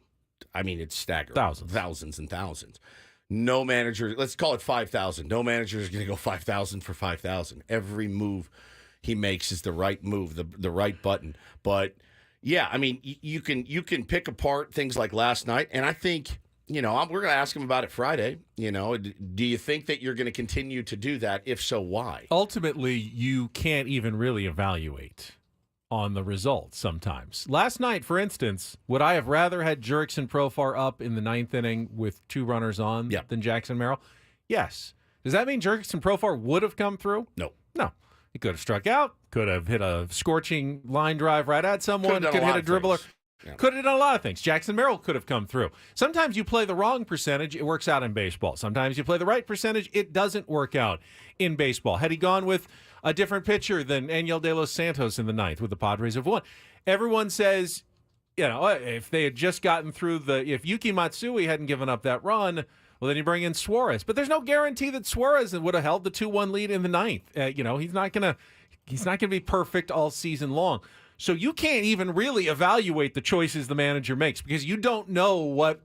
I mean, it's staggering. Thousands and thousands. No manager, let's call it 5,000. No manager is going to go 5,000 for 5,000. Every move he makes is the right move, the right button. But yeah, I mean, you can pick apart things like last night, and I think we're going to ask him about it Friday. Do you think that you're going to continue to do that? If so, why? Ultimately, you can't even really evaluate on the results sometimes. Last night, for instance, would I have rather had Jurickson Profar up in the 9th inning with 2 runners on than Jackson Merrill? Yes. Does that mean Jurickson Profar would have come through? No. He could have struck out, could have hit a scorching line drive right at someone, could have hit a dribbler. Could have done a lot of things. Jackson Merrill could have come through. Sometimes you play the wrong percentage, it works out in baseball. Sometimes you play the right percentage, it doesn't work out in baseball. Had he gone with a different pitcher than Angel De Los Santos in the ninth, would the Padres have won? Everyone says, if they had just gotten through if Yuki Matsui hadn't given up that run, well, then you bring in Suarez. But there's no guarantee that Suarez would have held the 2-1 lead in the ninth. He's not gonna be perfect all season long. So you can't even really evaluate the choices the manager makes because you don't know what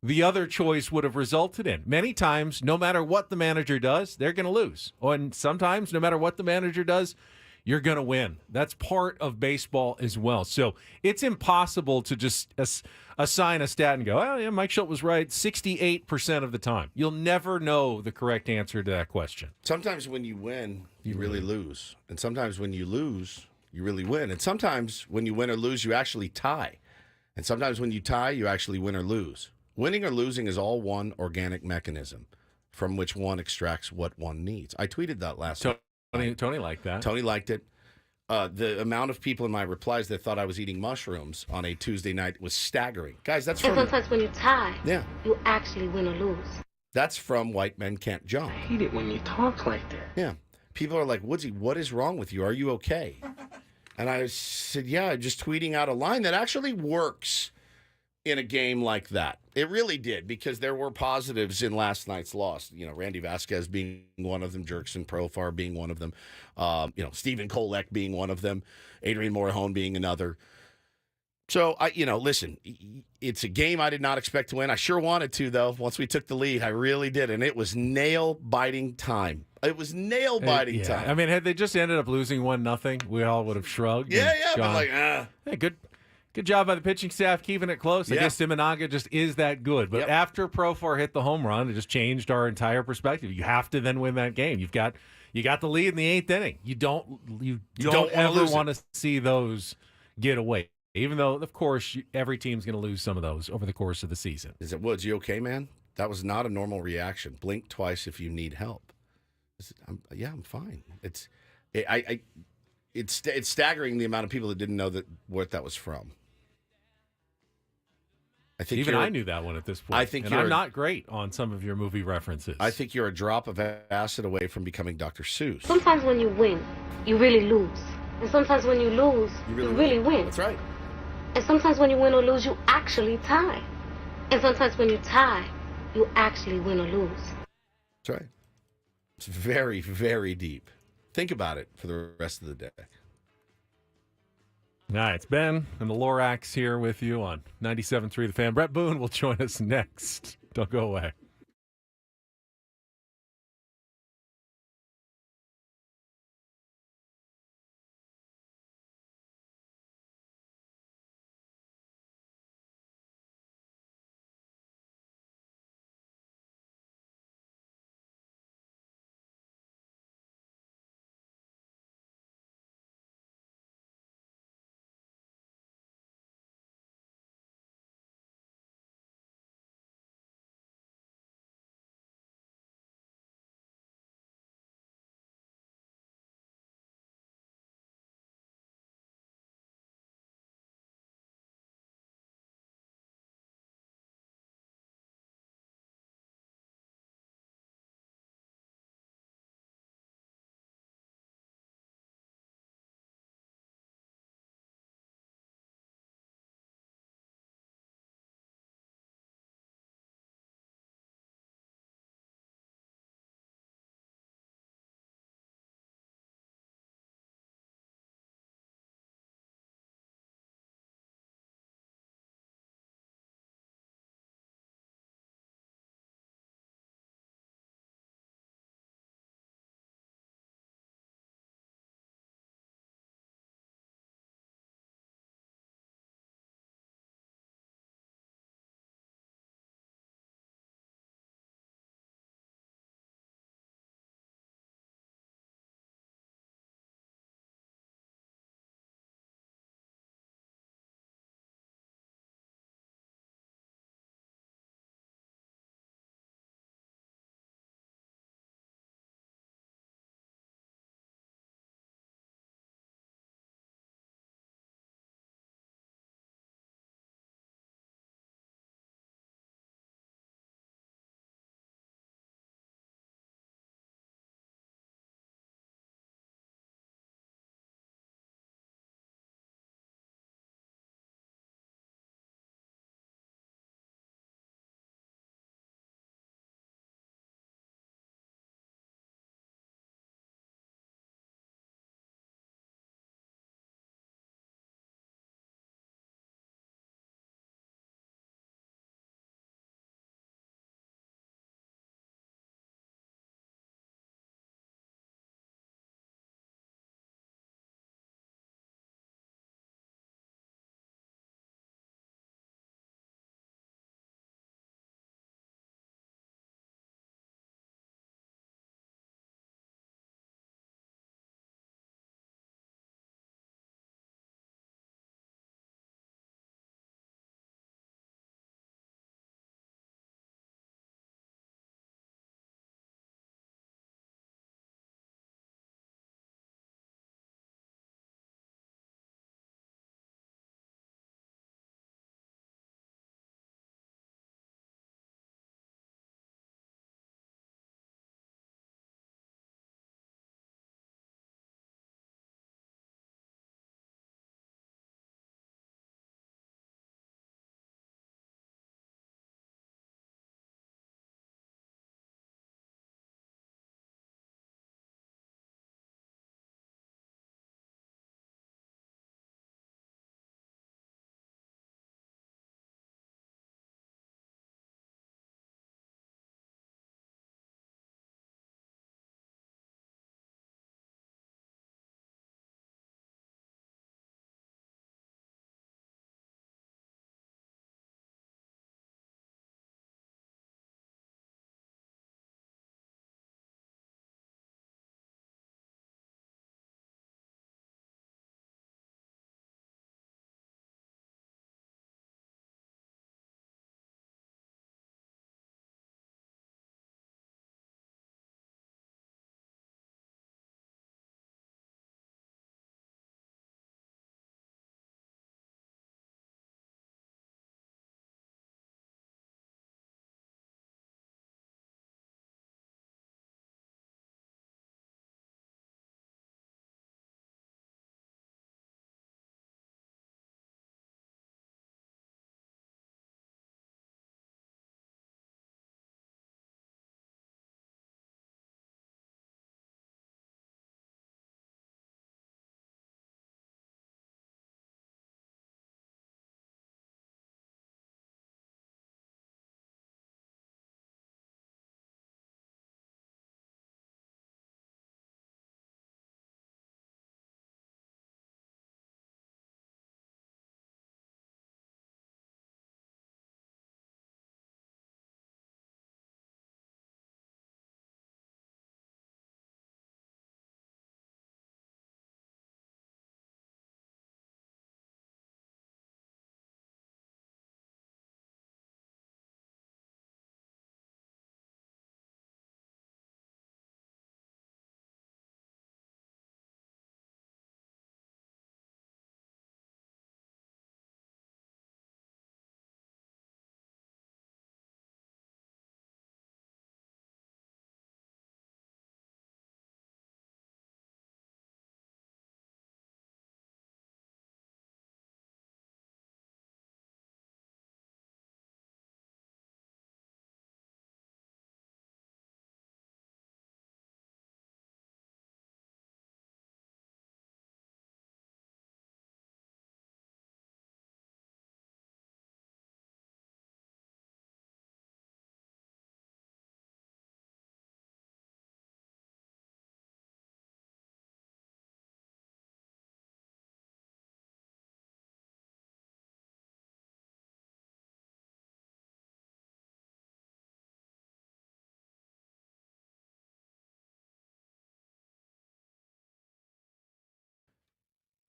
the other choice would have resulted in. Many times, no matter what the manager does, they're going to lose. And sometimes, no matter what the manager does, you're going to win. That's part of baseball as well. So it's impossible to just assign a stat and go, oh, yeah, Mike Shildt was right 68% of the time. You'll never know the correct answer to that question. Sometimes when you win, you really lose. And sometimes when you lose, you really win. And sometimes when you win or lose, you actually tie. And sometimes when you tie, you actually win or lose. Winning or losing is all one organic mechanism from which one extracts what one needs. I tweeted that last night. Tony liked that. Tony liked it. The amount of people in my replies that thought I was eating mushrooms on a Tuesday night was staggering. Guys, that's from... And sometimes when you tie, yeah, you actually win or lose. That's from White Men Can't Jump. I hate it when you talk like that. Yeah. People are like, Woodsy, what is wrong with you? Are you okay? And I said, yeah, I'm just tweeting out a line that actually works in a game like that. It really did, because there were positives in last night's loss. Randy Vasquez being one of them, Jerkson Profar being one of them, Stephen Kolek being one of them, Adrian Morahone being another. So, listen, it's a game I did not expect to win. I sure wanted to, though. Once we took the lead, I really did, and it was nail-biting time. It was nail-biting time. I mean, had they just ended up losing 1-0, we all would have shrugged. But Hey, good job by the pitching staff keeping it close. I guess Imanaga just is that good. But after Profar hit the home run, it just changed our entire perspective. You have to then win that game. You got the lead in the 8th inning. You don't ever want to see those get away. Even though, of course, every team's going to lose some of those over the course of the season. Is it Woods? You okay, man? That was not a normal reaction. Blink twice if you need help. I'm fine. It's staggering the amount of people that didn't know what that was from. I think even I knew that one at this point. I'm not great on some of your movie references. I think you're a drop of acid away from becoming Dr. Seuss. Sometimes when you win, you really lose. And sometimes when you lose, you really win. That's right. And sometimes when you win or lose, you actually tie. And sometimes when you tie, you actually win or lose. That's right. It's very, very deep. Think about it for the rest of the day. All right, it's Ben and the Lorax here with you on 97.3 The Fan. Bret Boone will join us next. Don't go away.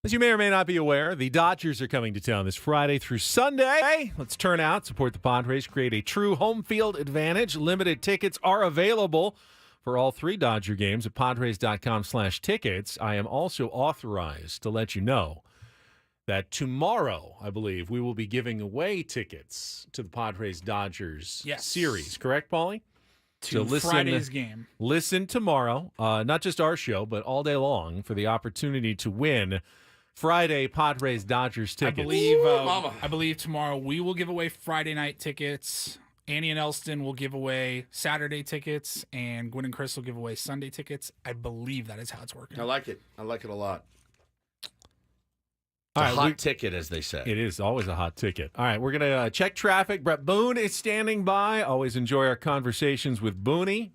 As you may or may not be aware, the Dodgers are coming to town this Friday through Sunday. Let's turn out, support the Padres, create a true home field advantage. Limited tickets are available for all 3 Dodger games at Padres.com/tickets. I am also authorized to let you know that tomorrow, I believe, we will be giving away tickets to the Padres-Dodgers series. Correct, Paulie? To Friday's game. Listen tomorrow, not just our show, but all day long for the opportunity to win Friday Padres-Dodgers tickets. I believe tomorrow we will give away Friday night tickets. Annie and Elston will give away Saturday tickets, and Gwen and Chris will give away Sunday tickets. I believe that is how it's working. I like it. I like it a lot. All It's a right, hot ticket, as they say. It is always a hot ticket. All right, we're going to check traffic. Bret Boone is standing by. Always enjoy our conversations with Booney.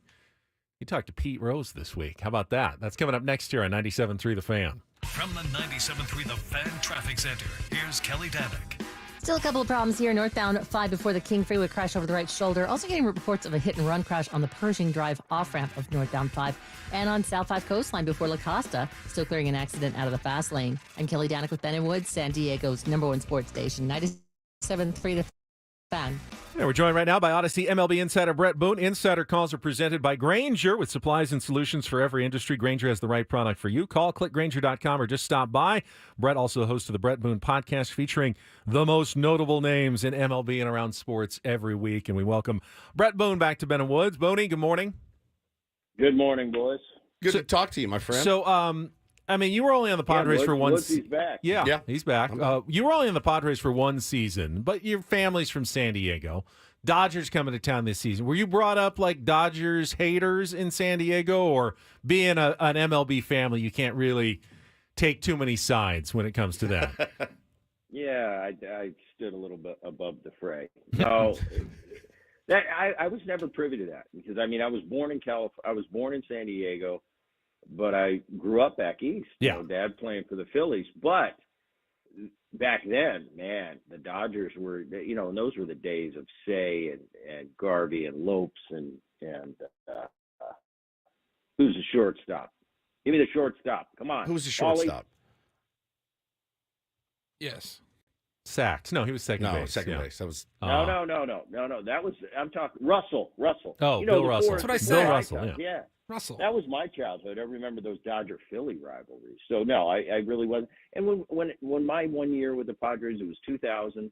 He talked to Pete Rose this week. How about that? That's coming up next year on 97.3 The Fan. From the 97.3 The Fan Traffic Center, here's Kelly Danick. Still a couple of problems here. Northbound 5 before the King Freeway crash over the right shoulder. Also getting reports of a hit-and-run crash on the Pershing Drive off-ramp of northbound 5. And on South 5 Coastline before La Costa, still clearing an accident out of the fast lane. I'm Kelly Danick with Ben & Woods, San Diego's #1 sports station, 97.3 The Fan. Yeah, we're joined right now by Odyssey MLB insider Bret Boone. Insider calls are presented by Grainger with supplies and solutions for every industry. Grainger has the right product for you. Call, click Grainger.com, or just stop by. Bret also hosts of the Bret Boone podcast featuring the most notable names in MLB and around sports every week. And we welcome Bret Boone back to Ben & Woods. Booney, good morning. Good morning, boys. Good to talk to you, my friend. So, I mean, you were only on the Padres for one season. He's back. Yeah, he's back. You were only on the Padres for one season, but your family's from San Diego. Dodgers coming to town this season. Were you brought up like Dodgers haters in San Diego, or being an MLB family, you can't really take too many sides when it comes to that? Yeah, I stood a little bit above the fray. No, that I was never privy to that because I mean I was born in I was born in San Diego, but I grew up back east. Yeah, you know, Dad playing for the Phillies, but back then, man, the Dodgers were, you know, and those were the days of Say and Garvey and Lopes and who's the shortstop? Give me the shortstop. Come on. Who's the shortstop? Yes. Sacked. No, he was second base. Second base. That was No. That was I'm talking Russell. Oh, you know, Bill Russell. That's what I said. Bill Russell. Yeah. Russell. That was my childhood. I remember those Dodger-Philly rivalries. So no, I really wasn't. And when my 1 year with the Padres, it was 2000.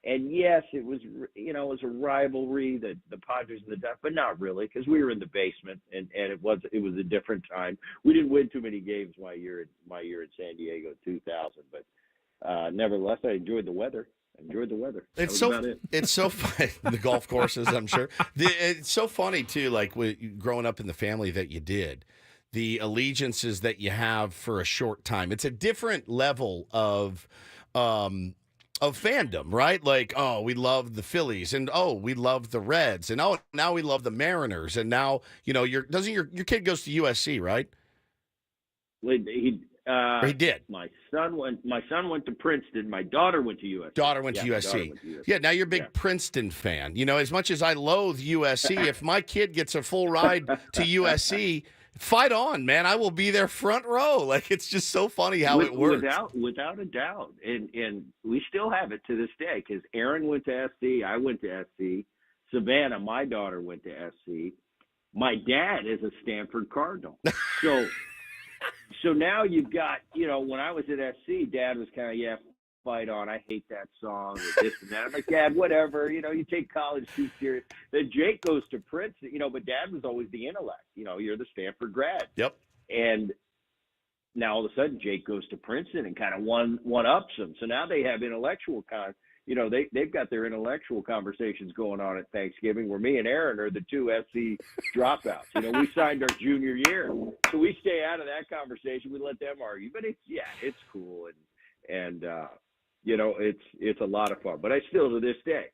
And yes, it was, you know, it was a rivalry, the Padres and the Dodgers, but not really, because we were in the basement and it was a different time. We didn't win too many games my year in San Diego, 2000. But nevertheless, I enjoyed the weather. It's so funny. The golf courses, I'm sure. It's so funny too. Like growing up in the family that you did, the allegiances that you have for a short time. It's a different level of fandom, right? Like, oh, we love the Phillies, and oh, we love the Reds, and oh, now we love the Mariners, and now you know your kid goes to USC, right? He did. My son went to Princeton. My daughter went to USC. Daughter went to USC. Yeah, now you're a big Princeton fan. You know, as much as I loathe USC, if my kid gets a full ride to USC, fight on, man. I will be there front row. Like, it's just so funny how it works. Without a doubt. And we still have it to this day because Aaron went to SC. I went to SC. Savannah, my daughter, went to SC. My dad is a Stanford Cardinal. So now you've got, you know, when I was at SC, Dad was kind of, fight on. I hate that song, or this and that. I'm like, Dad, whatever. You know, you take college too serious. Then Jake goes to Princeton, you know, but Dad was always the intellect. You know, you're the Stanford grad. Yep. And now all of a sudden Jake goes to Princeton and kind of one-ups him. So now they have intellectual you know, they've got their intellectual conversations going on at Thanksgiving where me and Aaron are the two SC dropouts. You know, we signed our junior year. So we stay out of that conversation. We let them argue. But it's cool. And you know, it's a lot of fun. But I still, to this day,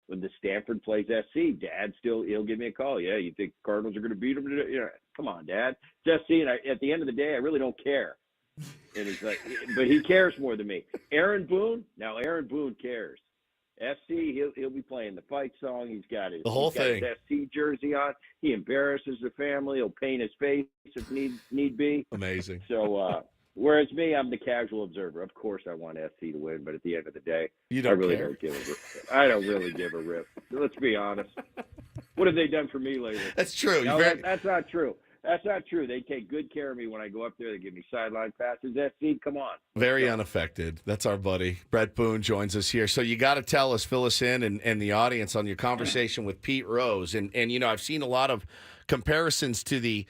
when the Stanford plays SC, Dad he'll give me a call. Yeah, you think Cardinals are going to beat them today? You know, come on, Dad. It's SC, and at the end of the day, I really don't care. And it's like, but he cares more than me. Aaron Boone cares. SC, he'll be playing the fight song. He's got his thing. His SC jersey on. He embarrasses the family. He'll paint his face if need be. Amazing. So Whereas me, I'm the casual observer. Of course, I want SC to win, but at the end of the day, You I don't really care. don't give a rip. I don't really give a rip. Let's be honest. What have they done for me lately? That's true. No, that's not true. That's not true. They take good care of me when I go up there. They give me sideline passes. SC, come on. Very unaffected. That's our buddy. Bret Boone joins us here. So you got to tell us, fill us in and the audience on your conversation with Pete Rose. And you know, I've seen a lot of comparisons to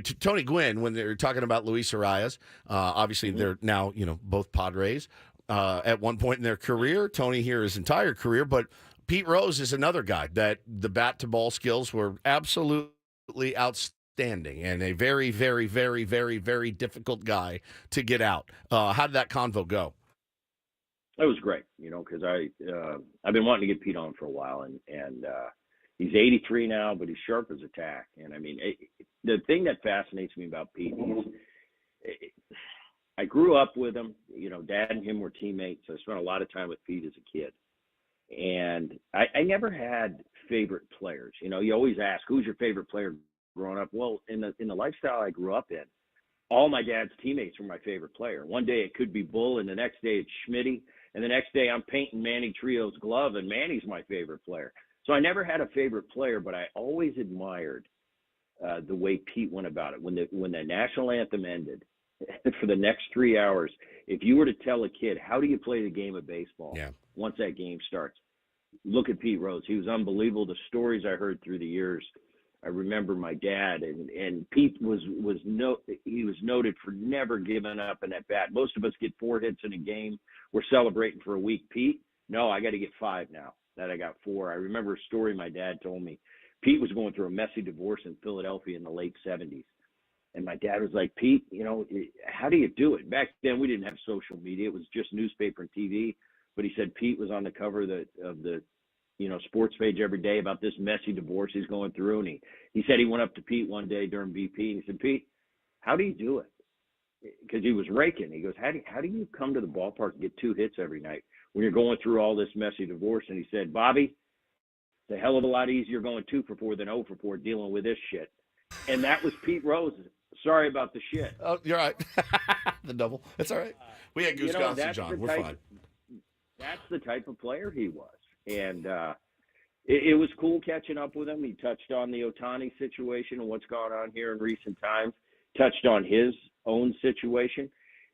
Tony Gwynn when they're talking about Luis Arias. Obviously, they're now, you know, both Padres at one point in their career. Tony here his entire career. But Pete Rose is another guy that the bat-to-ball skills were absolutely outstanding. And a very, very, very, very, very difficult guy to get out. How did that convo go? It was great, you know, because I've been wanting to get Pete on for a while, and he's 83 now, but he's sharp as a tack. And I mean, the thing that fascinates me about Pete is I grew up with him. You know, Dad and him were teammates. I spent a lot of time with Pete as a kid, and I never had favorite players. You know, you always ask, who's your favorite player growing up? Well, in the lifestyle I grew up in, all my dad's teammates were my favorite player. One day it could be Bull, and the next day it's Schmitty, and the next day I'm painting Manny Trio's glove, and Manny's my favorite player. So I never had a favorite player, but I always admired the way Pete went about it. When the national anthem ended, for the next 3 hours, if you were to tell a kid, how do you play the game of baseball once that game starts, look at Pete Rose. He was unbelievable. The stories I heard through the years, I remember my dad, and Pete was noted for never giving up in at bat. Most of us get 4 hits in a game. We're celebrating for a week. Pete, no, I got to get 5 now that I got 4. I remember a story my dad told me. Pete was going through a messy divorce in Philadelphia in the late 70s. And my dad was like, Pete, you know, how do you do it? Back then we didn't have social media. It was just newspaper and TV. But he said Pete was on the cover of the you know, sports page every day about this messy divorce he's going through. And he said he went up to Pete one day during BP and he said, Pete, how do you do it? Because he was raking. He goes, how do you come to the ballpark and get 2 hits every night when you're going through all this messy divorce? And he said, Bobby, it's a hell of a lot easier going 2 for 4 than 0 for 4 dealing with this shit. And that was Pete Rose. Sorry about the shit. Oh, you're right. The double. It's all right. We had Goose Gossett, John. We're fine. That's the type of player he was. And it was cool catching up with him. He touched on the Ohtani situation and what's gone on here in recent times, touched on his own situation.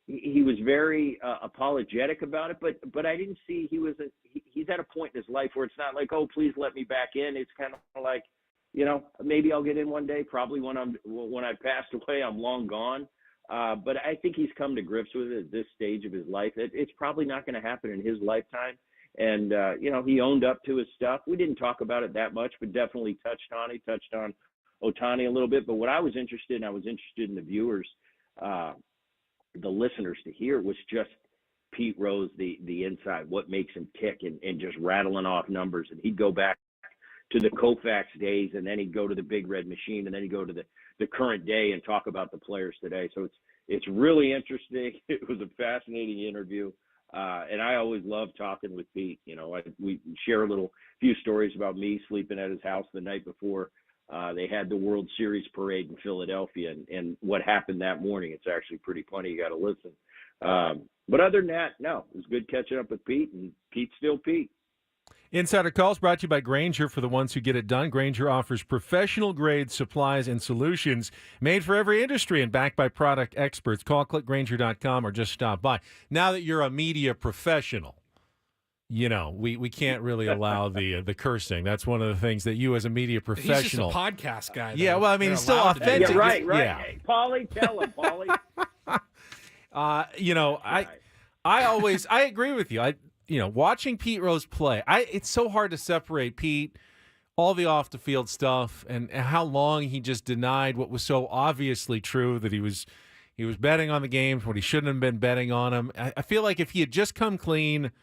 He was very apologetic about it, but I didn't see he's at a point in his life where it's not like, oh, please let me back in. It's kind of like, you know, maybe I'll get in one day. Probably when I passed away, I'm long gone. But I think he's come to grips with it at this stage of his life. It's probably not going to happen in his lifetime. And, you know, he owned up to his stuff. We didn't talk about it that much, but definitely touched on Ohtani a little bit. But what I was interested in the viewers, the listeners to hear was just Pete Rose, the inside, what makes him tick and just rattling off numbers. And he'd go back to the Koufax days, and then he'd go to the Big Red Machine, and then he'd go to the current day and talk about the players today. So it's really interesting. It was a fascinating interview. And I always love talking with Pete. You know, we share a few stories about me sleeping at his house the night before they had the World Series parade in Philadelphia and what happened that morning. It's actually pretty funny. You got to listen. But other than that, no, it was good catching up with Pete, and Pete's still Pete. Insider Calls brought to you by Grainger. For the ones who get it done, Grainger offers professional-grade supplies and solutions made for every industry and backed by product experts. Call clickgrainger.com or just stop by. Now that you're a media professional, you know, we can't really allow the cursing. That's one of the things that you as a media professional. He's just a podcast guy. Yeah, well, I mean, he's still authentic. Yeah, right. Yeah. Hey, Paulie, tell him, Paulie. You know, I agree with you. You know, watching Pete Rose play, it's so hard to separate Pete, all the off-the-field stuff, and how long he just denied what was so obviously true, that he was betting on the games when he shouldn't have been betting on them. I feel like if he had just come clean,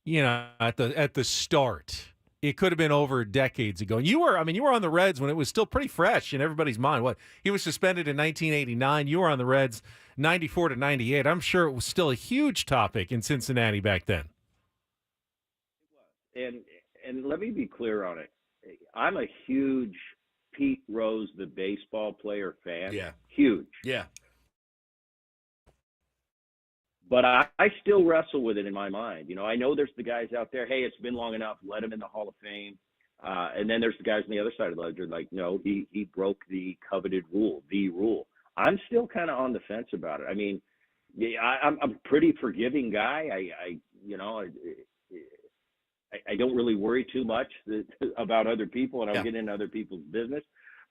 you know, at the start, it could have been over decades ago. And you were on the Reds when it was still pretty fresh in everybody's mind. What, he was suspended in 1989. You were on the Reds 94 to 98. I'm sure it was still a huge topic in Cincinnati back then. And let me be clear on it. I'm a huge Pete Rose, the baseball player fan. Yeah. Huge. Yeah. But I still wrestle with it in my mind. You know, I know there's the guys out there, hey, it's been long enough, let him in the Hall of Fame. And then there's the guys on the other side of the ledger, like, no, he broke the coveted rule, the rule. I'm still kind of on the fence about it. I mean, yeah, I'm a pretty forgiving guy. I don't really worry too much about other people, and I don't get into other people's business.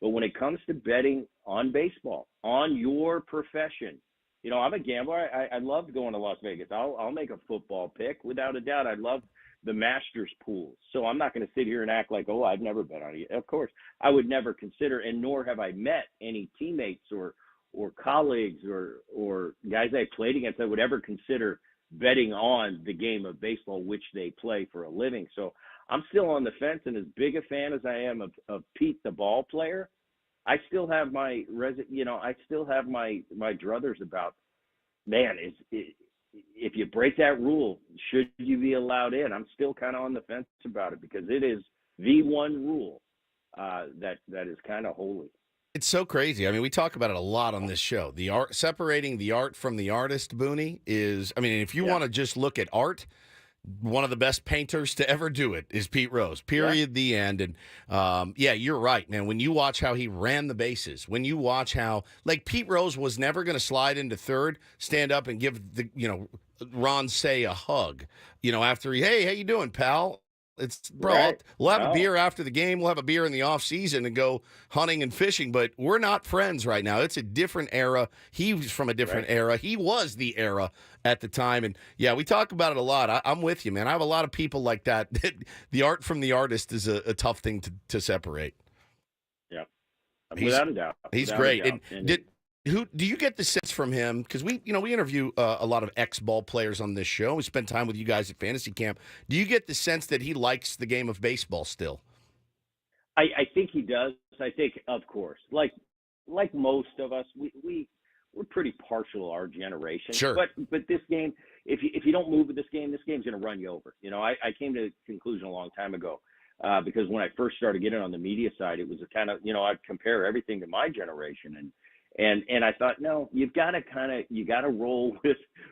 But when it comes to betting on baseball, on your profession, you know, I'm a gambler. I love going to Las Vegas. I'll make a football pick without a doubt. I love the Masters pools. So I'm not going to sit here and act like, oh, I've never bet on it. Of course, I would never consider, and nor have I met any teammates or colleagues or guys I played against that would ever consider betting on the game of baseball, which they play for a living. So I'm still on the fence, and as big a fan as I am of Pete, the ball player, I still have my druthers about, man, if you break that rule, should you be allowed in? I'm still kind of on the fence about it because it is the one rule that is kind of holy. It's so crazy. I mean, we talk about it a lot on this show. The art, separating the art from the artist, Booney, is, I mean, if you want to just look at art, one of the best painters to ever do it is Pete Rose, period, the end. And, you're right, man. When you watch how he ran the bases, when you watch how, like, Pete Rose was never going to slide into third, stand up and give Ron Say a hug, after hey, how you doing, pal? It's, bro, right. We'll have a beer after the game. We'll have a beer in the off season and go hunting and fishing, but we're not friends right now. It's a different era. He was from a different era. He was the era at the time. And yeah, we talk about it a lot. I'm with you, man. I have a lot of people like that. The art from the artist is a tough thing to separate. Yeah. Without a doubt. He's great. Who do you get the sense from him? Because we interview a lot of ex-ball players on this show. We spend time with you guys at Fantasy Camp. Do you get the sense that he likes the game of baseball still? I think he does. I think, of course, like most of us, we're pretty partial to our generation. Sure. But this game, if you don't move with this game's going to run you over. I came to a conclusion a long time ago because when I first started getting on the media side, it was a kind of I'd compare everything to my generation and I thought, no, you got to roll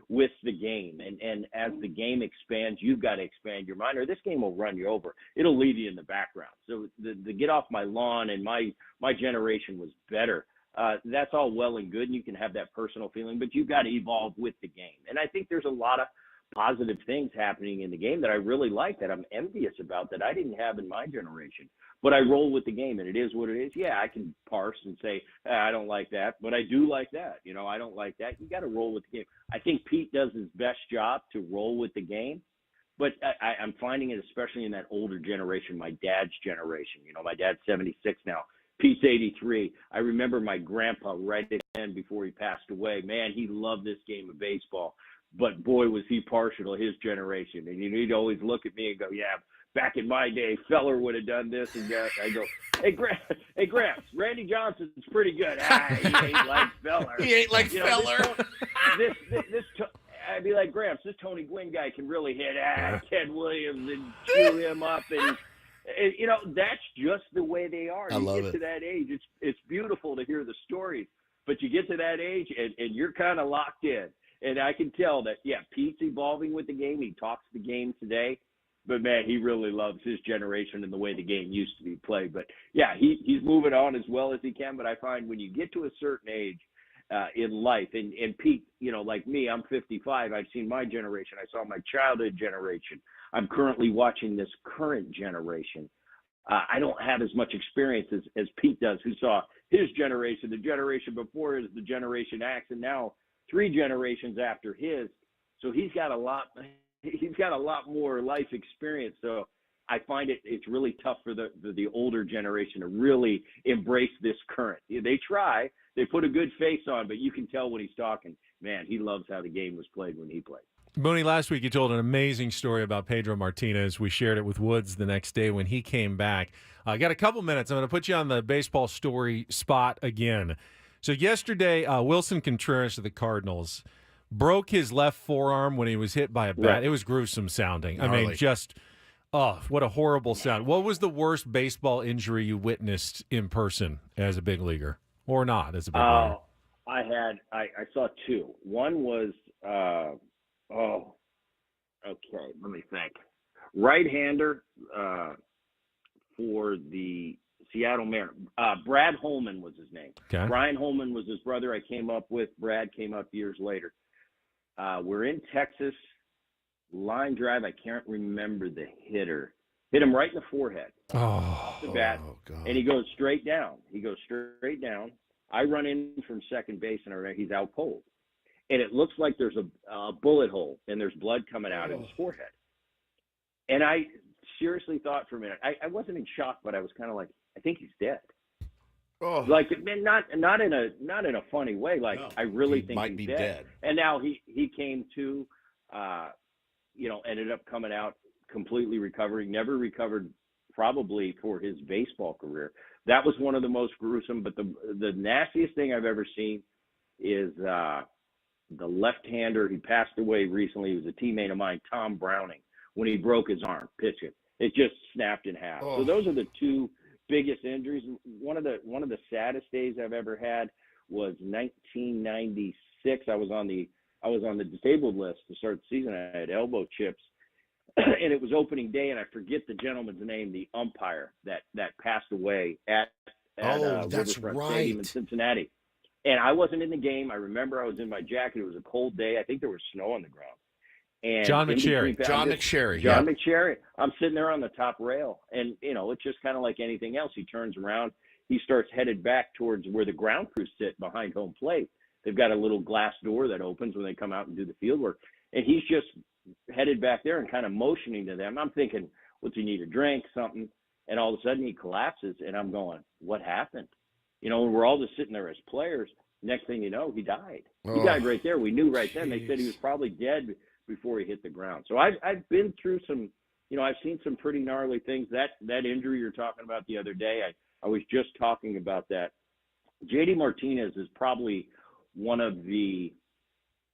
with the game. And as the game expands, you've got to expand your mind or this game will run you over. It'll leave you in the background. So the get off my lawn and my generation was better. That's all well and good. And you can have that personal feeling, but you've got to evolve with the game. And I think there's a lot of positive things happening in the game that I really like, that I'm envious about, that I didn't have in my generation. But I roll with the game, and it is what it is. Yeah, I can parse and say, I don't like that, but I do like that. I don't like that. You got to roll with the game. I think Pete does his best job to roll with the game, but I'm finding it especially in that older generation, my dad's generation. My dad's 76 now. Pete's 83. I remember my grandpa right at the end before he passed away. Man, he loved this game of baseball. But boy, was he partial to his generation. And he'd always look at me and go, yeah, back in my day, Feller would have done this and that. I go, hey, Gramps, Randy Johnson's pretty good. He ain't like Feller. He ain't like Feller. I'd be like, Gramps, this Tony Gwynn guy can really hit Ted Williams and chew him up. And that's just the way they are. You get to that age, it's beautiful to hear the stories. But you get to that age, and you're kind of locked in. And I can tell that, Pete's evolving with the game. He talks the game today. But, man, he really loves his generation and the way the game used to be played. But, yeah, he's moving on as well as he can. But I find when you get to a certain age in life, and Pete, like me, I'm 55. I've seen my generation. I saw my childhood generation. I'm currently watching this current generation. I don't have as much experience as Pete does, who saw his generation, the generation before his, the generation X, and now 3 generations after his. So he's got a lot more life experience. So I find it's really tough for the older generation to really embrace this current. They try, they put a good face on, but you can tell when he's talking, man, he loves how the game was played when he played. Booney, last week you told an amazing story about Pedro Martinez. We shared it with Woods the next day when he came back. I got a couple minutes. I'm going to put you on the baseball story spot again. So yesterday, Wilson Contreras of the Cardinals broke his left forearm when he was hit by a bat. Right. It was gruesome sounding. Gnarly. I mean, just, what a horrible sound. What was the worst baseball injury you witnessed in person as a big leaguer? Or not as a big leaguer? I saw 2. One was Oh, okay. Let me think. Right-hander for the Seattle Mariners. Brad Holman was his name. Okay. Brian Holman was his brother I came up with. Brad came up years later. We're in Texas. Line drive. I can't remember the hitter. Hit him right in the forehead. Off the bat. God. And he goes straight down. I run in from second base, and he's out cold. And it looks like there's a bullet hole, and there's blood coming out of his forehead. And I seriously thought for a minute. I wasn't in shock, but I was kind of like, I think he's dead. Oh. Like, man, not in a funny way. Like, no, I really think might he's be dead. And now he came to, ended up coming out completely recovering. Never recovered probably for his baseball career. That was one of the most gruesome. But the nastiest thing I've ever seen is the left-hander. He passed away recently. He was a teammate of mine, Tom Browning, when he broke his arm pitching. It just snapped in half. So those are the two biggest injuries. One of the saddest days I've ever had was 1996. I was on the disabled list to start the season. I had elbow chips, and it was opening day, and I forget the gentleman's name, the umpire that passed away at that's Riverfront right. Stadium in Cincinnati. And I wasn't in the game. I remember I was in my jacket. It was a cold day. I think there was snow on the ground. And John McSherry. John McSherry. I'm sitting there on the top rail, and it's just kind of like anything else. He turns around, he starts headed back towards where the ground crews sit behind home plate. They've got a little glass door that opens when they come out and do the field work, and he's just headed back there and kind of motioning to them. I'm thinking, what's he need, a drink, something? And all of a sudden he collapses, and I'm going, what happened? We're all just sitting there as players. Next thing you know, he died. He died right there. We knew right then. They said he was probably dead before he hit the ground. So I've been through some, I've seen some pretty gnarly things. That injury you're talking about the other day, I was just talking about that. JD Martinez is probably one of the,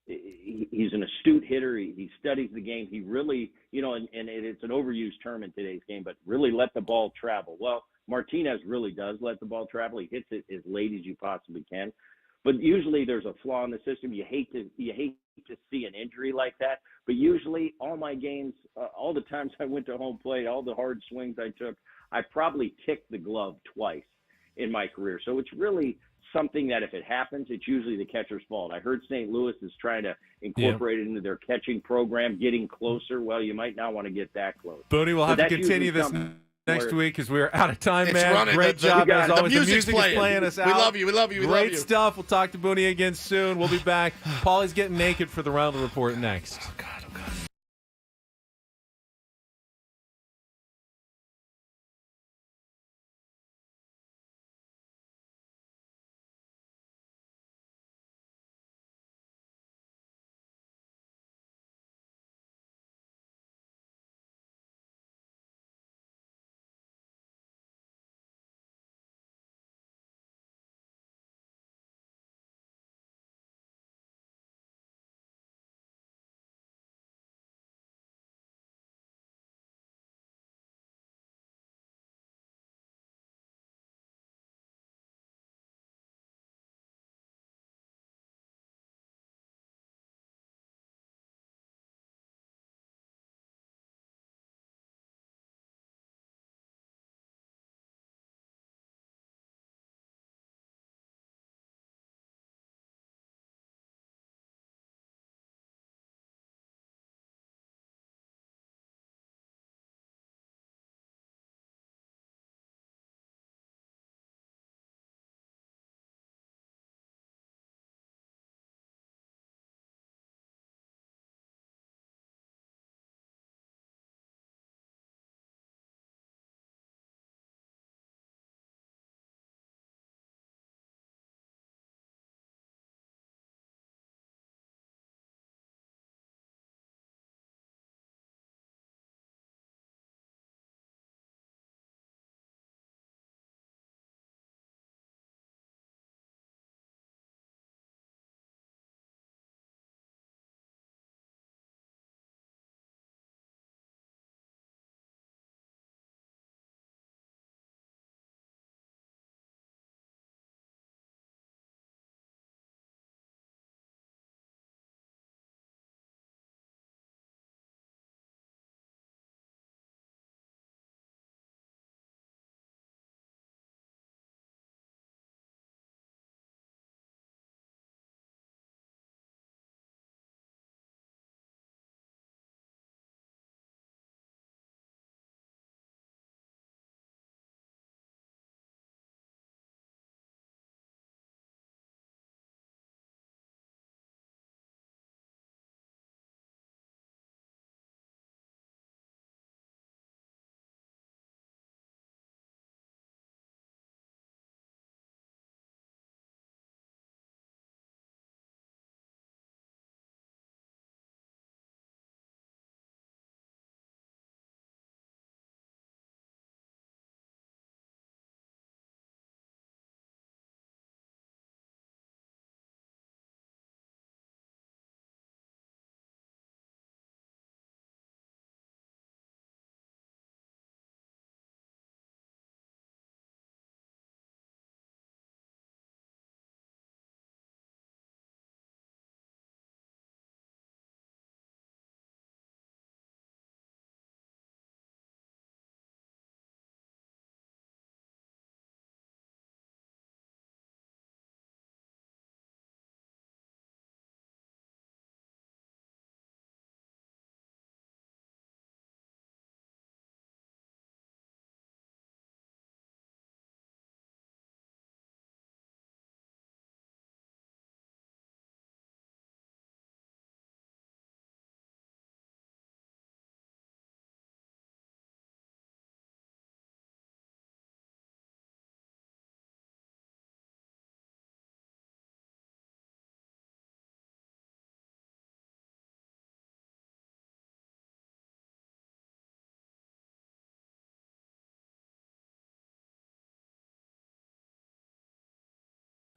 he's an astute hitter. He studies the game. He really, and it's an overused term in today's game, but really let the ball travel. Well, Martinez really does let the ball travel. He hits it as late as you possibly can. But usually there's a flaw in the system. You hate to see an injury like that. But usually all my games, all the times I went to home plate, all the hard swings I took, I probably ticked the glove twice in my career. So it's really something that if it happens, it's usually the catcher's fault. I heard St. Louis is trying to incorporate it into their catching program, getting closer. Well, you might not want to get that close. Booney, we'll have to continue this next week because we're out of time, man. Running. Great job as always. The music's playing us out. We love you. We love you. Great stuff. We'll talk to Booney again soon. We'll be back. Paulie's getting naked for the Reindl Report next. Oh, God.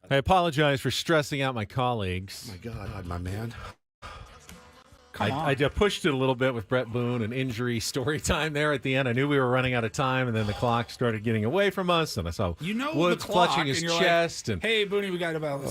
I apologize for stressing out my colleagues. My God, my man. I pushed it a little bit with Bret Boone and injury story time there at the end. I knew we were running out of time, and then the clock started getting away from us, and I saw Woods clutching his chest. Like, hey, Booney, we got about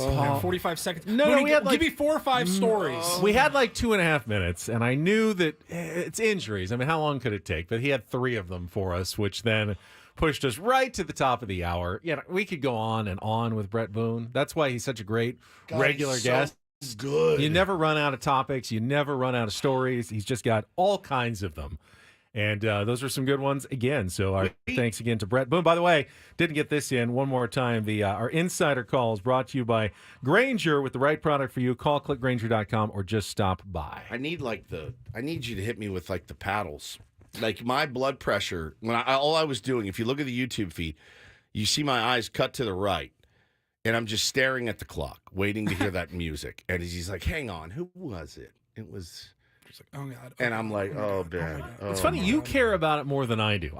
45 seconds. No, Booney, we had give me 4 or 5 stories. We had like 2.5 minutes, and I knew that it's injuries. I mean, how long could it take? But he had 3 of them for us, which then pushed us right to the top of the hour. Yeah, we could go on and on with Bret Boone. That's why he's such a great regular guest. Good. You never run out of topics. You never run out of stories. He's just got all kinds of them. And those are some good ones again. So our thanks again to Bret Boone. By the way, didn't get this in one more time. Our insider call is brought to you by Grainger with the right product for you. Call clickgrainger.com or just stop by. I need you to hit me with like the paddles. Like my blood pressure, all I was doing, if you look at the YouTube feed, you see my eyes cut to the right. And I'm just staring at the clock, waiting to hear that music. And he's like, hang on, who was it? It was... Like, oh, God. And I'm like, oh, Ben. It's funny, you care about it more than I do.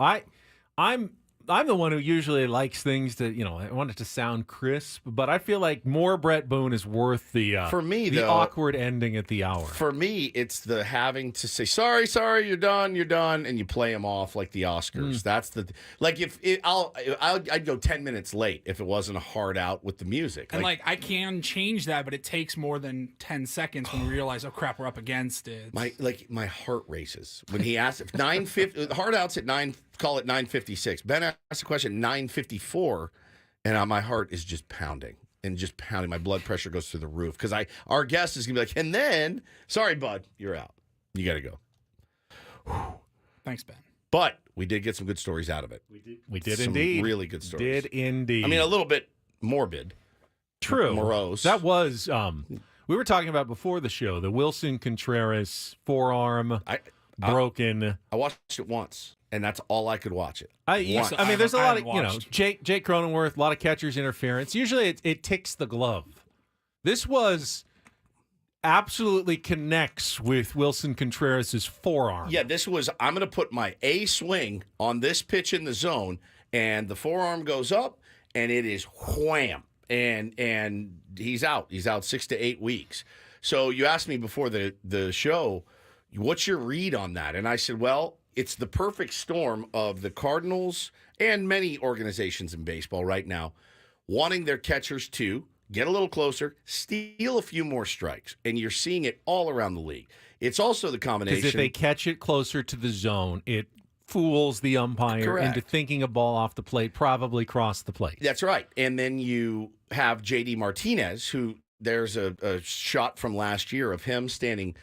I'm the one who usually likes things to, I want it to sound crisp, but I feel like more Bret Boone is worth the for me, the awkward ending at the hour. For me, it's the having to say, sorry, you're done, and you play them off like the Oscars. That's the, like I'd go 10 minutes late if it wasn't a hard out with the music. And I can change that, but it takes more than 10 seconds when we realize, oh crap, we're up against it. My heart races when he asked if 9:50 hard outs at 9. Call it 9:56. Ben asked a question 9:54, and my heart is just pounding and just pounding. My blood pressure goes through the roof because our guest is gonna be like, and then, sorry, bud, you're out. You got to go. Whew. Thanks, Ben. But we did get some good stories out of it. We did some indeed. Really good stories. Did indeed. I mean, a little bit morbid. True. Morose. That was. We were talking about before the show the Wilson Contreras forearm broken. I watched it once. And that's all I could watch it. I mean, there's a lot of, Jake Cronenworth, a lot of catcher's interference. Usually it ticks the glove. This was absolutely connects with Wilson Contreras' forearm. Yeah, this was, I'm going to put my A swing on this pitch in the zone, and the forearm goes up, and it is wham. And he's out. He's out 6 to 8 weeks. So you asked me before the show, what's your read on that? And I said, well, it's the perfect storm of the Cardinals and many organizations in baseball right now wanting their catchers to get a little closer, steal a few more strikes, and you're seeing it all around the league. It's also the combination. Because if they catch it closer to the zone, it fools the umpire into thinking a ball off the plate, probably cross the plate. That's right. And then you have J.D. Martinez, who there's a shot from last year of him standing.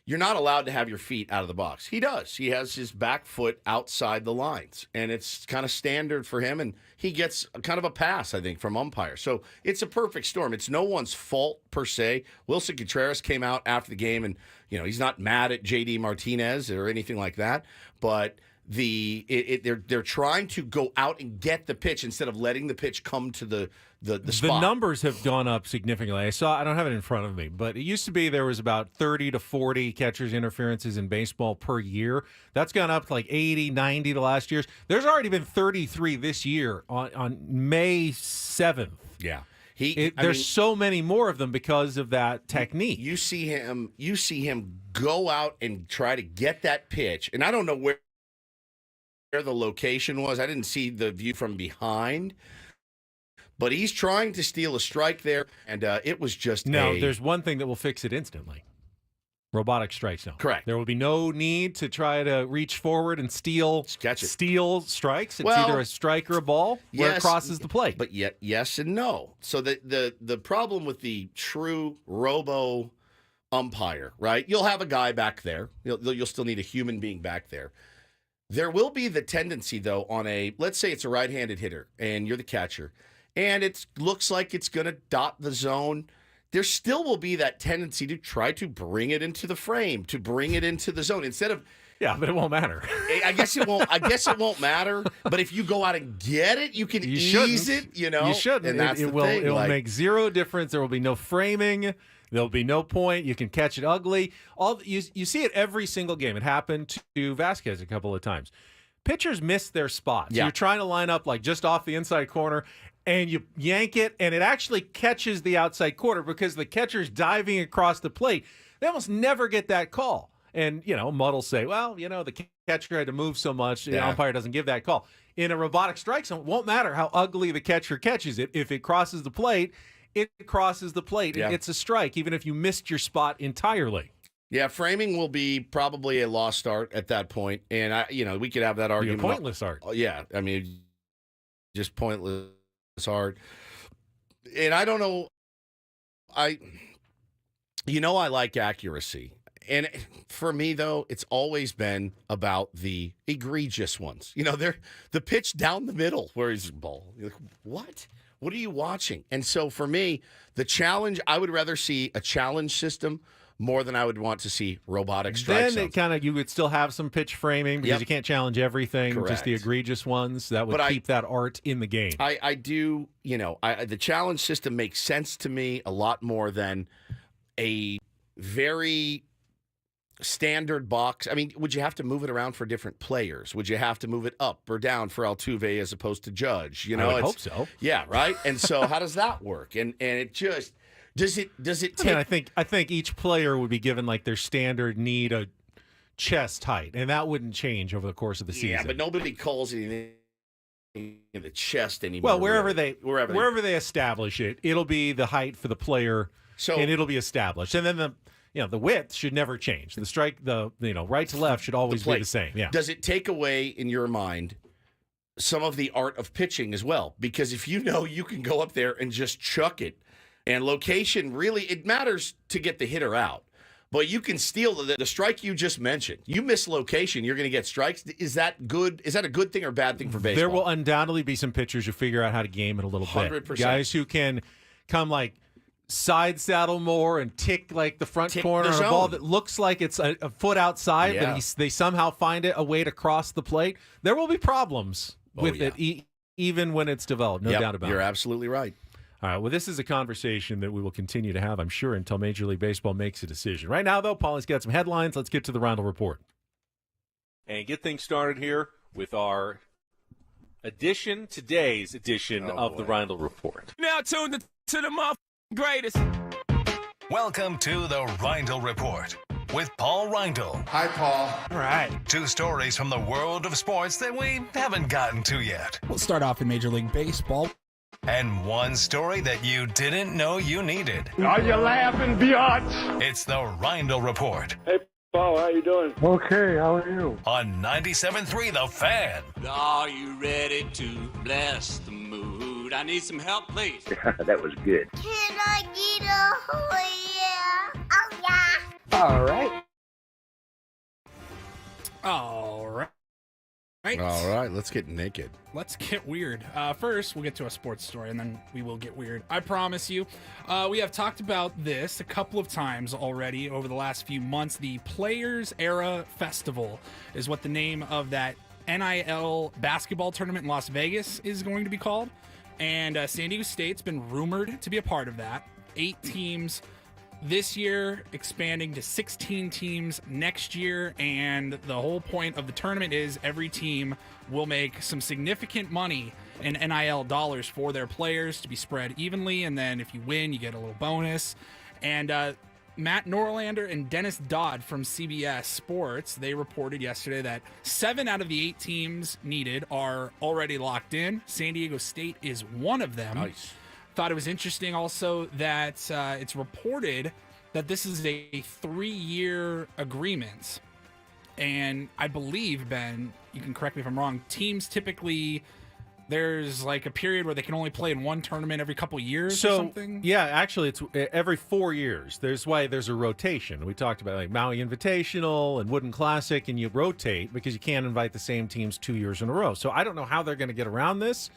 You're not allowed to have your feet out of the box. He does. He has his back foot outside the lines, and it's kind of standard for him, and he gets kind of a pass, I think, from umpires. So it's a perfect storm. It's no one's fault, per se. Wilson Contreras came out after the game, and he's not mad at J.D. Martinez or anything like that, but they're trying to go out and get the pitch instead of letting the pitch come to the spot. The numbers have gone up significantly. I don't have it in front of me, but it used to be there was about 30 to 40 catcher's interferences in baseball per year. That's gone up to like 80, 90 the last years. There's already been 33 this year on May 7th. Yeah. There's so many more of them because of that technique. You see him go out and try to get that pitch, and I don't know where the location was. I didn't see the view from behind, but he's trying to steal a strike there, and it was just there's one thing that will fix it instantly. Robotic strike zone. Correct. There will be no need to try to reach forward and steal strikes. It's either a strike or a ball where it crosses the plate. But yet, yes and no. So the problem with the true robo umpire, right? You'll have a guy back there. You'll still need a human being back there. There will be the tendency, though, let's say it's a right-handed hitter, and you're the catcher, and it looks like it's going to dot the zone. There still will be that tendency to try to bring it into the frame, to bring it into the zone instead of. Yeah, but it won't matter. I guess it won't. I guess it won't matter. But if you go out and get it, you can ease it. You shouldn't. And that's it the will. thing. It will make zero difference. There will be no framing. There'll be no point. You can catch it ugly. You see it every single game. It happened to Vasquez a couple of times. Pitchers miss their spots. Yeah. You're trying to line up like just off the inside corner, and you yank it, and it actually catches the outside corner because the catcher's diving across the plate. They almost never get that call. And, Mudd will say, well, the catcher had to move so much, the umpire doesn't give that call. In a robotic strike zone, it won't matter how ugly the catcher catches it. If it crosses the plate, it crosses the plate. Yeah. It's a strike, even if you missed your spot entirely. Yeah, framing will be probably a lost art at that point. And, we could have that argument. A pointless art. Yeah, I mean, just pointless art. And I don't know. I like accuracy. And for me, though, it's always been about the egregious ones. They're the pitch down the middle where he's ball. You're like, what? What are you watching? And so for me, the challenge, I would rather see a challenge system more than I would want to see robotic strike zones. Then you would still have some pitch framing because you can't challenge everything, Correct. just the egregious ones. That would keep that art in the game. I do, the challenge system makes sense to me a lot more than a very standard box. I mean, would you have to move it around for different players? Would you have to move it up or down for Altuve as opposed to Judge? I would hope so. Yeah, right. And so, how does that work? And it just does it take? I mean, I think each player would be given like their standard need a chest height, and that wouldn't change over the course of the season. Yeah, but nobody calls anything in the chest anymore. Well, wherever they establish it, it'll be the height for the player, and it'll be established, and then the width should never change. The strike, right to left should always be the same. Yeah. Does it take away, in your mind, some of the art of pitching as well? Because if you can go up there and just chuck it, and location really, it matters to get the hitter out. But you can steal the strike you just mentioned. You miss location, you're going to get strikes. Is that good? Is that a good thing or bad thing for baseball? There will undoubtedly be some pitchers who figure out how to game it a little 100%. bit. Guys who can come like side saddle more and tick like the front corner on a ball that looks like it's a foot outside, but they somehow find a way to cross the plate. There will be problems with it, even when it's developed. No doubt about it. You're absolutely right. All right, well, this is a conversation that we will continue to have, I'm sure, until Major League Baseball makes a decision. Right now, though, Paulie's got some headlines. Let's get to the Reindl Report. And get things started here with our today's edition of the Reindl Report. Now tuned to the greatest. Welcome to the Reindl Report with Paul Reindl. Hi, Paul. All right. 2 stories from the world of sports that we haven't gotten to yet. We'll start off in Major League Baseball. And 1 story that you didn't know you needed. Are you laughing, biatch? It's the Reindl Report. Hey, Paul, how you doing? Okay, how are you? On 97.3 The Fan. Are you ready to bless the mood? I need some help, please. That was good. Can I get a oh yeah? Oh yeah. All right. All right. All right, let's get naked. Let's get weird. First, we'll get to a sports story, and then we will get weird. I promise you. We have talked about this a couple of times already over the last few months. The Players Era Festival is what the name of that NIL basketball tournament in Las Vegas is going to be called. And San Diego State's been rumored to be a part of that. 8 teams this year, expanding to 16 teams next year, and the whole point of the tournament is every team will make some significant money in NIL dollars for their players to be spread evenly, and then if you win, you get a little bonus. And Matt Norlander and Dennis Dodd from CBS Sports, they reported yesterday that 7 out of the 8 teams needed are already locked in. San Diego State is one of them. Nice. Thought it was interesting also that it's reported that this is a 3-year agreement. And I believe, Ben, you can correct me if I'm wrong, teams typically, there's like a period where they can only play in one tournament every couple years or something? Yeah, actually, it's every 4 years. There's a rotation. We talked about like Maui Invitational and Wooden Classic, and you rotate because you can't invite the same teams 2 years in a row. So I don't know how they're going to get around this.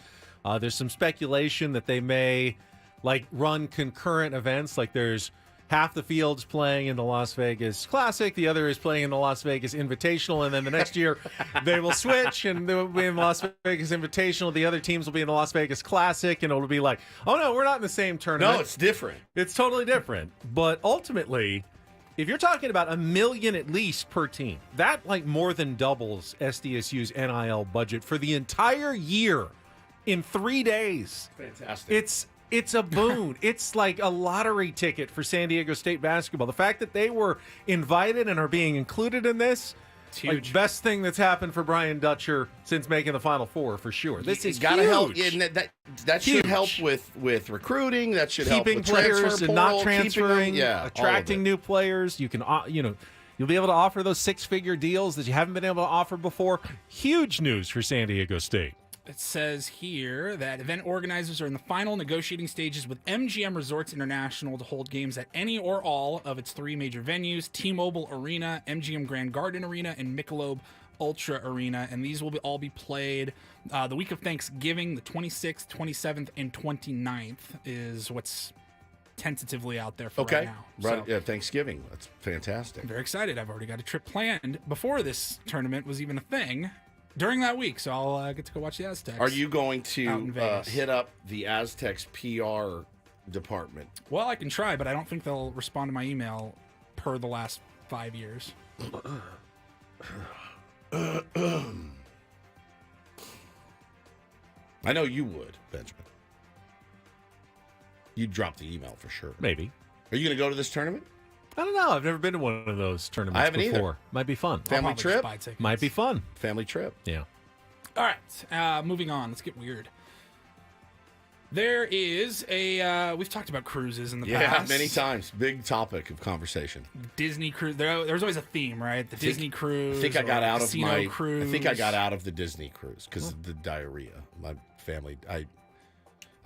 There's some speculation that they may like run concurrent events. Like there's half the field's playing in the Las Vegas Classic, the other is playing in the Las Vegas Invitational, and then the next year they will switch and they'll be in the Las Vegas Invitational. The other teams will be in the Las Vegas Classic, and it'll be like, oh no, we're not in the same tournament. No, it's different. It's totally different. But ultimately, if you're talking about $1 million at least per team, that like more than doubles SDSU's NIL budget for the entire year in 3 days. Fantastic. It's a boon. It's like a lottery ticket for San Diego State basketball. The fact that they were invited and are being included in this, it's huge. Like, best thing that's happened for Brian Dutcher since making the Final Four, for sure. This is gotta huge. help. Yeah, that should help with recruiting. That should help Keeping with players transfer and portal, not transferring, keeping them, attracting new players. You can, you'll be able to offer those 6-figure deals that you haven't been able to offer before. Huge news for San Diego State. It says here that event organizers are in the final negotiating stages with MGM Resorts International to hold games at any or all of its 3 major venues: T-Mobile Arena, MGM Grand Garden Arena, and Michelob Ultra Arena. And these will all be played the week of Thanksgiving, the 26th, 27th, and 29th is what's tentatively out there for right now. Right. So, Yeah, Thanksgiving. That's fantastic. I'm very excited. I've already got a trip planned before this tournament was even a thing. During that week, so I'll get to go watch the Aztecs. Are you going to Vegas. hit up the Aztecs PR department? Well, I can try, but I don't think they'll respond to my email per the last 5 years. I know you would, Benjamin. You'd drop the email for sure. Maybe. Are you going to go to this tournament? I don't know. I've never been to one of those tournaments I haven't before. either. Might be fun. Family trip? Might be fun. Family trip. Yeah. All right, moving on. Let's get weird. There is a, we've talked about cruises in the past. Yeah, many times. Big topic of conversation. Disney cruise. There's always a theme, right? The Disney cruise. I think I got out of my cruise. I think I got out of the Disney cruise because of the diarrhea. My family, I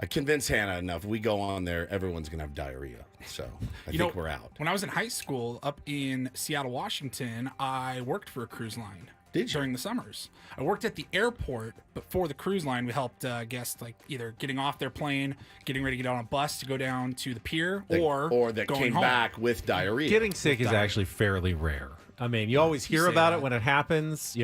convinced Hannah enough. We go on there, everyone's gonna have diarrhea. So I think we're out. When I was in high school up in Seattle, Washington, I worked for a cruise line. Did you? During the summers. I worked at the airport, but for the cruise line, we helped guests like either getting off their plane, getting ready to get on a bus to go down to the pier, or that going came home. back with diarrhea. Getting sick is actually fairly rare. I mean, you always hear about it when it happens,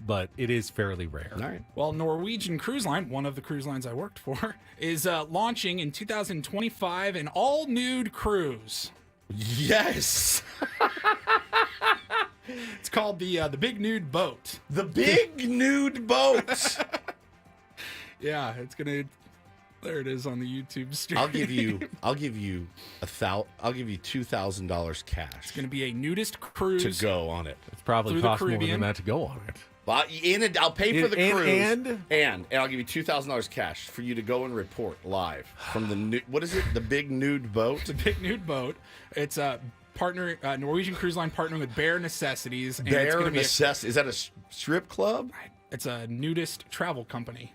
but it is fairly rare. All right. Well, Norwegian Cruise Line, one of the cruise lines I worked for, is launching in 2025 an all-nude cruise. Yes. It's called the Big Nude Boat. The Big Nude Boat. Yeah, it's gonna. There it is on the YouTube stream. I'll give you $2,000 cash. It's gonna be a nudist cruise to go on it. It's probably cost more than that to go on it. Well, I'll pay for the cruise, and I'll give you $2,000 cash for you to go and report live from the what is it? The Big Nude Boat. The Big Nude Boat. It's a partner, Norwegian Cruise Line partnering with Bare Necessities. And it's Bare Necessities. Is that a strip club? It's a nudist travel company.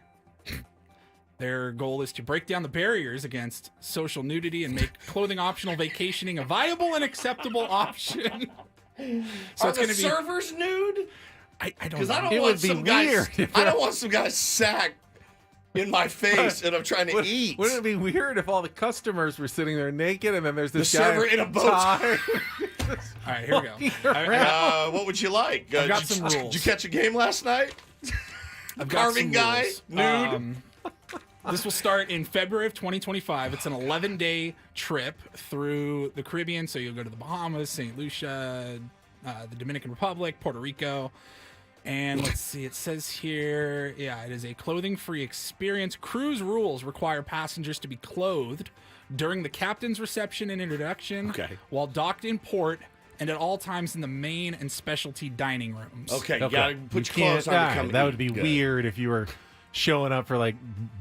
Their goal is to break down the barriers against social nudity and make clothing optional vacationing a viable and acceptable option. So it's going to be servers nude. I don't know. Because I don't It want would be some guy. weird. I don't want some guy's sack in my face and I'm trying to eat. Wouldn't it be weird if all the customers were sitting there naked and then there's this The guy server in a bow tie. All right, here we go. What would you like? I've got some rules. Did you catch a game last night? I've got Carving some guy rules. nude. This will start in February of 2025. It's an 11-day trip through the Caribbean. So you'll go to the Bahamas, St. Lucia, the Dominican Republic, Puerto Rico. And let's see, it says here, it is a clothing-free experience. Cruise rules require passengers to be clothed during the captain's reception and introduction, while docked in port, and at all times in the main and specialty dining rooms. Okay. You gotta put your clothes on to come That eat. would be Good. weird if you were showing up for like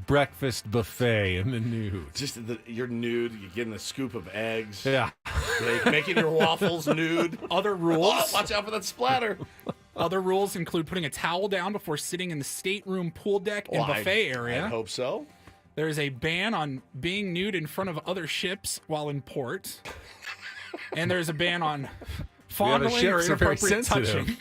breakfast buffet in the nude. Just you're nude. You're getting a scoop of eggs. Yeah. Making your waffles nude. Other rules. Oh, watch out for that splatter. Other rules include putting a towel down before sitting in the stateroom pool deck and buffet area. I hope so. There is a ban on being nude in front of other ships while in port. And there's a ban on fondling or inappropriate touching.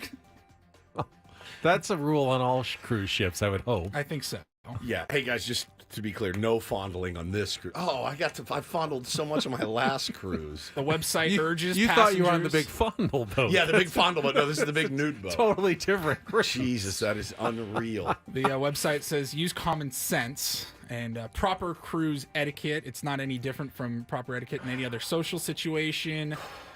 That's a rule on all cruise ships, I would hope. I think so. Yeah. Hey, guys, just to be clear, no fondling on this cruise. Oh, I fondled so much on my last cruise. The website urges You thought you were on the passengers- big fondle boat. Yeah, the big fondle boat. No, this is the big nude boat. Totally different. Jesus, that is unreal. The website says use common sense and proper cruise etiquette. It's not any different from proper etiquette in any other social situation.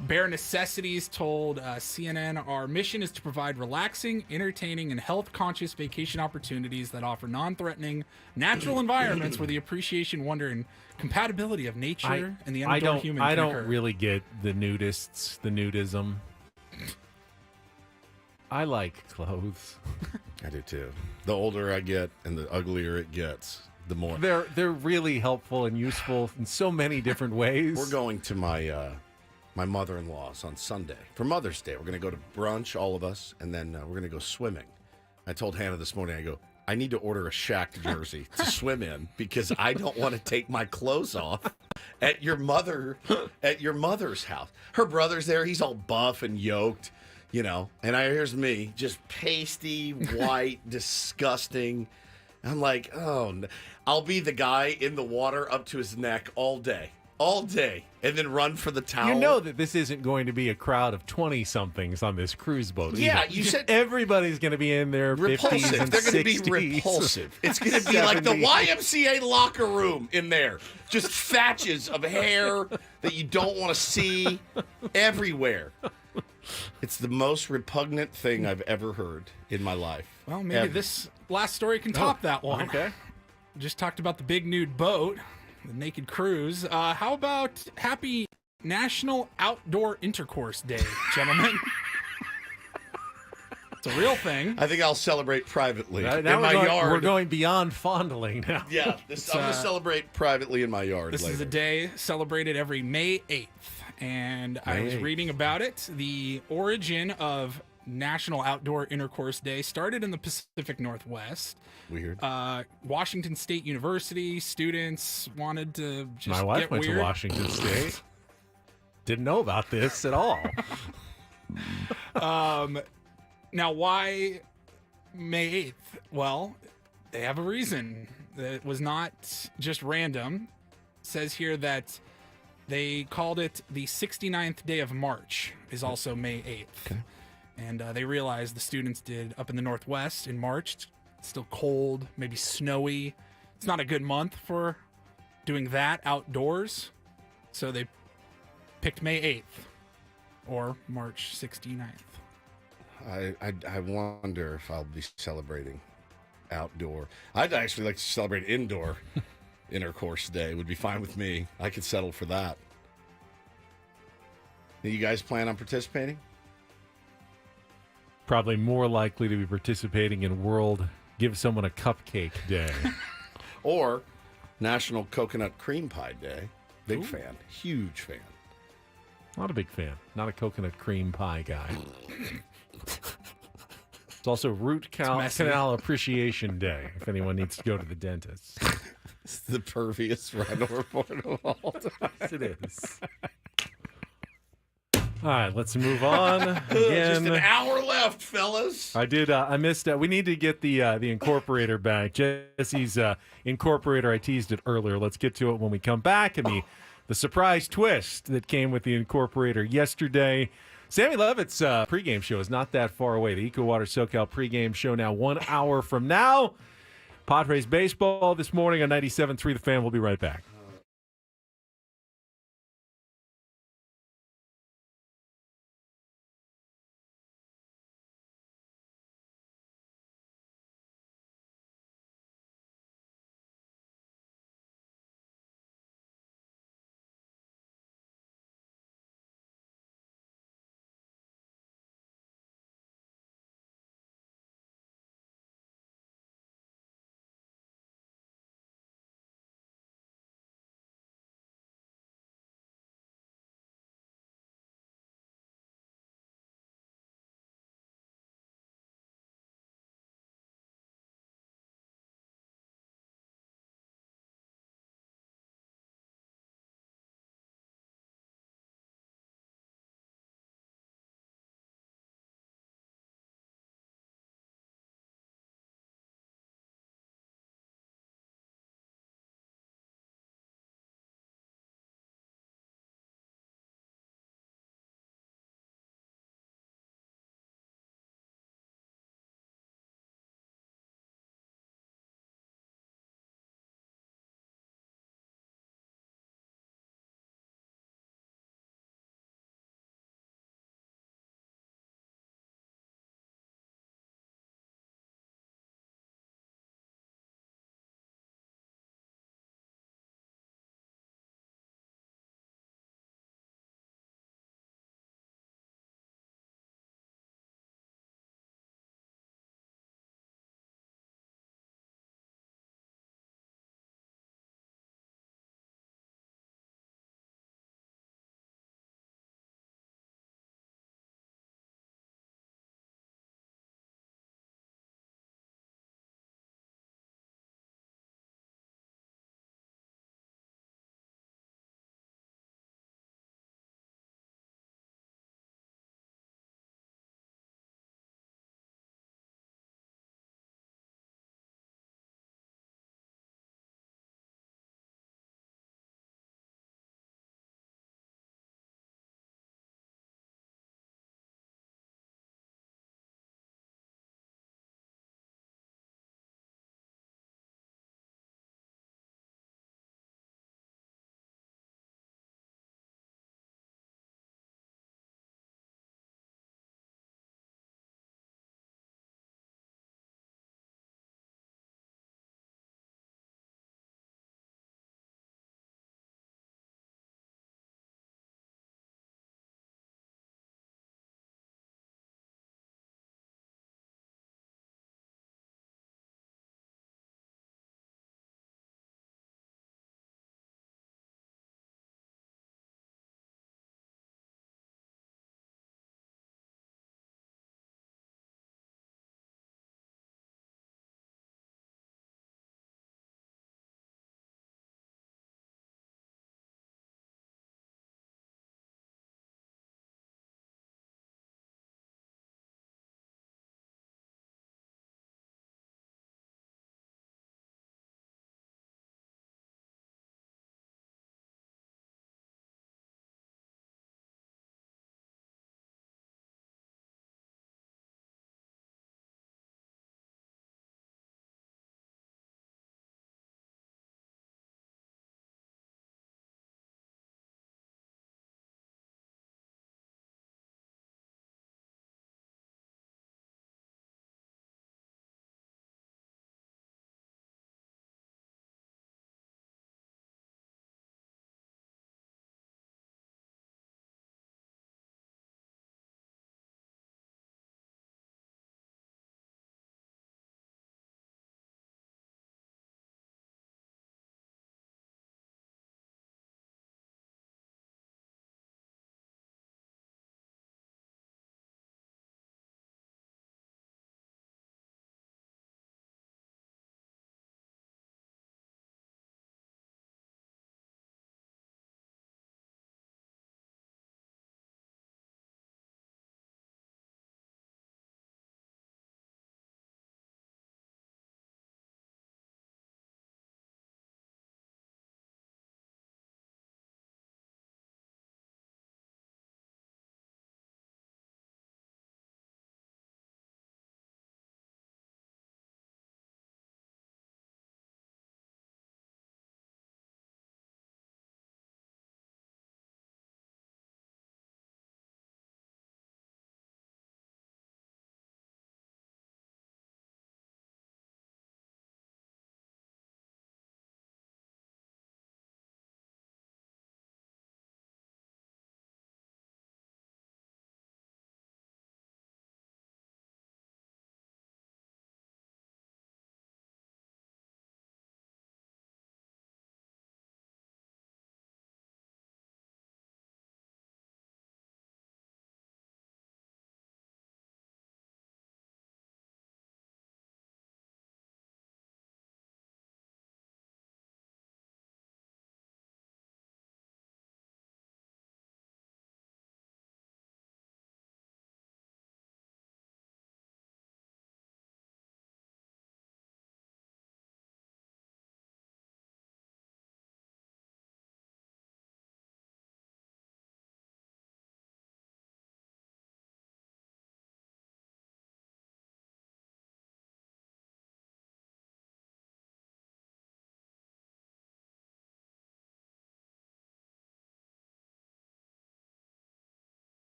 Bare Necessities told CNN, our mission is to provide relaxing, entertaining, and health-conscious vacation opportunities that offer non-threatening, natural environments where the appreciation, wonder, and compatibility of nature and the outdoor human I can don't occur. really get the nudists, the nudism. I like clothes. I do too. The older I get and the uglier it gets, the more. They're really helpful and useful in so many different ways. We're going to my my mother-in-law's on Sunday for Mother's Day. We're going to go to brunch, all of us, and then we're going to go swimming. I told Hannah this morning, I need to order a Shaq jersey to swim in because I don't want to take my clothes off at your mother's house. Her brother's there. He's all buff and yoked, and here's me, just pasty, white, disgusting. I'm like, oh, no. I'll be the guy in the water up to his neck all day, and then run for the towel. You know that this isn't going to be a crowd of 20-somethings on this cruise boat. Yeah, either. you said everybody's going to be in their 50s and They're 60s. going to be repulsive. It's going to be like the YMCA locker room in there. Just thatches of hair that you don't want to see everywhere. It's the most repugnant thing I've ever heard in my life. Well, maybe this last story can top that one. Okay. Just talked about the big nude boat, the naked cruise. How about happy National Outdoor Intercourse Day, gentlemen? It's a real thing. I think I'll celebrate privately Now in my yard. We're going beyond fondling now. Yeah, I'm going to celebrate privately in my yard This later. is a day celebrated every May 8th, and I was reading about it. The origin of National Outdoor Intercourse Day started in the Pacific Northwest. Weird. Washington State University students wanted to just My wife get went weird. to Washington State. Didn't know about this at all. Now, why May 8th? Well, they have a reason. It was not just random. It says here that they called it the 69th day of March is also May 8th. Okay. And they realized the students did up in the Northwest in March. It's still cold, maybe snowy. It's not a good month for doing that outdoors. So they picked May 8th or March 69th. I wonder if I'll be celebrating outdoor. I'd actually like to celebrate indoor intercourse day. Would be fine with me. I could settle for that. You guys plan on participating? Probably more likely to be participating in World Give Someone a Cupcake Day. Or National Coconut Cream Pie Day. Big fan. Huge fan. Not a big fan. Not a coconut cream pie guy. It's also Root Canal Appreciation Day, if anyone needs to go to the dentist. It's the pervious Reindl Report of all time. Yes, it is. All right, let's move on. Again, Just an hour left, fellas. I missed. We need to get the Incorporator back. Jesse's Incorporator. I teased it earlier. Let's get to it when we come back. And the surprise twist that came with the Incorporator yesterday. Sammy Levitt's pregame show is not that far away. The EcoWater SoCal pregame show now 1 hour from now. Padres baseball this morning on 97.3 The Fan. We'll be right back.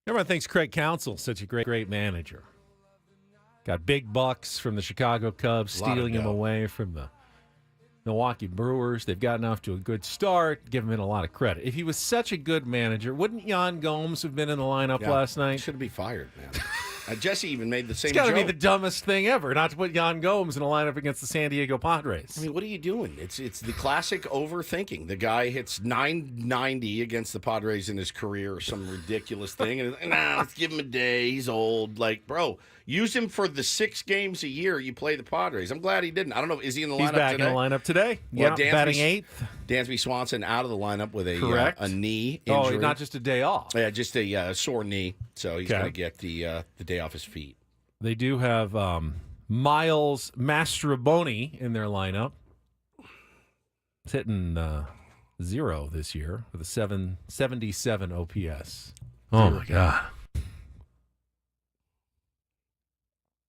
Everyone thinks Craig Counsell's such a great manager. Got big bucks from the Chicago Cubs, stealing him away from the Milwaukee Brewers. They've gotten off to a good start. Give him a lot of credit. If he was such a good manager, wouldn't Yan Gomes have been in the lineup last night? Should be fired, man. Jesse even made the same It's got to be joke. the dumbest thing ever, not to put Yan Gomes in a lineup against the San Diego Padres. I mean, what are you doing? It's the classic overthinking. The guy hits 990 against the Padres in his career or some ridiculous thing. And let's give him a day. He's old. Like, bro, use him for the 6 games a year you play the Padres. I'm glad he didn't. I don't know. Is he in the lineup today? He's back in the lineup today. Well, Yeah, batting 8th. Dansby Swanson out of the lineup with a knee injury. Oh, not just a day off. Yeah, just a sore knee. So he's going to get the day off his feet. They do have Miles Mastroboni in their lineup. He's hitting 0 this year with a 777 OPS. Oh, my God.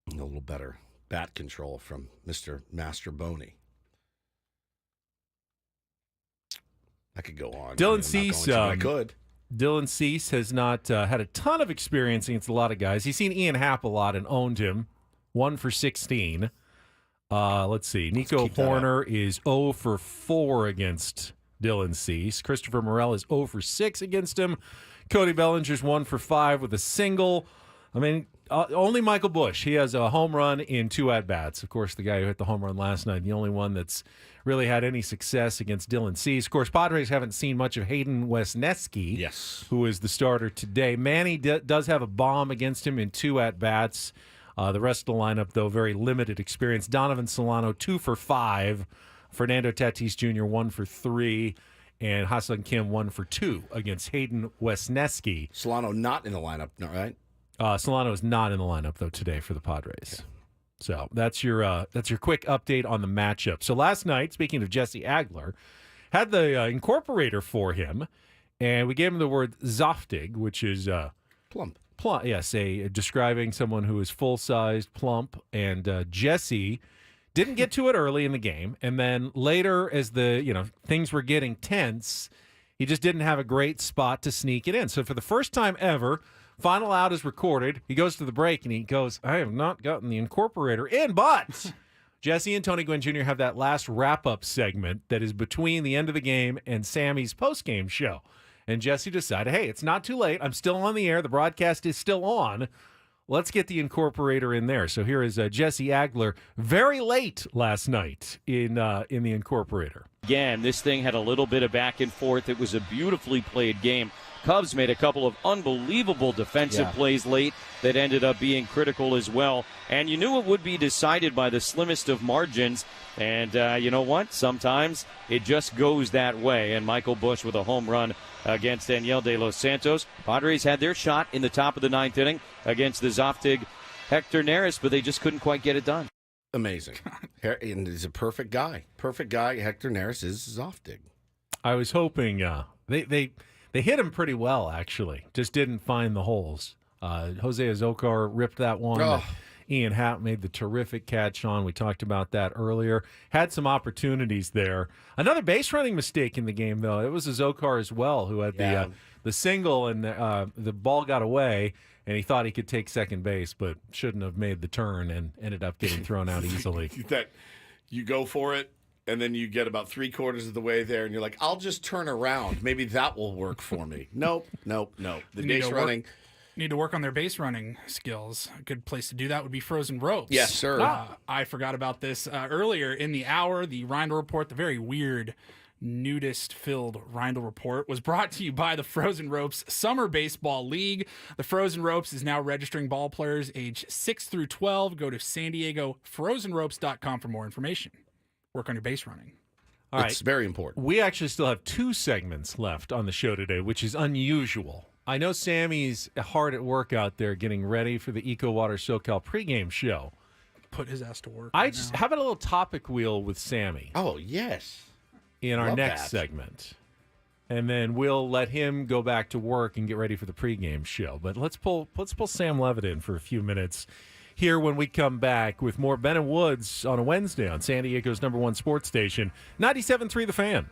A little better bat control from Mr. Mastroboni. I could go on. Dylan Cease. I could. Dylan Cease has not had a ton of experience against a lot of guys. He's seen Ian Happ a lot and owned him. 1 for 16. Let's see. Nico Horner is 0 for 4 against Dylan Cease. Christopher Morel is 0 for 6 against him. Cody Bellinger's 1 for 5 with a single. I mean, only Michael Busch. He has a home run in 2 at-bats. Of course, the guy who hit the home run last night, the only one that's really had any success against Dylan Cease. Of course, Padres haven't seen much of Hayden Wesneski, who is the starter today. Manny does have a bomb against him in 2 at-bats. The rest of the lineup, though, very limited experience. Donovan Solano, 2 for 5. Fernando Tatis Jr., 1 for 3. And Ha-Seong Kim, 1 for 2 against Hayden Wesneski. Solano not in the lineup, right? Solano is not in the lineup, though, today for the Padres. Okay. So that's your quick update on the matchup. So last night, speaking of Jesse Agler, had the Incorporator for him, and we gave him the word zoftig, which is plump. Yes, describing someone who is full-sized, plump, and Jesse didn't get to it early in the game, and then later, as things were getting tense, he just didn't have a great spot to sneak it in. So for the first time ever, final out is recorded. He goes to the break, and he goes, I have not gotten the Incorporator in, but Jesse and Tony Gwynn Jr. have that last wrap-up segment that is between the end of the game and Sammy's post-game show. And Jesse decided, hey, it's not too late. I'm still on the air. The broadcast is still on. Let's get the Incorporator in there. So here is Jesse Agler, very late last night in the Incorporator. Again, this thing had a little bit of back and forth. It was a beautifully played game. Cubs made a couple of unbelievable defensive plays late that ended up being critical as well. And you knew it would be decided by the slimmest of margins. And you know what? Sometimes it just goes that way. And Michael Busch with a home run against Daniel De Los Santos. Padres had their shot in the top of the 9th inning against the Zoftig Hector Neris, but they just couldn't quite get it done. Amazing. And he's a perfect guy. Perfect guy. Hector Neris is Zoftig. I was hoping they hit him pretty well, actually. Just didn't find the holes. Jose Azocar ripped that one. Oh. Ian Happ made the terrific catch on. We talked about that earlier. Had some opportunities there. Another base running mistake in the game, though. It was Azocar as well who had the single, and the ball got away, and he thought he could take second base, but shouldn't have made the turn and ended up getting thrown out easily. That you go for it, and then you get about 3/4 of the way there, and you're like, I'll just turn around. Maybe that will work for me. Nope. The base running. Need to work on their base running skills. A good place to do that would be frozen ropes. Yes, sir. I forgot about this earlier in the hour. The Reindl Report, the very weird, nudist-filled Reindl Report, was brought to you by the Frozen Ropes Summer Baseball League. The Frozen Ropes is now registering ball players age 6 through 12. Go to SanDiegoFrozenRopes.com for more information. Work on your base running. All right. It's very important. We actually still have 2 segments left on the show today, which is unusual. I know Sammy's hard at work out there getting ready for the Eco Water SoCal pregame show. Put his ass to work. How about a little topic wheel with Sammy? Oh, yes. In our next segment. And then we'll let him go back to work and get ready for the pregame show. But let's pull Sam Levitt in for a few minutes here when we come back with more Ben and Woods on a Wednesday on San Diego's #1 sports station, 97.3 The Fan.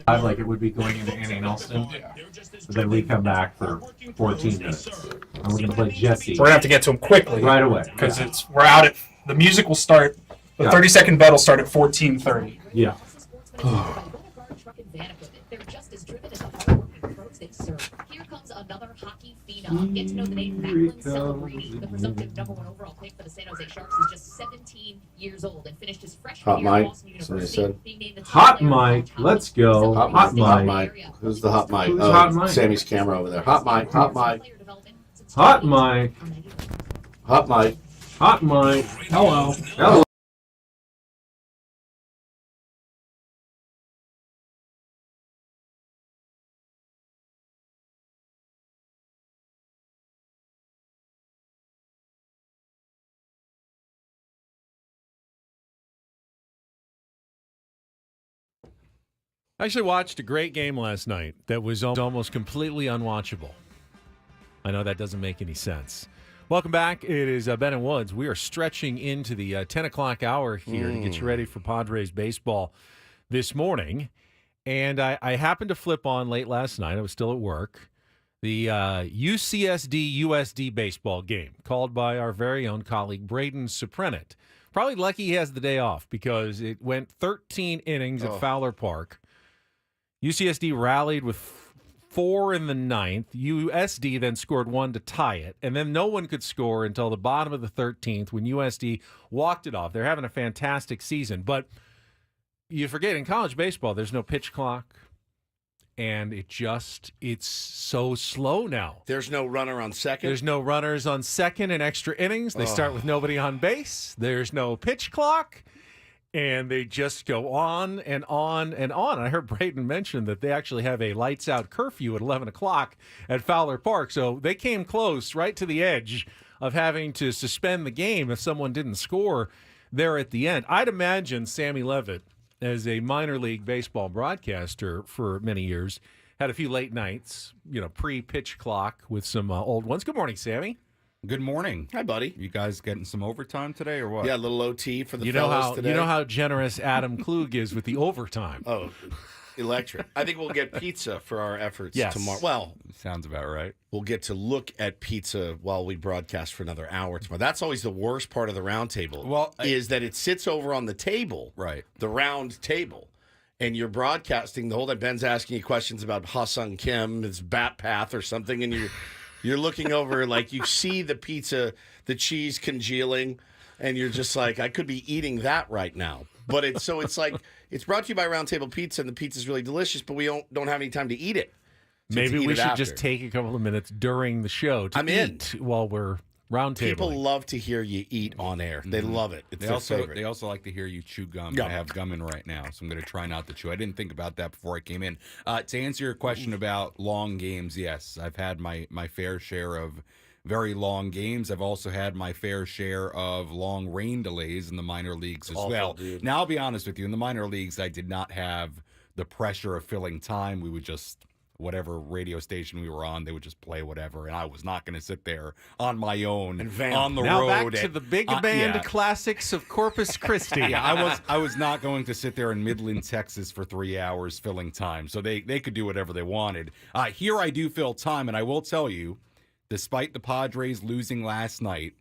like it would be going into Annie Nelson. But then we come back for 14 minutes. And we're going to play Jesse. We're going to have to get to him quickly. Right away. Because we're out at, the music will start, the 30-second bet will start at 14:30. Yeah. Here comes another hockey phenom. Get to know the name Macklin Celebrity. The presumptive #1 overall pick for the San Jose Sharks is just 17 years old and finished his freshman year at Boston University. Being named the Hot mic. Let's go. Hot mic. Who's the hot mic? Who's hot mic? Sammy's camera over there. Hot mic. Hot mic. Hot mic. Hot mic. Hot mic. Hello. Hello. I actually watched a great game last night that was almost completely unwatchable. I know that doesn't make any sense. Welcome back. It is Ben and Woods. We are stretching into the 10 o'clock hour here to get you ready for Padres baseball this morning. And I happened to flip on late last night. I was still at work. The UCSD-USD baseball game called by our very own colleague Braden Suprenant. Probably lucky he has the day off because it went 13 innings at Fowler Park. UCSD rallied with 4 in the 9th. USD then scored 1 to tie it. And then no one could score until the bottom of the 13th when USD walked it off. They're having a fantastic season. But you forget, in college baseball, there's no pitch clock. And it's so slow now. There's no runner on second. There's no runners on second in extra innings. They start with nobody on base. There's no pitch clock. And they just go on and on and on. I heard Braden mention that they actually have a lights-out curfew at 11 o'clock at Fowler Park. So they came close, right to the edge of having to suspend the game if someone didn't score there at the end. I'd imagine Sammy Levitt, as a minor league baseball broadcaster for many years, had a few late nights, pre-pitch clock with some old ones. Good morning, Sammy. Good morning. Hi, buddy. You guys getting some overtime today or what? Yeah, a little OT for the fellas today. You know how generous Adam Klug is with the overtime. Oh, electric. I think we'll get pizza for our efforts tomorrow. Well, sounds about right. We'll get to look at pizza while we broadcast for another hour tomorrow. That's always the worst part of the round table, is that it sits over on the table, right? The round table. And you're broadcasting the whole time. Ben's asking you questions about Ha-Sung Kim, his bat path or something, and you're looking over, like you see the pizza, the cheese congealing, and you're just like, I could be eating that right now. But it's like, it's brought to you by Round Table Pizza, and the pizza's really delicious, but we don't have any time to eat it. Maybe we should just take a couple of minutes during the show to eat while we're round table. People love to hear you eat on air. They love it. It's their favorite. They also like to hear you chew gum. I have gum in right now, so I'm going to try not to chew. I didn't think about that before I came in. To answer your question about long games, yes, I've had my fair share of very long games. I've also had my fair share of long rain delays in the minor leagues as well. Dude. Now, I'll be honest with you. In the minor leagues, I did not have the pressure of filling time. We would just... whatever radio station we were on, they would just play whatever, and I was not going to sit there on my own on the now road. Now back to the big band classics of Corpus Christi. Yeah, I was not going to sit there in Midland, Texas for 3 hours filling time, so they could do whatever they wanted. Here I do fill time, and I will tell you, despite the Padres losing last night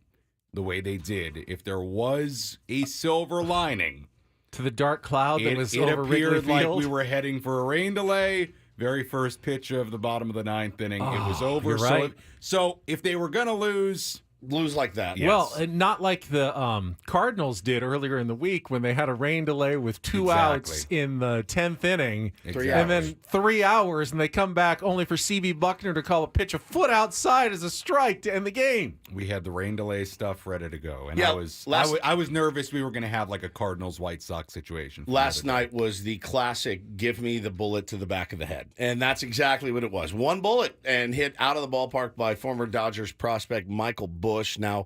the way they did, if there was a silver lining to the dark cloud that was over Wrigley Field, it appeared like we were heading for a rain delay. Very first pitch of the bottom of the 9th inning, it was over. You're right. So if they were going to lose like that. Yes. Well, and not like the Cardinals did earlier in the week when they had a rain delay with 2 outs in the 10th inning. And then 3 hours, and they come back only for C.B. Buckner to call a pitch a foot outside as a strike to end the game. We had the rain delay stuff ready to go. And I was nervous we were going to have like a Cardinals-White Sox situation. Last night was the classic, give me the bullet to the back of the head. And that's exactly what it was. One bullet and hit out of the ballpark by former Dodgers prospect Michael Bush. Bush now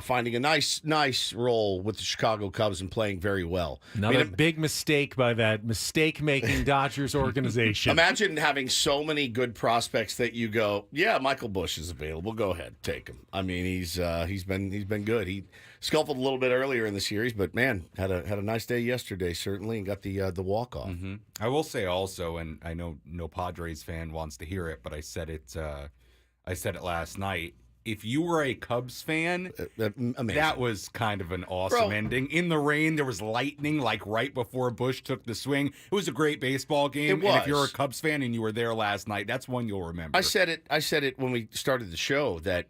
finding a nice role with the Chicago Cubs and playing very well. Another big mistake by that mistake-making Dodgers organization. Imagine having so many good prospects that you go, yeah, Michael Bush is available. Go ahead, take him. I mean, he's been good. He scuffled a little bit earlier in the series, but man, had a nice day yesterday certainly, and got the walk-off. Mm-hmm. I will say also, and I know no Padres fan wants to hear it, but I said it last night. If you were a Cubs fan, that was kind of an awesome ending. In the rain, there was lightning, like right before Bush took the swing. It was a great baseball game. And if you're a Cubs fan and you were there last night, that's one you'll remember. I said it when we started the show that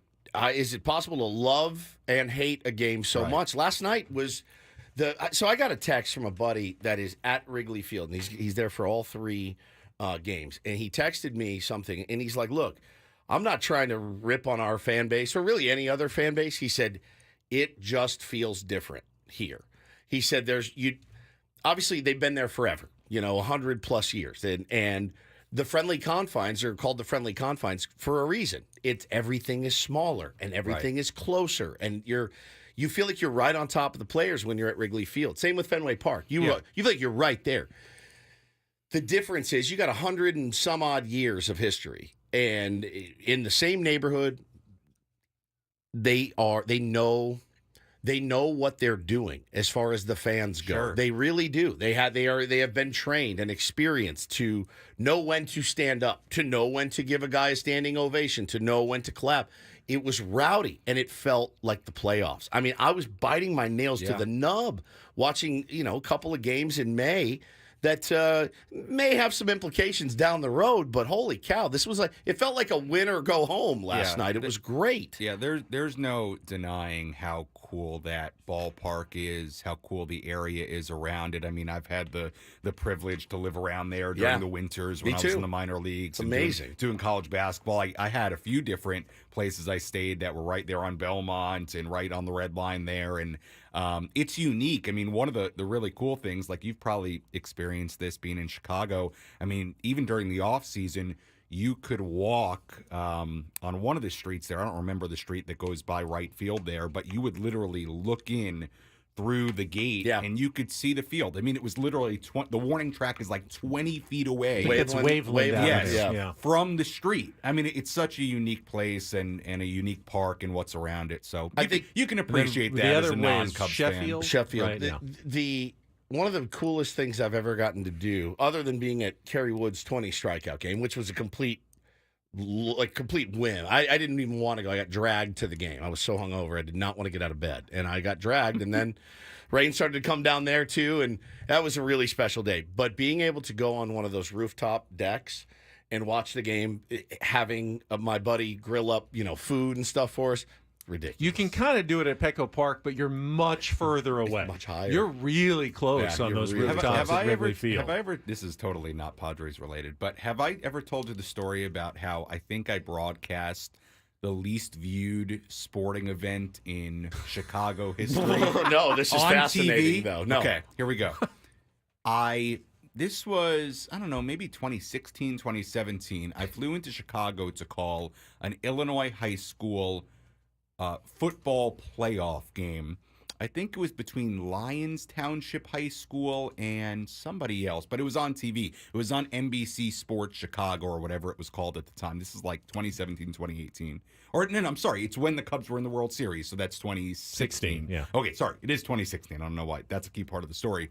is it possible to love and hate a game so much? Last night was so I got a text from a buddy that is at Wrigley Field, and he's there for all 3 games, and he texted me something, and he's like, "Look, I'm not trying to rip on our fan base or really any other fan base." He said, "It just feels different here." He said, obviously they've been there forever, 100+ years. And the friendly confines are called the friendly confines for a reason. Everything is smaller and everything is closer. And you feel like you're right on top of the players when you're at Wrigley Field. Same with Fenway Park. You feel like you're right there. The difference is you got 100 and some odd years of history. And in the same neighborhood, they know what they're doing as far as the fans go. Sure. They really do. They have been trained and experienced to know when to stand up, to know when to give a guy a standing ovation, to know when to clap. It was rowdy, and it felt like the playoffs. I mean, I was biting my nails to the nub watching, a couple of games in May that may have some implications down the road, but holy cow, it felt like a win or go home last night. It was great. Yeah, there's no denying how cool that ballpark is, how cool the area is around it. I mean, I've had the privilege to live around there during the winters when I was in the minor leagues. It's amazing. Doing college basketball. I had a few different places I stayed that were right there on Belmont and right on the Red Line there, and it's unique. I mean, one of the really cool things, like you've probably experienced this being in Chicago, I mean, even during the off season, you could walk on one of the streets there. I don't remember the street that goes by right field there, but you would literally look in through the gate and you could see the field. I mean, it was literally the warning track is like 20 feet away. It's waveland. From the street. I mean, it's such a unique place and a unique park and what's around it. So I think you can appreciate that as a non-Cubs fan. Sheffield. Right, one of the coolest things I've ever gotten to do, other than being at Kerry Wood's 20 strikeout game, which was a complete whim. I didn't even want to go. I got dragged to the game. I was so hungover. I did not want to get out of bed. And I got dragged, and then rain started to come down there too, and that was a really special day. But being able to go on one of those rooftop decks and watch the game, having my buddy grill up, food and stuff for us, ridiculous. You can kind of do it at Petco Park, but you're much further away. Much higher. You're really close on those rooftops at Wrigley Field. Have I ever, this is totally not Padres related, but have I ever told you the story about how I think I broadcast the least viewed sporting event in Chicago history? No, this is fascinating, TV? though. No. Okay, here we go. This was, I don't know, maybe 2016, 2017. I flew into Chicago to call an Illinois high school football playoff game. I think it was between Lyons Township High School and somebody else, but it was on TV. It was on NBC Sports Chicago or whatever it was called at the time. This is like 2017, 2018. Or no, I'm sorry. It's when the Cubs were in the World Series, so that's 2016. Yeah. Okay, sorry. It is 2016. I don't know why. That's a key part of the story.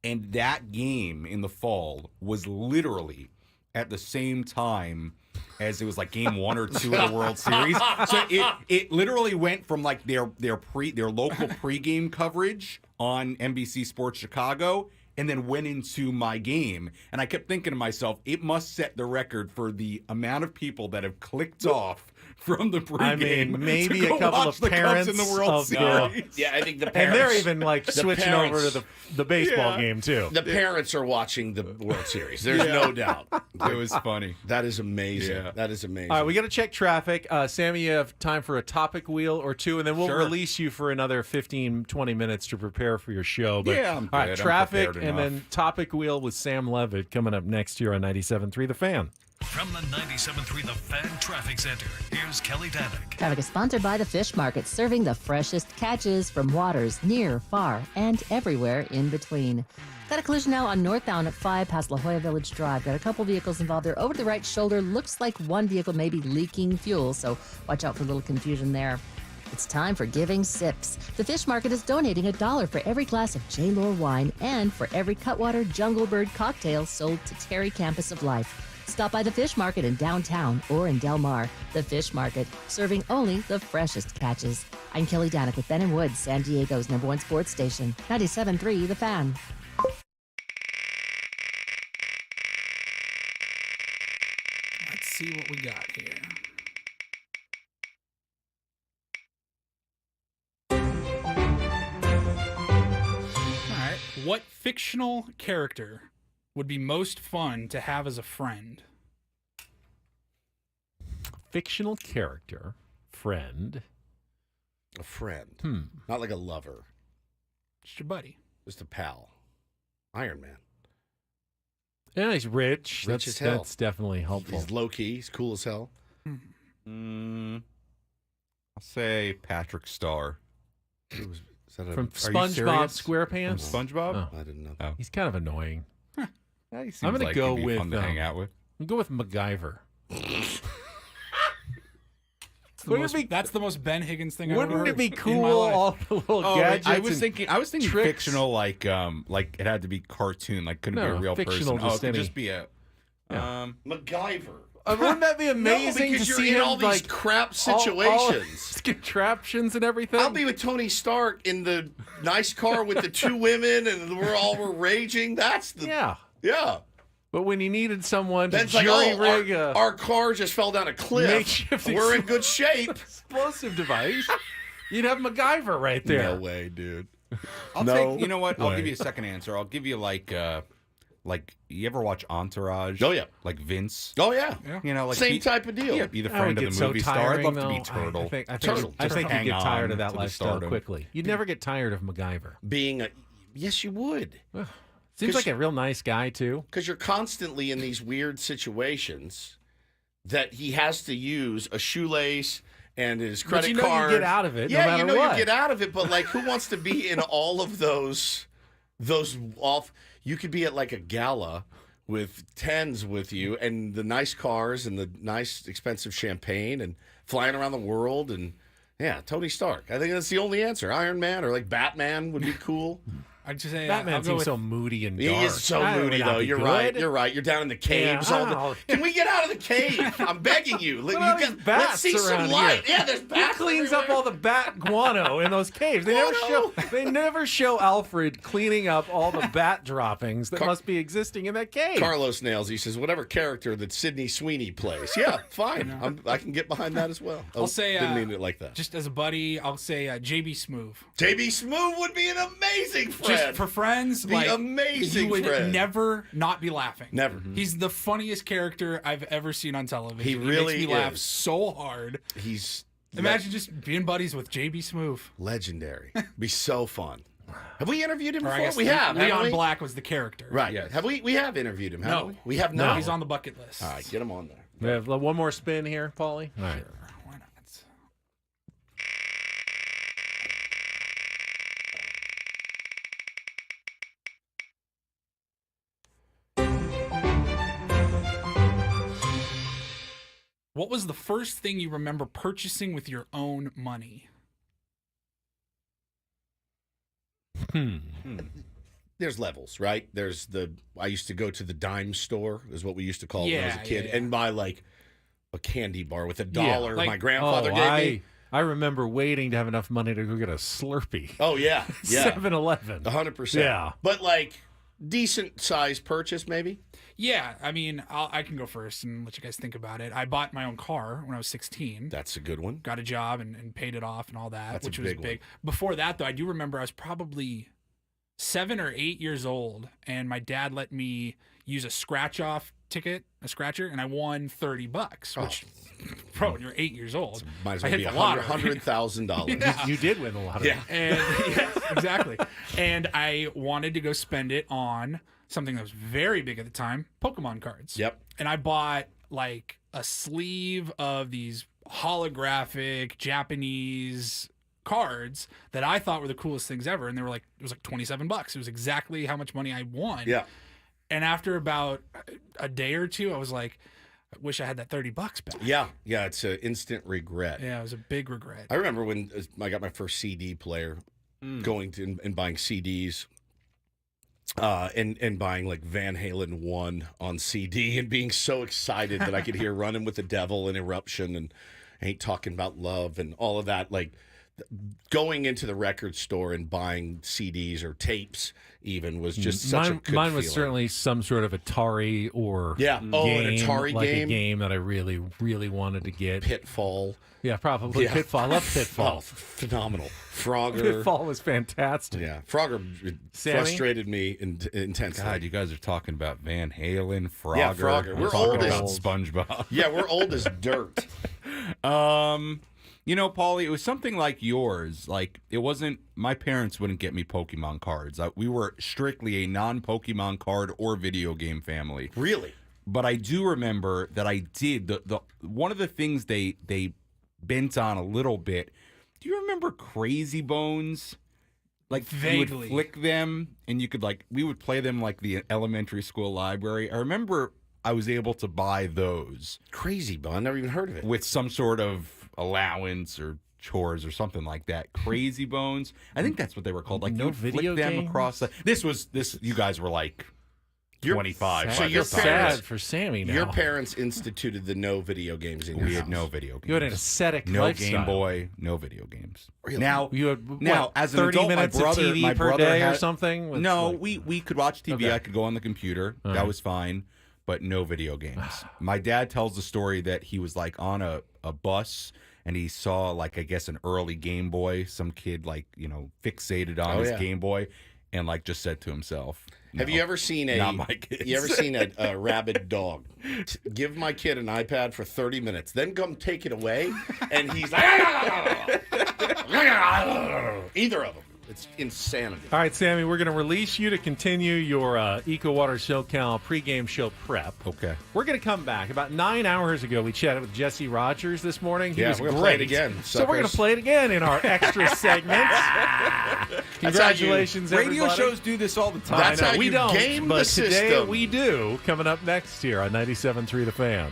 And that game in the fall was literally at the same time as it was like game 1 or 2 of the World Series. So it literally went from like their local pregame coverage on NBC Sports Chicago and then went into my game. And I kept thinking to myself, it must set the record for the amount of people that have clicked off from the pregame. I mean, maybe a couple of parents in the World Series. Yeah, I think the parents. And they're even like switching over to the baseball game too. The parents are watching the World Series. There's no doubt. It was funny. That is amazing. Yeah. That is amazing. All right, we got to check traffic. Sammy, you have time for a topic wheel or two, and then we'll release you for another 15, 20 minutes to prepare for your show. But, yeah, I'm all right, good. traffic I'm and then topic wheel with Sam Levitt coming up next year on 97.3 The Fan. From the 97.3 The Fan Traffic Center, here's Kelly Danick. Traffic is sponsored by the Fish Market, serving the freshest catches from waters near, far, and everywhere in between. Got a collision now on northbound at 5 past La Jolla Village Drive. Got a couple vehicles involved there. Over to the right shoulder, looks like one vehicle may be leaking fuel, so watch out for a little confusion there. It's time for Giving Sips. The Fish Market is donating $1 for every glass of J-Lore wine and for every Cutwater Jungle Bird cocktail sold to Terry Campus of Life. Stop by the Fish Market in downtown or in Del Mar. The Fish Market, serving only the freshest catches. I'm Kelly Danick with Ben & Woods, San Diego's #1 sports station, 97.3 The Fan. Let's see what we got here. All right. What fictional character would be most fun to have as a friend? Fictional character, friend. A friend. Not like a lover. Just your buddy. Just a pal. Iron Man. Yeah, he's rich. Rich as hell. That's definitely helpful. He's low key. He's cool as hell. I'll say Patrick Starr. Is that From Are you SpongeBob serious? SquarePants. From SpongeBob? Oh. I didn't know. Oh. He's kind of annoying. Yeah, he seems I'm going like to go he'd be with fun to hang out with. I'm go with MacGyver. That's the most Ben Higgins thing I've ever Wouldn't heard it be in my cool? life. All the little gadgets. I was thinking tricks. fictional, like it had to be cartoon, like couldn't be a real fictional, person. just It could any- just be a MacGyver. Wouldn't that be amazing because to you're see in him all these like crap all situations. contraptions and everything? I'll be with Tony Stark in the nice car with the two women, and we're raging. That's the yeah. But when you needed someone to Ben's like, jury-rig our car just fell down a cliff. makeshift We're in good shape. explosive device, you'd have MacGyver right there. No way, dude. I'll No take. You know what? I'll way. give you a second answer. I'll give you like you ever watch Entourage? Oh, yeah. Like Vince. Oh yeah. You know, like Same type of deal. Yeah, be the That friend would of get the movie so star. I'd love tiring, to be though. Turtle. I think Turtle. I think Hang you'd get tired on of that to the lifestyle stardom. quickly. You'd never get tired of MacGyver. Yes, you would. Seems like a real nice guy too. Because you're constantly in these weird situations that he has to use a shoelace and his credit But you know card. you get out of it no Yeah, matter you know what. you get out of it, but like, who wants to be in all of those off? You could be at like a gala with tens with you and the nice cars and the nice expensive champagne and flying around the world and yeah, Tony Stark. I think that's the only answer. Iron Man or like Batman would be cool. I'd just say Batman I'll go seems with so moody and He dark. is so That would moody, not though. be You're good. right. You're right. You're down in the caves. Yeah. Can we get out of the cave? I'm begging you. What about these Let's bats see some around light. here? Yeah, there's Who bats. cleans up all the bat guano in those caves? They never show Alfred cleaning up all the bat droppings that must be existing in that cave. Carlos Nails. He says whatever character that Sydney Sweeney plays. Yeah, fine. I can get behind that as well. I'll say didn't mean it like that. Just as a buddy, I'll say JB Smoove. JB Smoove would be an amazing friend. Just for friends, Be like amazing you would friend. never not be laughing. Never. He's the funniest character I've ever seen on television. He really makes me laugh is. so hard. He's Imagine just being buddies with JB Smoove. legendary. Be so fun. Have we interviewed him Or I before? guess We have. Leon haven't we? Black was the character. Right. Yes. Have we? We have interviewed him. Haven't No. we? We have not. He's on the bucket list. All right, get him on there. We have one more spin here, Paulie. All right. Why not? What was the first thing you remember purchasing with your own money? There's levels, right? There's I used to go to the dime store, is what we used to call it when I was a Yeah, kid, yeah. and buy like a candy bar with $1 Yeah, like- my grandfather gave me. I remember waiting to have enough money to go get a Slurpee. Oh yeah, yeah, 7-Eleven. 100%. Yeah. But like decent size purchase, maybe. Yeah, I mean, I can go first and let you guys think about it. I bought my own car when I was 16. That's a good one. Got a job and paid it off and all that, That's a which was big big. one. Before that, though, I do remember I was probably 7 or 8 years old, and my dad let me use a scratch-off ticket, a scratcher, and I won $30, which, bro, when you're 8 years old, Might as I well hit be the lottery. $100,000. Yeah. You did win the lottery. Yeah. And yes, exactly. And I wanted to go spend it on something that was very big at the time, Pokemon cards. Yep. And I bought like a sleeve of these holographic Japanese cards that I thought were the coolest things ever, and they were like, it was like $27. It was exactly how much money I won. Yeah. And after about a day or two, I was like, I wish I had that $30 back. Yeah, it's an instant regret. Yeah, it was a big regret. I remember when I got my first CD player, going to and buying CDs, and buying like Van Halen 1 on CD and being so excited that I could hear Running with the Devil and Eruption and Ain't Talking About Love and all of that. Like going into the record store and buying CDs or tapes even was just such a good Mine was feeling. certainly some sort of Atari or an Atari like game. a game that I really, really wanted to get. Pitfall. Yeah, probably Pitfall. I love Pitfall. Oh, phenomenal. Frogger. Pitfall was fantastic. Yeah, Frogger frustrated me intensely. God, you guys are talking about Van Halen, Frogger. Yeah, Frogger. We're talking old as about SpongeBob. Yeah, we're old as dirt. You know, Paulie, it was something like yours. Like, it wasn't, my parents wouldn't get me Pokemon cards. We were strictly a non-Pokemon card or video game family. Really? But I do remember that I did, the one of the things they bent on a little bit. Do you remember Crazy Bones? Like, vaguely. You would flick them, and you could, like, we would play them like the elementary school library. I remember I was able to buy those. Crazy Bone, I never even heard of it. With some sort of allowance or chores or something like that. Crazy Bones. I think that's what they were called. Like, No you would video flick them games? across the... This, you guys were like 25. So by your this time. Sad for Sammy now. Your parents instituted the no video games in your We house. had no video games. You had an ascetic no lifestyle. Game Boy, no video games. Really? Now, You had, now what, as an 30 adult, minutes my brother, of TV my per brother day or had- something? It's No, like- we could watch TV. Okay. I could go on the computer. All That right. was fine, but no video games. My dad tells the story that he was like on a bus and he saw like, I guess, an early Game Boy. Some kid like, fixated on his Game Boy and like just said to himself, Have you ever seen not my kids. You ever seen a rabid dog? Give my kid an iPad for 30 minutes, then come take it away, and he's like, either of them. It's insanity. All right, Sammy, we're going to release you to continue your EcoWater SoCal pregame show prep. Okay. We're going to come back. About 9 hours ago, we chatted with Jesse Rogers this morning. He Yeah, was we're gonna great. play it again, So we're going to suckers. play it again in our extra segment. Congratulations, Radio everybody. shows do this all the time. That's I know, how we you don't, game but the today system. we do. Coming up next here on 97.3 The Fan.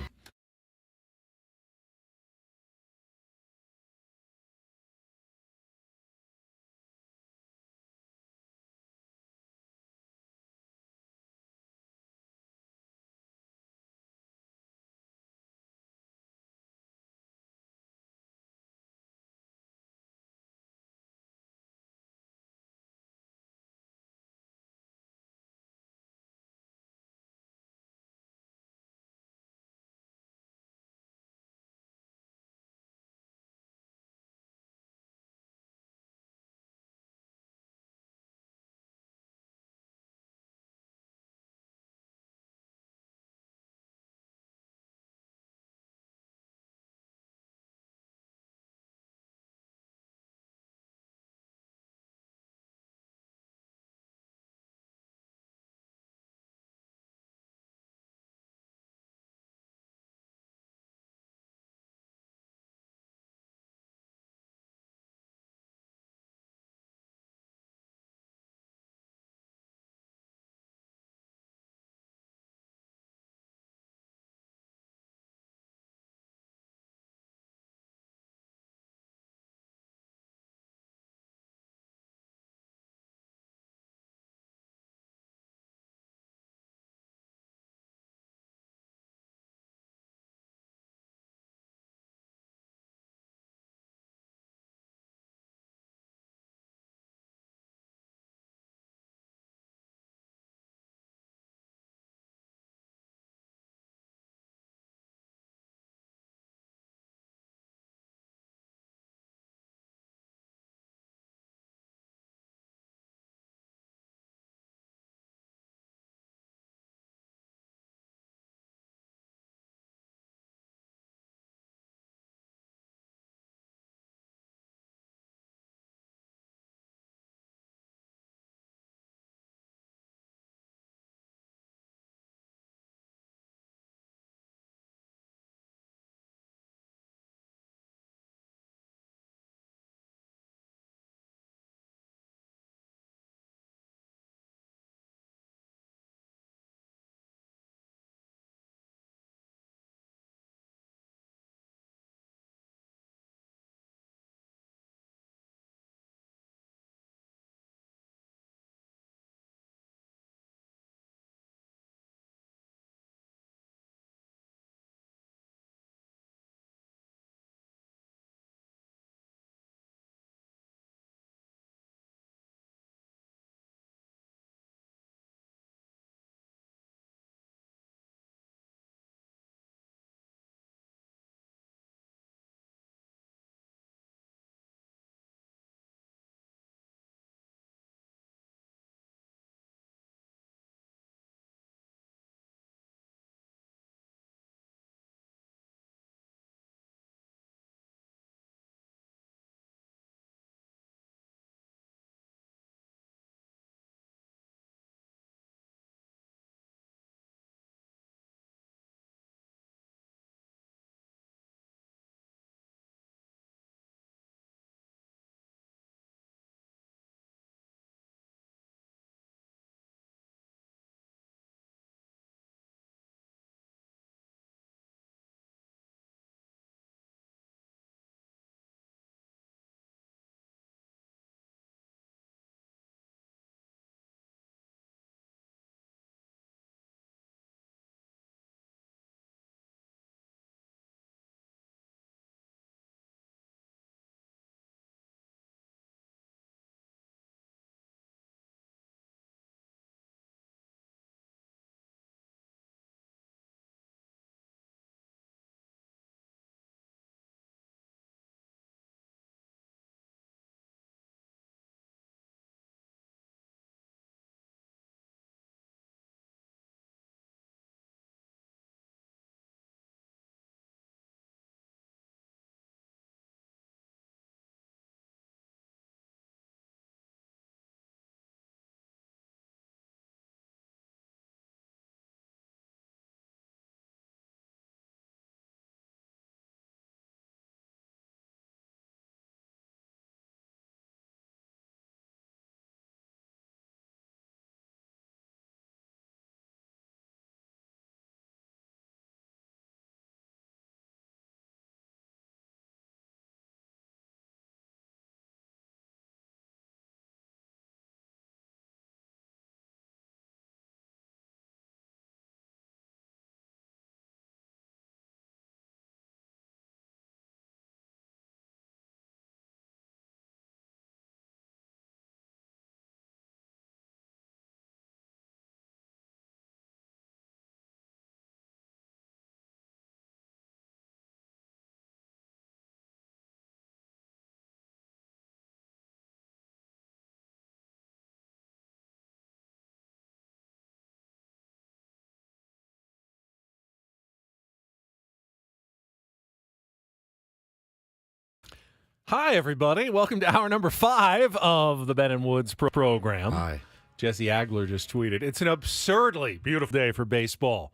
Hi, everybody. Welcome to hour number 5 of the Ben and Woods program. Hi. Jesse Agler just tweeted, it's an absurdly beautiful day for baseball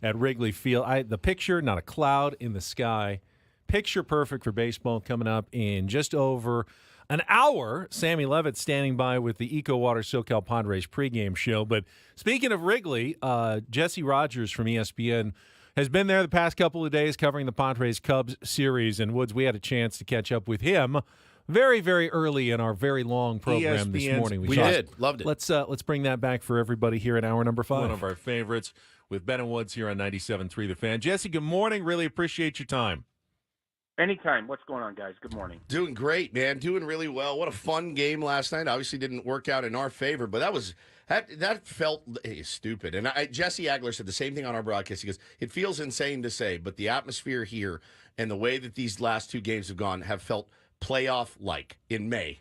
at Wrigley Field. The picture, not a cloud in the sky. Picture perfect for baseball coming up in just over an hour. Sammy Levitt standing by with the Eco Water SoCal Padres pregame show. But speaking of Wrigley, Jesse Rogers from ESPN has been there the past couple of days covering the Padres Cubs series. And Woods, we had a chance to catch up with him very, very early in our very long program this morning. We did. Loved it. Let's bring that back for everybody here at hour number 5. One of our favorites with Ben and Woods here on 97.3 The Fan. Jesse, good morning. Really appreciate your time. Anytime. What's going on, guys? Good morning. Doing great, man. Doing really well. What a fun game last night. Obviously didn't work out in our favor, but that felt stupid. And Jesse Agler said the same thing on our broadcast. He goes, it feels insane to say, but the atmosphere here and the way that these last 2 games have gone have felt playoff-like in May.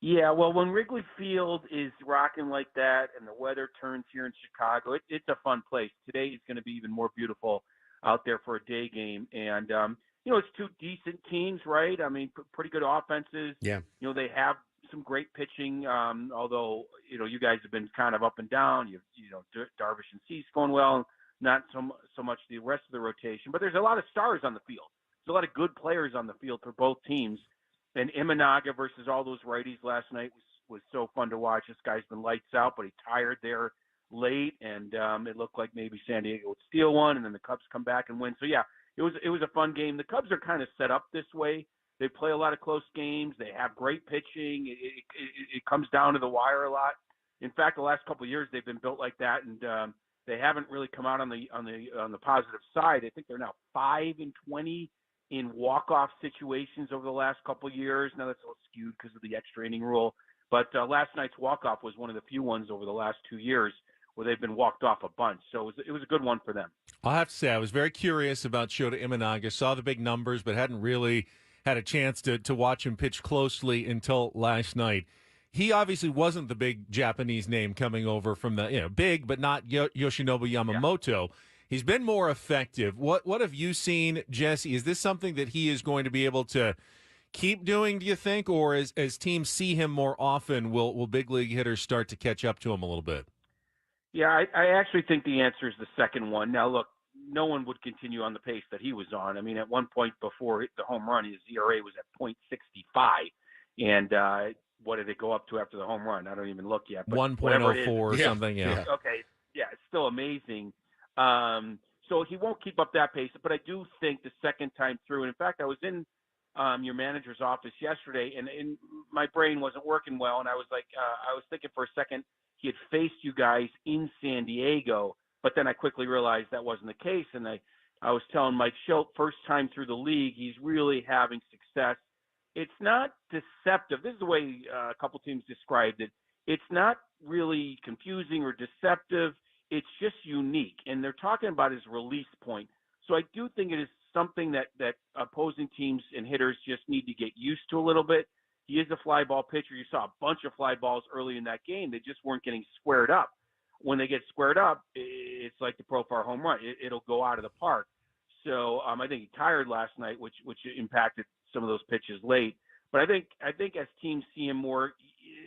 Yeah, well, when Wrigley Field is rocking like that and the weather turns here in Chicago, it's a fun place. Today is going to be even more beautiful out there for a day game. And, it's 2 decent teams, right? I mean, pretty good offenses. Yeah. They have some great pitching, although, you guys have been kind of up and down. Darvish and Cease going well, not so much the rest of the rotation. But there's a lot of stars on the field. There's a lot of good players on the field for both teams. And Imanaga versus all those righties last night was so fun to watch. This guy's been lights out, but he tired there late, and it looked like maybe San Diego would steal one, and then the Cubs come back and win. So, yeah, it was a fun game. The Cubs are kind of set up this way. They play a lot of close games. They have great pitching. It comes down to the wire a lot. In fact, the last couple of years they've been built like that, and they haven't really come out on the positive side. I think they're now 5-20 in walk-off situations over the last couple of years. Now that's a little skewed because of the extra inning rule, but last night's walk-off was one of the few ones over the last 2 years where they've been walked off a bunch. So it was a good one for them. I'll have to say I was very curious about Shildt Imanaga. Saw the big numbers, but hadn't really had a chance to watch him pitch closely until last night. He obviously wasn't the big Japanese name coming over from the big, but not Yoshinobu Yamamoto. Yeah. He's been more effective. What have you seen, Jesse? Is this something that he is going to be able to keep doing, do you think? Or as teams see him more often, will big league hitters start to catch up to him a little bit? Yeah, I actually think the answer is the second one. Now, look, no one would continue on the pace that he was on. I mean, at one point before the home run, his ERA was at .65. And what did it go up to after the home run? I don't even look yet. 1.04 or something, yeah. Okay, yeah, it's still amazing. So he won't keep up that pace. But I do think the second time through, and in fact, I was in your manager's office yesterday, and my brain wasn't working well, and I was like, I was thinking for a second he had faced you guys in San Diego, but then I quickly realized that wasn't the case, and I was telling Mike Shildt, first time through the league, he's really having success. It's not deceptive. This is the way a couple teams described it. It's not really confusing or deceptive. It's just unique, and they're talking about his release point. So I do think it is something that opposing teams and hitters just need to get used to a little bit. He is a fly ball pitcher. You saw a bunch of fly balls early in that game. They just weren't getting squared up. When they get squared up, it's like the Profar home run. It'll go out of the park. So I think he tired last night, which impacted some of those pitches late. But I think as teams see him more,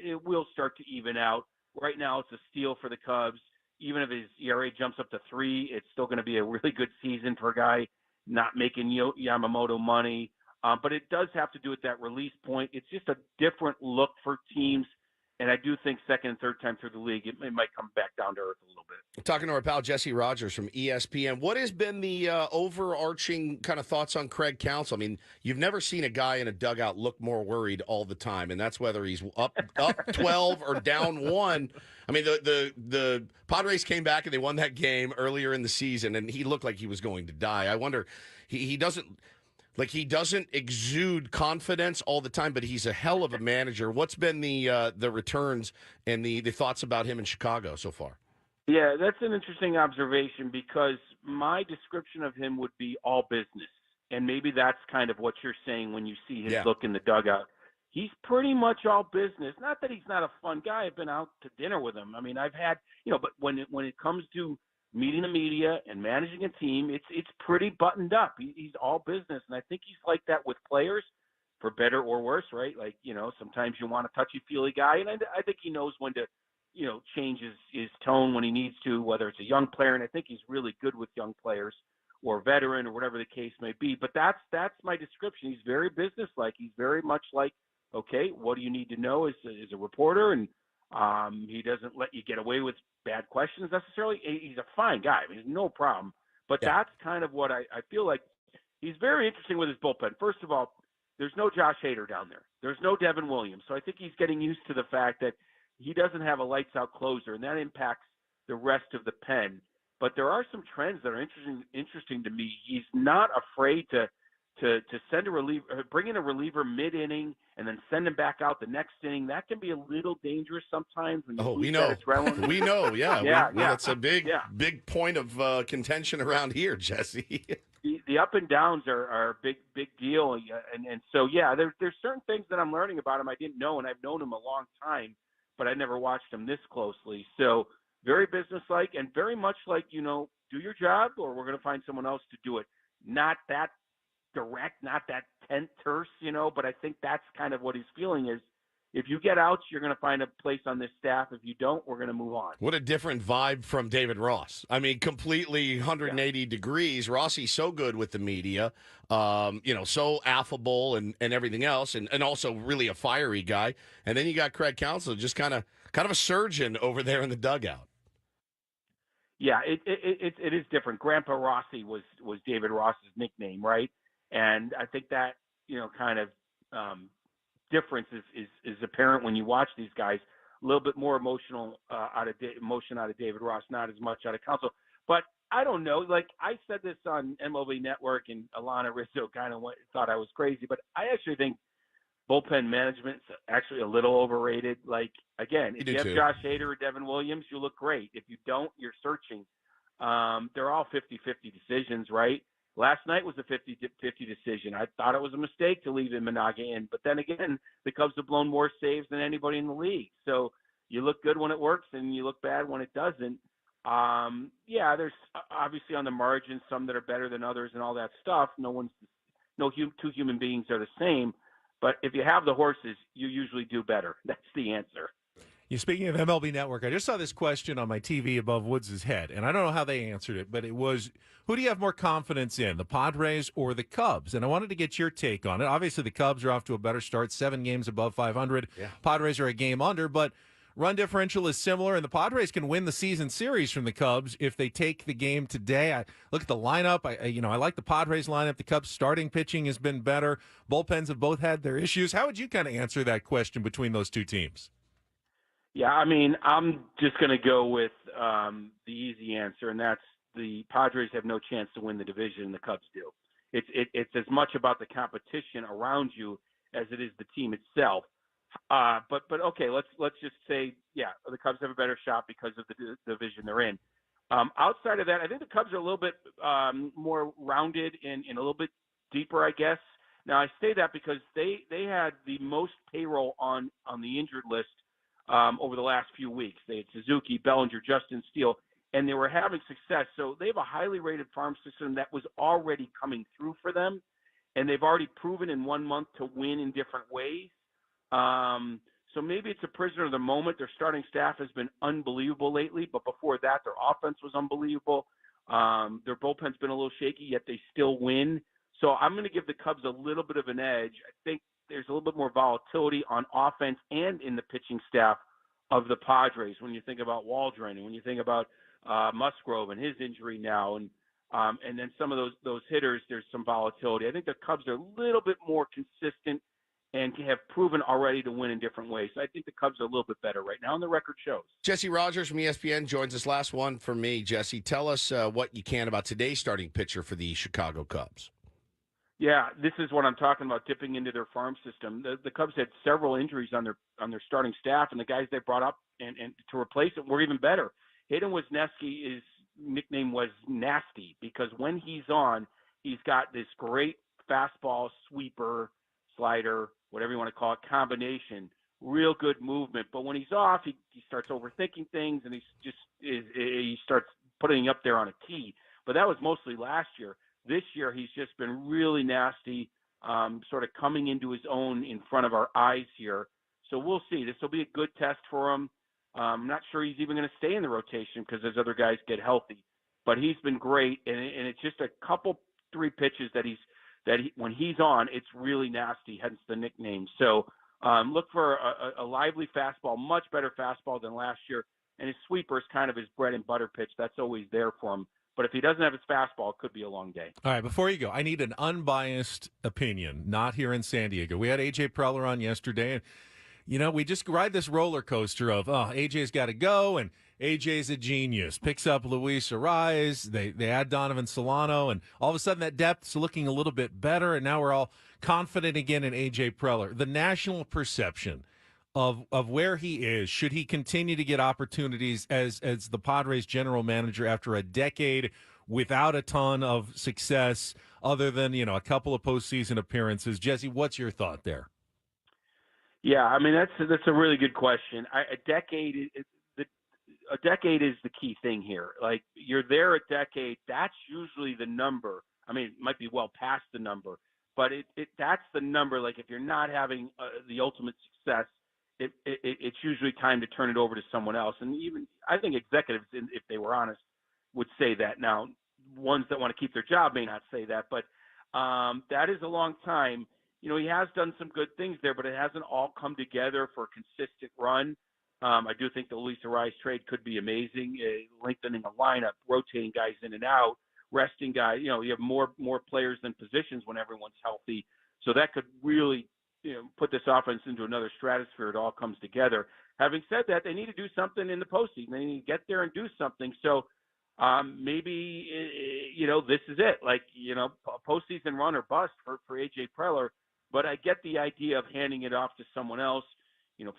it will start to even out. Right now, it's a steal for the Cubs. Even if his ERA jumps up to 3, it's still going to be a really good season for a guy not making Yamamoto money. But it does have to do with that release point. It's just a different look for teams. And I do think second and third time through the league, it might come back down to earth a little bit. Talking to our pal Jesse Rogers from ESPN. What has been the overarching kind of thoughts on Craig Counsell? I mean, you've never seen a guy in a dugout look more worried all the time, and that's whether he's up 12 or down 1. I mean, the Padres came back and they won that game earlier in the season, and he looked like he was going to die. I wonder, he doesn't exude confidence all the time, but he's a hell of a manager. What's been the returns and the thoughts about him in Chicago so far? Yeah, that's an interesting observation because my description of him would be all business. And maybe that's kind of what you're saying when you see his look in the dugout. He's pretty much all business. Not that he's not a fun guy. I've been out to dinner with him. I mean, I've had, but when it comes to meeting the media and managing a team, it's pretty buttoned up. He's all business, and I think he's like that with players. for better or worse, right? Like, sometimes you want a touchy-feely guy, and I think he knows when to, change his tone when he needs to, whether it's a young player, and I think he's really good with young players or veteran or whatever the case may be. But that's my description. He's very businesslike. He's very much like, okay, what do you need to know as a reporter? And he doesn't let you get away with bad questions necessarily. He's a fine guy. I mean, there's no problem. But that's kind of what I feel like. He's very interesting with his bullpen. First of all, there's no Josh Hader down there. There's no Devin Williams. So I think he's getting used to the fact that he doesn't have a lights-out closer, and that impacts the rest of the pen. But there are some trends that are interesting to me. He's not afraid to send a reliever, bring in a reliever mid-inning and then send him back out the next inning. That can be a little dangerous sometimes. When you we know. We know, yeah. Yeah. That's a big point of contention around here, Jesse. The up and downs are a big deal. And so, there's certain things that I'm learning about him I didn't know, and I've known him a long time, but I never watched him this closely. So very businesslike and very much like, do your job or we're going to find someone else to do it. Not that direct, not that terse, but I think that's kind of what he's feeling is if you get out, you're going to find a place on this staff. If you don't, we're going to move on. What a different vibe from David Ross. I mean, completely 180 degrees. Rossi's so good with the media, so affable and everything else, and also really a fiery guy. And then you got Craig Counsell, just kind of a surgeon over there in the dugout. Yeah, it is different. Grandpa Rossi was David Ross's nickname, right? And I think that, kind of difference is apparent when you watch these guys. A little bit more emotion out of David Ross, not as much out of Counsell. But I don't know. Like I said this on MLB Network, and Alana Rizzo kind of thought I was crazy. But I actually think bullpen management's actually a little overrated. Like, again, if you have Josh Hader or Devin Williams, you look great. If you don't, you're searching. They're all 50-50 decisions, right? Last night was a 50-50 decision. I thought it was a mistake to leave Imanaga in. But then again, the Cubs have blown more saves than anybody in the league. So you look good when it works and you look bad when it doesn't. There's obviously on the margin some that are better than others and all that stuff. No two human beings are the same. But if you have the horses, you usually do better. That's the answer. Speaking of MLB Network, I just saw this question on my TV above Woods' head, and I don't know how they answered it, but it was, who do you have more confidence in, the Padres or the Cubs? And I wanted to get your take on it. Obviously, the Cubs are off to a better start, 7 games above 500. Yeah. Padres are a game under, but run differential is similar, and the Padres can win the season series from the Cubs if they take the game today. I look at the lineup. I like the Padres lineup. The Cubs starting pitching has been better. Bullpens have both had their issues. How would you kind of answer that question between those two teams? Yeah, I mean, I'm just going to go with the easy answer, and that's the Padres have no chance to win the division. The Cubs do. It's as much about the competition around you as it is the team itself. But okay, let's just say, the Cubs have a better shot because of the division they're in. Outside of that, I think the Cubs are a little bit more rounded and a little bit deeper, I guess. Now I say that because they had the most payroll on the injured list over the last few weeks. They had Suzuki, Bellinger, Justin Steele, and they were having success. So they have a highly rated farm system that was already coming through for them, and they've already proven in 1 month to win in different ways. So maybe it's a prisoner of the moment. Their starting staff has been unbelievable lately, but before that, their offense was unbelievable. Their bullpen's been a little shaky, yet they still win. So I'm going to give the Cubs a little bit of an edge. I think there's a little bit more volatility on offense and in the pitching staff of the Padres when you think about Waldron and when you think about Musgrove and his injury now, and then some of those hitters, there's some volatility. I think the Cubs are a little bit more consistent and have proven already to win in different ways. So I think the Cubs are a little bit better right now, and the record shows. Jesse Rogers from ESPN joins us. Last one for me, Jesse. Tell us what you can about today's starting pitcher for the Chicago Cubs. Yeah, this is what I'm talking about, dipping into their farm system. The Cubs had several injuries on their starting staff, and the guys they brought up and to replace it were even better. Hayden Wesneski, his nickname was Nasty, because when he's on, he's got this great fastball, sweeper, slider, whatever you want to call it, combination, real good movement. But when he's off, he starts overthinking things, and he starts putting up there on a tee. But that was mostly last year. This year, he's just been really nasty, sort of coming into his own in front of our eyes here. So we'll see. This will be a good test for him. I'm not sure he's even going to stay in the rotation because as other guys get healthy. But he's been great, and it's just a couple, 3 pitches that when he's on, it's really nasty, hence the nickname. So look for a lively fastball, much better fastball than last year. And his sweeper is kind of his bread and butter pitch. That's always there for him. But if he doesn't have his fastball, it could be a long day. All right, before you go, I need an unbiased opinion, not here in San Diego. We had A.J. Preller on yesterday, and, we just ride this roller coaster of, A.J.'s got to go, and A.J.'s a genius. Picks up Luis Ariz, they add Donovan Solano, and all of a sudden that depth's looking a little bit better, and now we're all confident again in A.J. Preller. The national perception of where he is, should he continue to get opportunities as the Padres general manager after a decade without a ton of success other than, a couple of postseason appearances? Jesse, what's your thought there? Yeah, I mean, that's a really good question. A decade is the key thing here. Like, you're there a decade, that's usually the number. I mean, it might be well past the number, but that's the number. Like, if you're not having the ultimate success, it's usually time to turn it over to someone else. And even I think executives, if they were honest, would say that. Now, ones that want to keep their job may not say that, but that is a long time. He has done some good things there, but it hasn't all come together for a consistent run. I do think the Luis Ariz trade could be amazing, lengthening a lineup, rotating guys in and out, resting guys. You have more players than positions when everyone's healthy. So that could really put this offense into another stratosphere. It all comes together. Having said that, they need to do something in the postseason. They need to get there and do something. So maybe, this is it. Like, a postseason run or bust for A.J. Preller. But I get the idea of handing it off to someone else.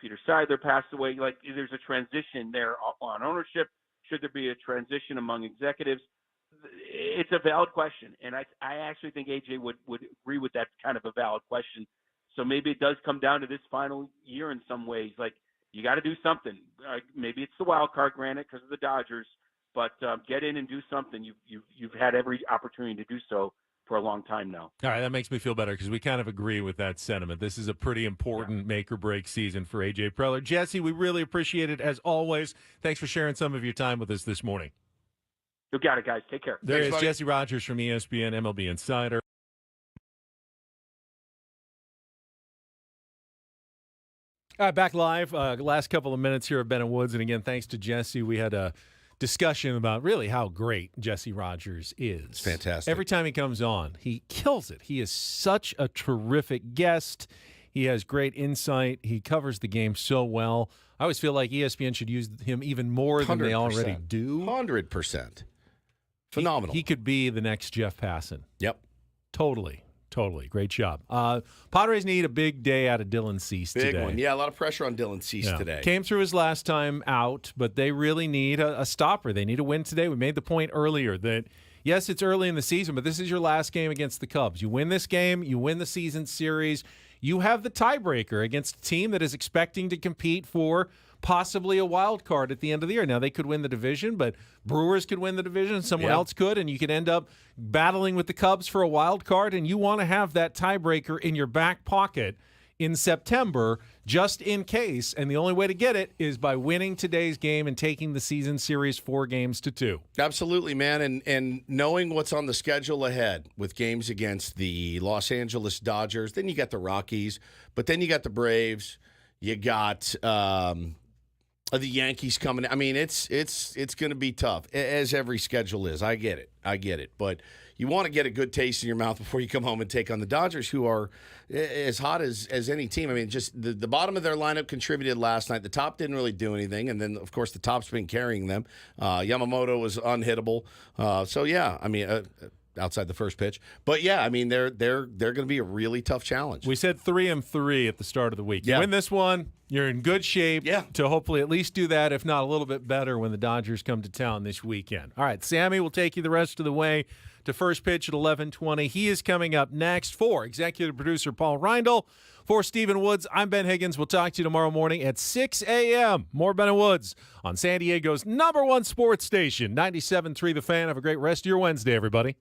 Peter Seidler passed away. Like, there's a transition there on ownership. Should there be a transition among executives? It's a valid question. And I actually think A.J. would agree with that kind of a valid question. So maybe it does come down to this final year in some ways. Like, you got to do something. Maybe it's the wild card, granted, because of the Dodgers, but get in and do something. You've had every opportunity to do so for a long time now. All right, that makes me feel better because we kind of agree with that sentiment. This is a pretty important make or break season for A.J. Preller. Jesse, we really appreciate it as always. Thanks for sharing some of your time with us this morning. You got it, guys. Take care. There is Jesse Rogers from ESPN MLB Insider. All right, back live. Last couple of minutes here of Ben and Woods. And again, thanks to Jesse. We had a discussion about really how great Jesse Rogers is. It's fantastic. Every time he comes on, he kills it. He is such a terrific guest. He has great insight. He covers the game so well. I always feel like ESPN should use him even more than they already do. 100%. Phenomenal. He could be the next Jeff Passan. Yep. Totally. Great job. Padres need a big day out of Dylan Cease today. Big one. Yeah, a lot of pressure on Dylan Cease today. Came through his last time out, but they really need a stopper. They need a win today. We made the point earlier that, yes, it's early in the season, but this is your last game against the Cubs. You win this game, you win the season series. You have the tiebreaker against a team that is expecting to compete for possibly a wild card at the end of the year. Now, they could win the division, but Brewers could win the division, someone else could, and you could end up battling with the Cubs for a wild card, and you want to have that tiebreaker in your back pocket in September just in case, and the only way to get it is by winning today's game and taking the season series 4-2. Absolutely, man, and knowing what's on the schedule ahead with games against the Los Angeles Dodgers, then you got the Rockies, but then you got the Braves, you got the Yankees coming. I mean, it's going to be tough, as every schedule is. I get it. But you want to get a good taste in your mouth before you come home and take on the Dodgers, who are as hot as any team. I mean, just the bottom of their lineup contributed last night. The top didn't really do anything. And then, of course, the top's been carrying them. Yamamoto was unhittable. So, yeah, I mean, outside the first pitch. But, yeah, I mean, they're going to be a really tough challenge. We said 3-3 at the start of the week. You win this one, you're in good shape to hopefully at least do that, if not a little bit better, when the Dodgers come to town this weekend. All right, Sammy will take you the rest of the way to first pitch at 11:20. He is coming up next. For executive producer Paul Reindl, for Stephen Woods, I'm Ben Higgins. We'll talk to you tomorrow morning at 6 a.m. More Ben and Woods on San Diego's #1 sports station, 97.3 The Fan. Have a great rest of your Wednesday, everybody.